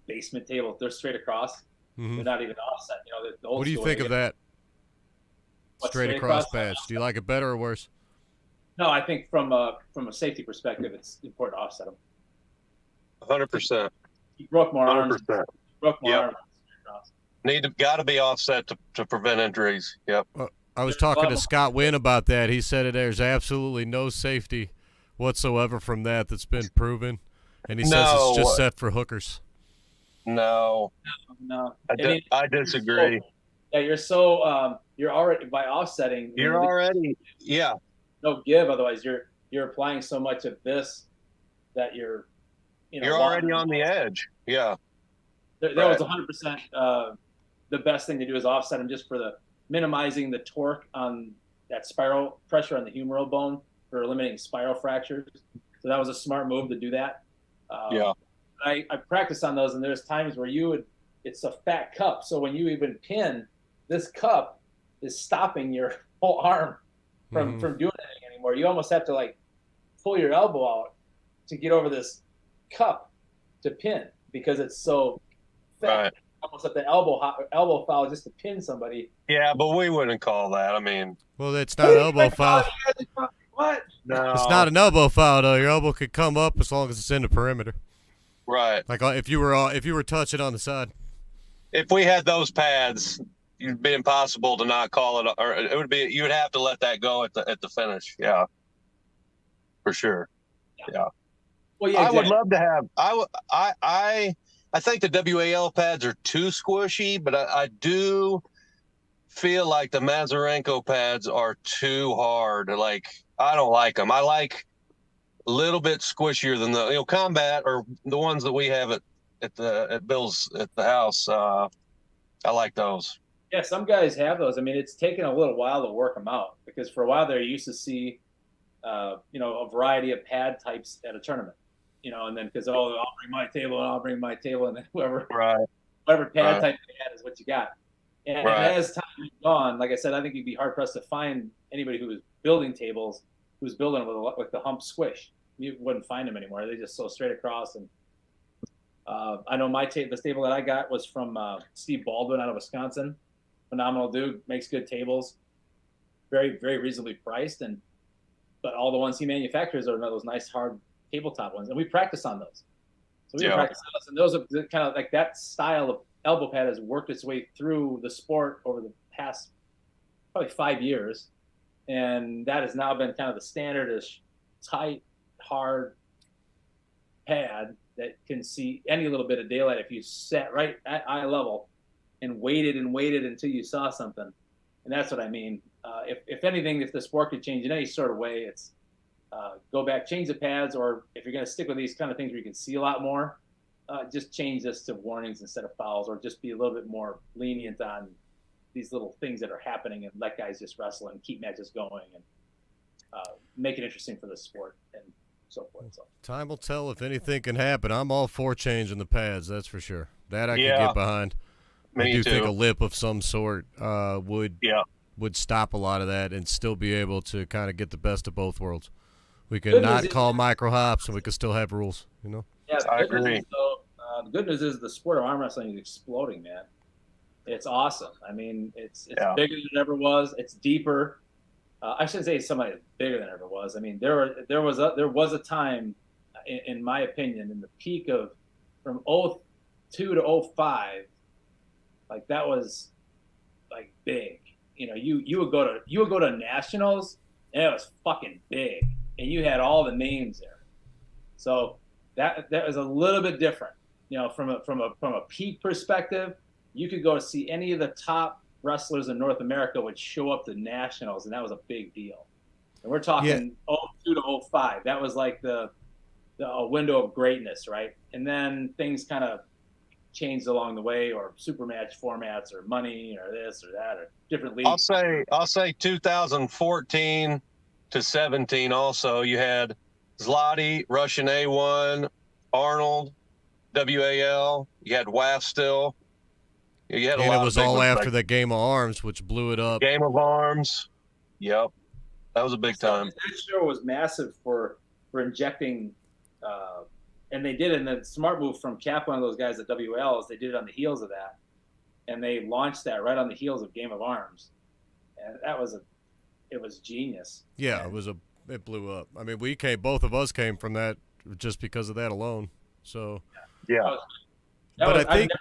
Basement table, they're straight across. Mm-hmm. They're not even offset. You know, the old what do you think of that? Straight across pads. Do you like it better or worse? No, I think from a safety perspective, it's important to offset them. 100%. You broke more 100%. arms. You broke more arms. Got to be offset to prevent injuries. Yep. I was talking to Scott Wynn about that. He said there's absolutely no safety whatsoever from that's been proven, and he says it's just set for hookers. No. I disagree. You're already by offsetting. You're already no give. Otherwise, you're applying so much of this that you're already on the edge. Yeah. That was 100% the best thing to do is offset them just for the minimizing the torque on that spiral pressure on the humeral bone for eliminating spiral fractures. So that was a smart move to do that. I practiced on those, and there's times where it's a fat cup. So when you even pin, this cup is stopping your whole arm from doing anything anymore. You almost have to like pull your elbow out to get over this cup to pin because it's so fat. Right. Almost at the elbow foul just to pin somebody. Yeah, but we wouldn't call that. I mean, well, it's not an elbow foul. What? No, it's not an elbow foul though. Your elbow could come up as long as it's in the perimeter. Right. Like if you were touching on the side. If we had those pads, it'd be impossible to not call it, or it would be. You would have to let that go at the finish. Yeah, for sure. Yeah. Well, yeah. I would love to have. I think the WAL pads are too squishy, but I do feel like the Mazurenko pads are too hard. Like I don't like them. I like a little bit squishier than the combat or the ones that we have at Bill's at the house. I like those. Yeah, some guys have those. I mean, it's taken a little while to work them out because for a while there, you used to see, a variety of pad types at a tournament, and then because I'll bring my table and I'll bring my table and then whatever pad type they had is what you got. And as time has gone, like I said, I think you'd be hard pressed to find anybody who was building tables who's building with the hump squish. You wouldn't find them anymore. They just so straight across. And I know the table that I got was from Steve Baldwin out of Wisconsin. Phenomenal dude, makes good tables, very, very reasonably priced. But all the ones he manufactures are those nice hard tabletop ones. And we practice on those. So we practice on those. And those are kind of like that style of elbow pad has worked its way through the sport over the past probably 5 years. And that has now been kind of the standardish, tight, hard pad that can see any little bit of daylight if you sat right at eye level and waited until you saw something. And that's what I mean. If anything, if the sport could change in any sort of way, it's go back, change the pads, or if you're going to stick with these kind of things where you can see a lot more, just change this to warnings instead of fouls, or just be a little bit more lenient on these little things that are happening and let guys just wrestle and keep matches going and make it interesting for the sport. And so forth. So. Time will tell if anything can happen. I'm all for changing the pads, that's for sure. That I can Yeah. get behind. I Me do too. think a lip of some sort would Yeah. stop a lot of that and still be able to kind of get the best of both worlds. We can Good not news call is- micro hops, and we can still have rules. You know. Yeah, the I good news agree. is, though, the good news is the sport of arm wrestling is exploding, man. It's awesome. I mean, it's Yeah. bigger than it ever was. It's deeper. I shouldn't say somebody bigger than it ever was. I mean, there was a time, in my opinion, in the peak of from 02 to 05, like that was like big. You know, you would go to nationals, and it was fucking big, and you had all the names there. So that was a little bit different. You know, from a peak perspective, you could go see any of the top wrestlers in North America would show up to nationals, and that was a big deal. And we're talking 02 to 05. That was like the window of greatness, right? And then things kind of changed along the way, or super match formats, or money, or this or that, or different leagues. I'll say 2014 to 17. Also, you had Zloty, Russian A1, Arnold, WAL. You had WAF still. You had a And lot it was of big all ones, after like the Game of Arms, which blew it up. Game of Arms. Yep, that was a big time. That show was massive for injecting, and they did it. And the smart move from Kaplan and those guys at WL is they did it on the heels of that, and they launched that right on the heels of Game of Arms, and it was genius. Yeah, and it blew up. I mean, both of us came from that just because of that alone. So Yeah, But I think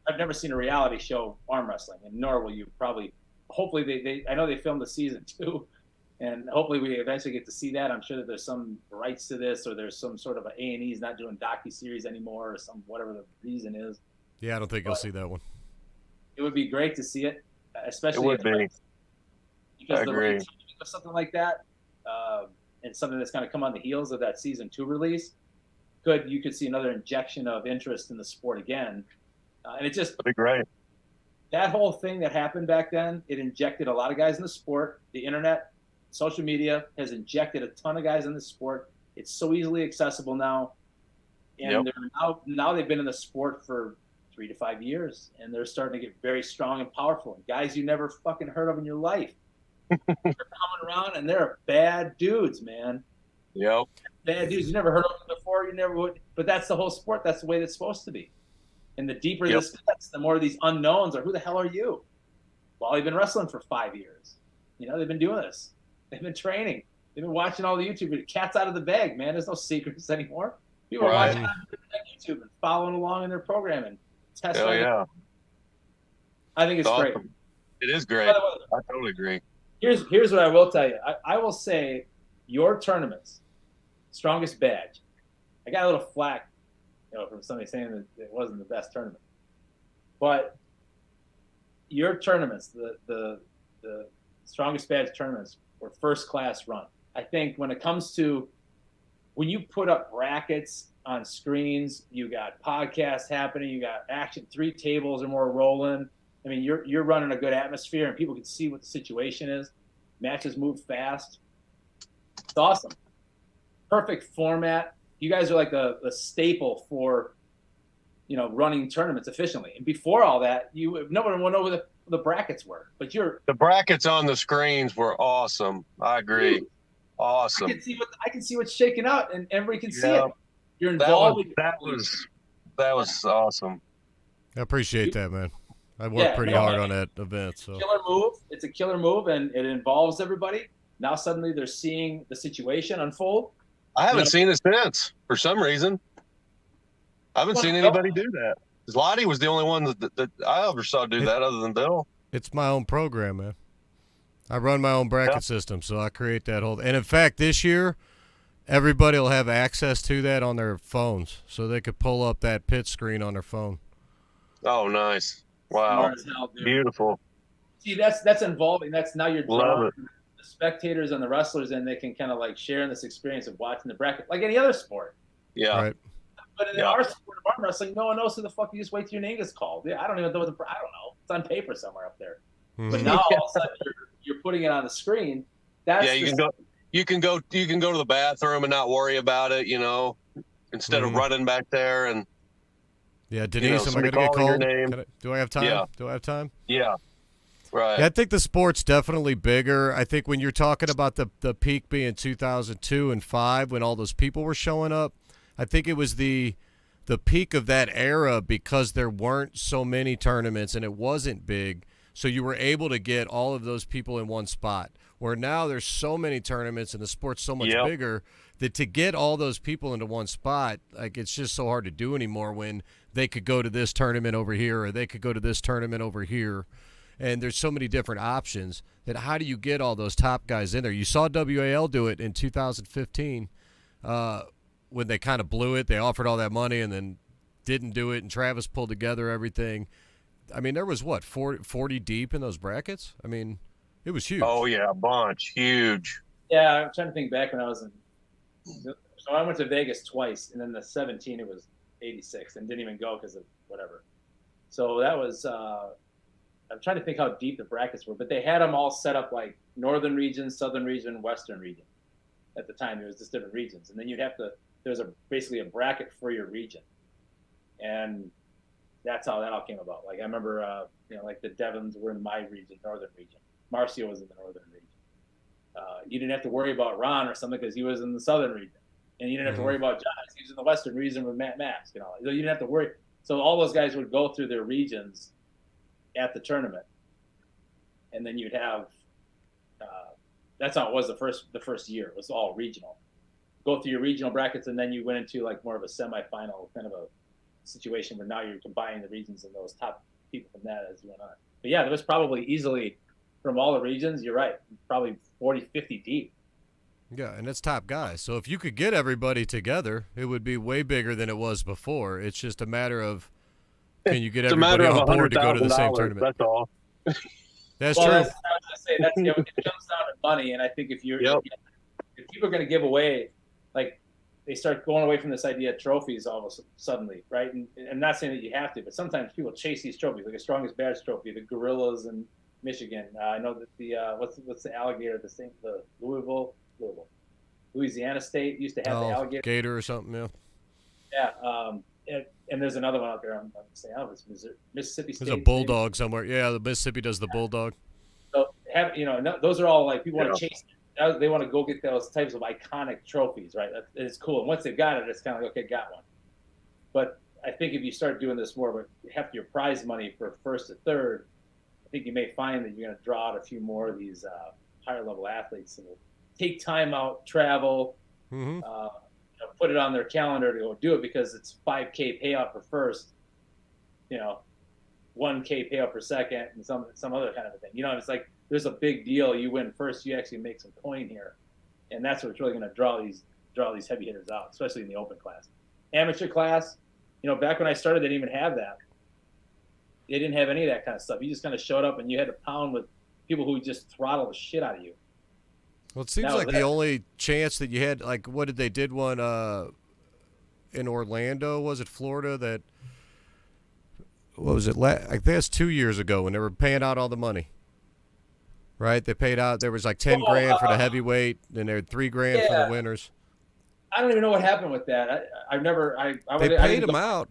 I've never seen a reality show arm wrestling, and nor will you probably. Hopefully, they I know they filmed the season 2, and hopefully we eventually get to see that. I'm sure that there's some rights to this, or there's some sort of A&E's not doing docu-series anymore, or whatever the reason is. yeah, I don't think you'll see that one. It would be great to see it, especially it would be. because I the agree. right timing of something like that, and something that's going to come on the heels of that season 2 release. You could see another injection of interest in the sport again, and it just That'd be great. that whole thing that happened back then, it injected a lot of guys in the sport. The internet, social media has injected a ton of guys in the sport. It's so easily accessible now. And they're now they've been in the sport for 3 to 5 years, and they're starting to get very strong and powerful. And guys you never fucking heard of in your life. They're coming around, and they're bad dudes, man. Yep. Bad dudes. You never heard of them before. You never would. But that's the whole sport. That's the way it's supposed to be. And the deeper this gets, the more of these unknowns are, who the hell are you? Well, they've been wrestling for 5 years. You know, they've been doing this. They've been training. They've been watching all the YouTube videos. Cat's out of the bag, man. There's no secrets anymore. People are watching on YouTube and following along in their programming. Testing. Hell yeah. I think it's great. Awesome. It is great. By the way, I totally agree. here's what I will tell you. I will say your tournaments, strongest badge. I got a little flack, from somebody saying that it wasn't the best tournament. But your tournaments, the strongest badge tournaments, were first class run. I think when it comes to when you put up brackets on screens, you got podcasts happening, you got action, 3 tables or more rolling. I mean, you're running a good atmosphere, and people can see what the situation is. Matches move fast. It's awesome. Perfect format. You guys are like the staple for, running tournaments efficiently. And before all that, no one would know where the brackets were. But The brackets on the screens were awesome. I agree. Dude, Awesome. I can see what's shaking out, and everybody can see Yeah. it. You're involved. That was awesome. I appreciate that, man. I worked pretty hard on that event. So Killer move. It's a killer move, and it involves everybody. Now suddenly they're seeing the situation unfold. I haven't seen it since for some reason. I haven't seen anybody do that. Zloty was the only one that I ever saw do that other than Bill. it's my own program, man. I run my own bracket system, so I create that whole. And in fact, this year, everybody will have access to that on their phones, so they could pull up that pit screen on their phone. Oh, nice. Wow. Smart as hell, dude. Beautiful. See, that's involving. That's now you're drawing Love the spectators and the wrestlers, and they can kind of like share in this experience of watching the bracket, like any other sport. Yeah. Right. But in our sport of arm wrestling, no one knows who the fuck you just wait till your name gets called. Yeah, I don't even know I don't know. It's on paper somewhere up there. Mhm. But now all of a sudden you're putting it on the screen. That's Yeah, you can go. you can go to the bathroom and not worry about it, instead of running back there and yeah. Denise, am I somebody going to get calling your cold? name. Do I have time? Yeah. Do I have time? Yeah. Right. Yeah, I think the sport's definitely bigger. I think when you're talking about the peak being 2002 and 5 when all those people were showing up, I think it was the peak of that era because there weren't so many tournaments and it wasn't big. So you were able to get all of those people in one spot. Where now there's so many tournaments and the sport's so much bigger that to get all those people into one spot, like it's just so hard to do anymore when they could go to this tournament over here or they could go to this tournament over here. And there's so many different options that how do you get all those top guys in there? You saw WAL do it in 2015 when they kind of blew it. They offered all that money and then didn't do it, and Travis pulled together everything. I mean, there was, 40 deep in those brackets? I mean, it was huge. Oh, yeah, a bunch. Huge. Yeah, I'm trying to think back when I was in – so I went to Vegas twice, and then the 17 it was 86 and didn't even go because of whatever. So that was I'm trying to think how deep the brackets were, but they had them all set up like northern region, southern region, western region. At the time, there was just different regions, and then you'd have to. There's basically a bracket for your region, and that's how that all came about. Like I remember, like the Devons were in my region, northern region. Marcio was in the northern region. You didn't have to worry about Ron or something because he was in the southern region, and you didn't have to worry about John. He was in the western region with Matt Mask and all. You didn't have to worry. So all those guys would go through their regions at the tournament, and then you'd have that's how it was the first year. It was all regional. Go through your regional brackets, and then you went into like more of a semifinal kind of a situation where now you're combining the regions and those top people from that as you went on. But yeah, there was probably easily from all the regions, you're right, probably 40, 50 deep. Yeah, and it's top guys. So if you could get everybody together, it would be way bigger than it was before. It's just a matter of can you get everybody on board to go to the same tournament? That's all. That's well, true. That's, I was gonna say, it comes down to money, and I think if people are going to give away, like they start going away from this idea of trophies almost suddenly, right? And I'm not saying that you have to, but sometimes people chase these trophies, like the strongest badge trophy, the Gorillas in Michigan. I know that the what's the alligator, the Louisiana State used to have the alligator gator or something, yeah. Yeah, and there's another one out there. I'm saying, it's Mississippi State. There's a bulldog somewhere. Yeah, the Mississippi does the bulldog. So those are all like people want to chase. They want to go get those types of iconic trophies, right? It's cool. And once they've got it, it's kind of like, okay, got one. But I think if you start doing this more, but half your prize money for first to third, I think you may find that you're going to draw out a few more of these higher level athletes and will take time out, travel, put it on their calendar to go do it because it's $5K payout for first, $1K payout per second, and some other kind of a thing. It's like there's a big deal. You win first, you actually make some coin here, and that's what's really going to draw these heavy hitters out, especially in the open class. Amateur class, back when I started, they didn't even have that. They didn't have any of that kind of stuff. You just kind of showed up and you had to pound with people who just throttle the shit out of you. Well, it seems like the only chance that you had, like, what did they did one in Orlando? Was it Florida? That what was it? I think that's 2 years ago when they were paying out all the money. Right? They paid out. There was like 10 grand for the heavyweight, and there had $3 grand for the winners. I don't even know what happened with that. They paid them out,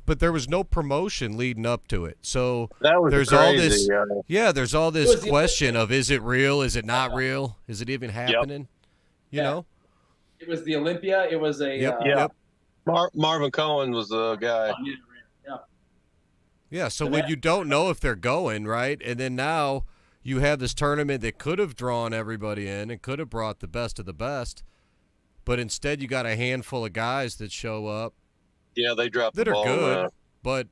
but there was no promotion leading up to it. So there's crazy, all this. Yeah, there's all this question of is it real? Is it not real? Is it even happening? You know. It was the Olympia. It was a. Yep. Marvin Cohen was the guy. Yeah. So when you don't know if they're going right, and then now you have this tournament that could have drawn everybody in and could have brought the best of the best, but instead you got a handful of guys that show up. Yeah, they dropped that the ball, are good, man.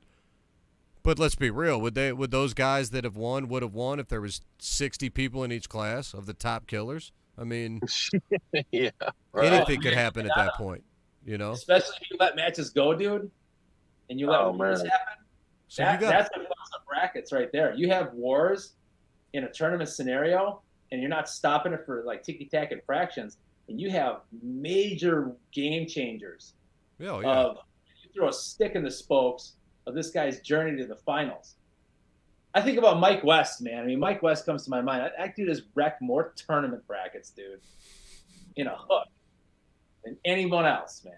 but let's be real. Would those guys that have won would have won if there was 60 people in each class of the top killers? I mean, yeah, right. Anything could happen at that point, Especially if you let matches go, dude, and you let wars happen. So that's what fucks up brackets right there. You have wars in a tournament scenario, and you're not stopping it for like ticky-tack and fractions, and you have major game changers. Oh, yeah. You throw a stick in the spokes of this guy's journey to the finals. I think about Mike West, man. I mean, Mike West comes to my mind. That dude has wrecked more tournament brackets, dude. in a hook than anyone else, man.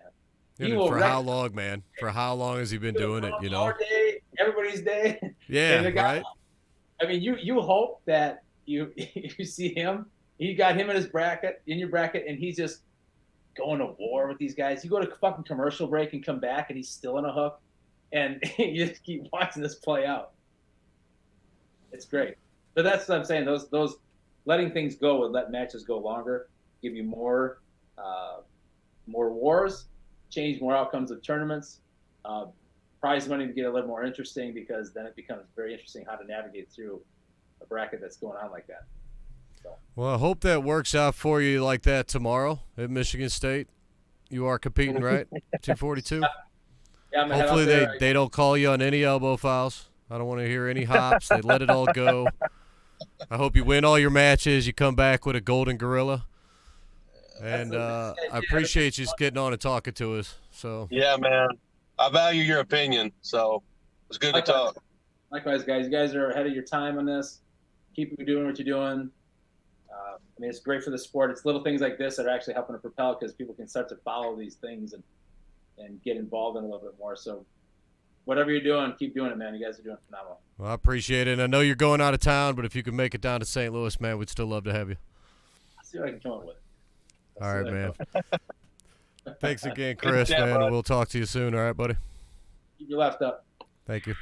And for how long, man? For how long has he been doing it? You know, our day, everybody's day. Yeah, and the guy, right. I mean, you hope that you see him. You got him in your bracket, and he's just going to war with these guys. You go to fucking commercial break and come back, and he's still in a hook, and you just keep watching this play out. It's great, but that's what I'm saying. Those letting things go and let matches go longer give you more wars, change more outcomes of tournaments, prize money to get a little more interesting, because then it becomes very interesting how to navigate through a bracket that's going on like that. So. Well, I hope that works out for you like that tomorrow at Michigan State. You are competing, right? 242. Yeah, hopefully they don't call you on any elbow fouls. I don't want to hear any hops. They let it all go. I hope you win all your matches. You come back with a golden gorilla. And I appreciate you getting on and talking to us. So yeah, man, I value your opinion. So it's good to talk. Likewise, guys. You guys are ahead of your time on this. Keep doing what you're doing. I mean, it's great for the sport. It's little things like this that are actually helping to propel, because people can start to follow these things and get involved in a little bit more. So whatever you're doing, keep doing it, man. You guys are doing phenomenal. Well, I appreciate it. And I know you're going out of town, but if you can make it down to St. Louis, man, we'd still love to have you. I'll see what I can come up with. All right, man. Thanks again, Chris, man. We'll talk to you soon. All right, buddy? Keep your left up. Thank you.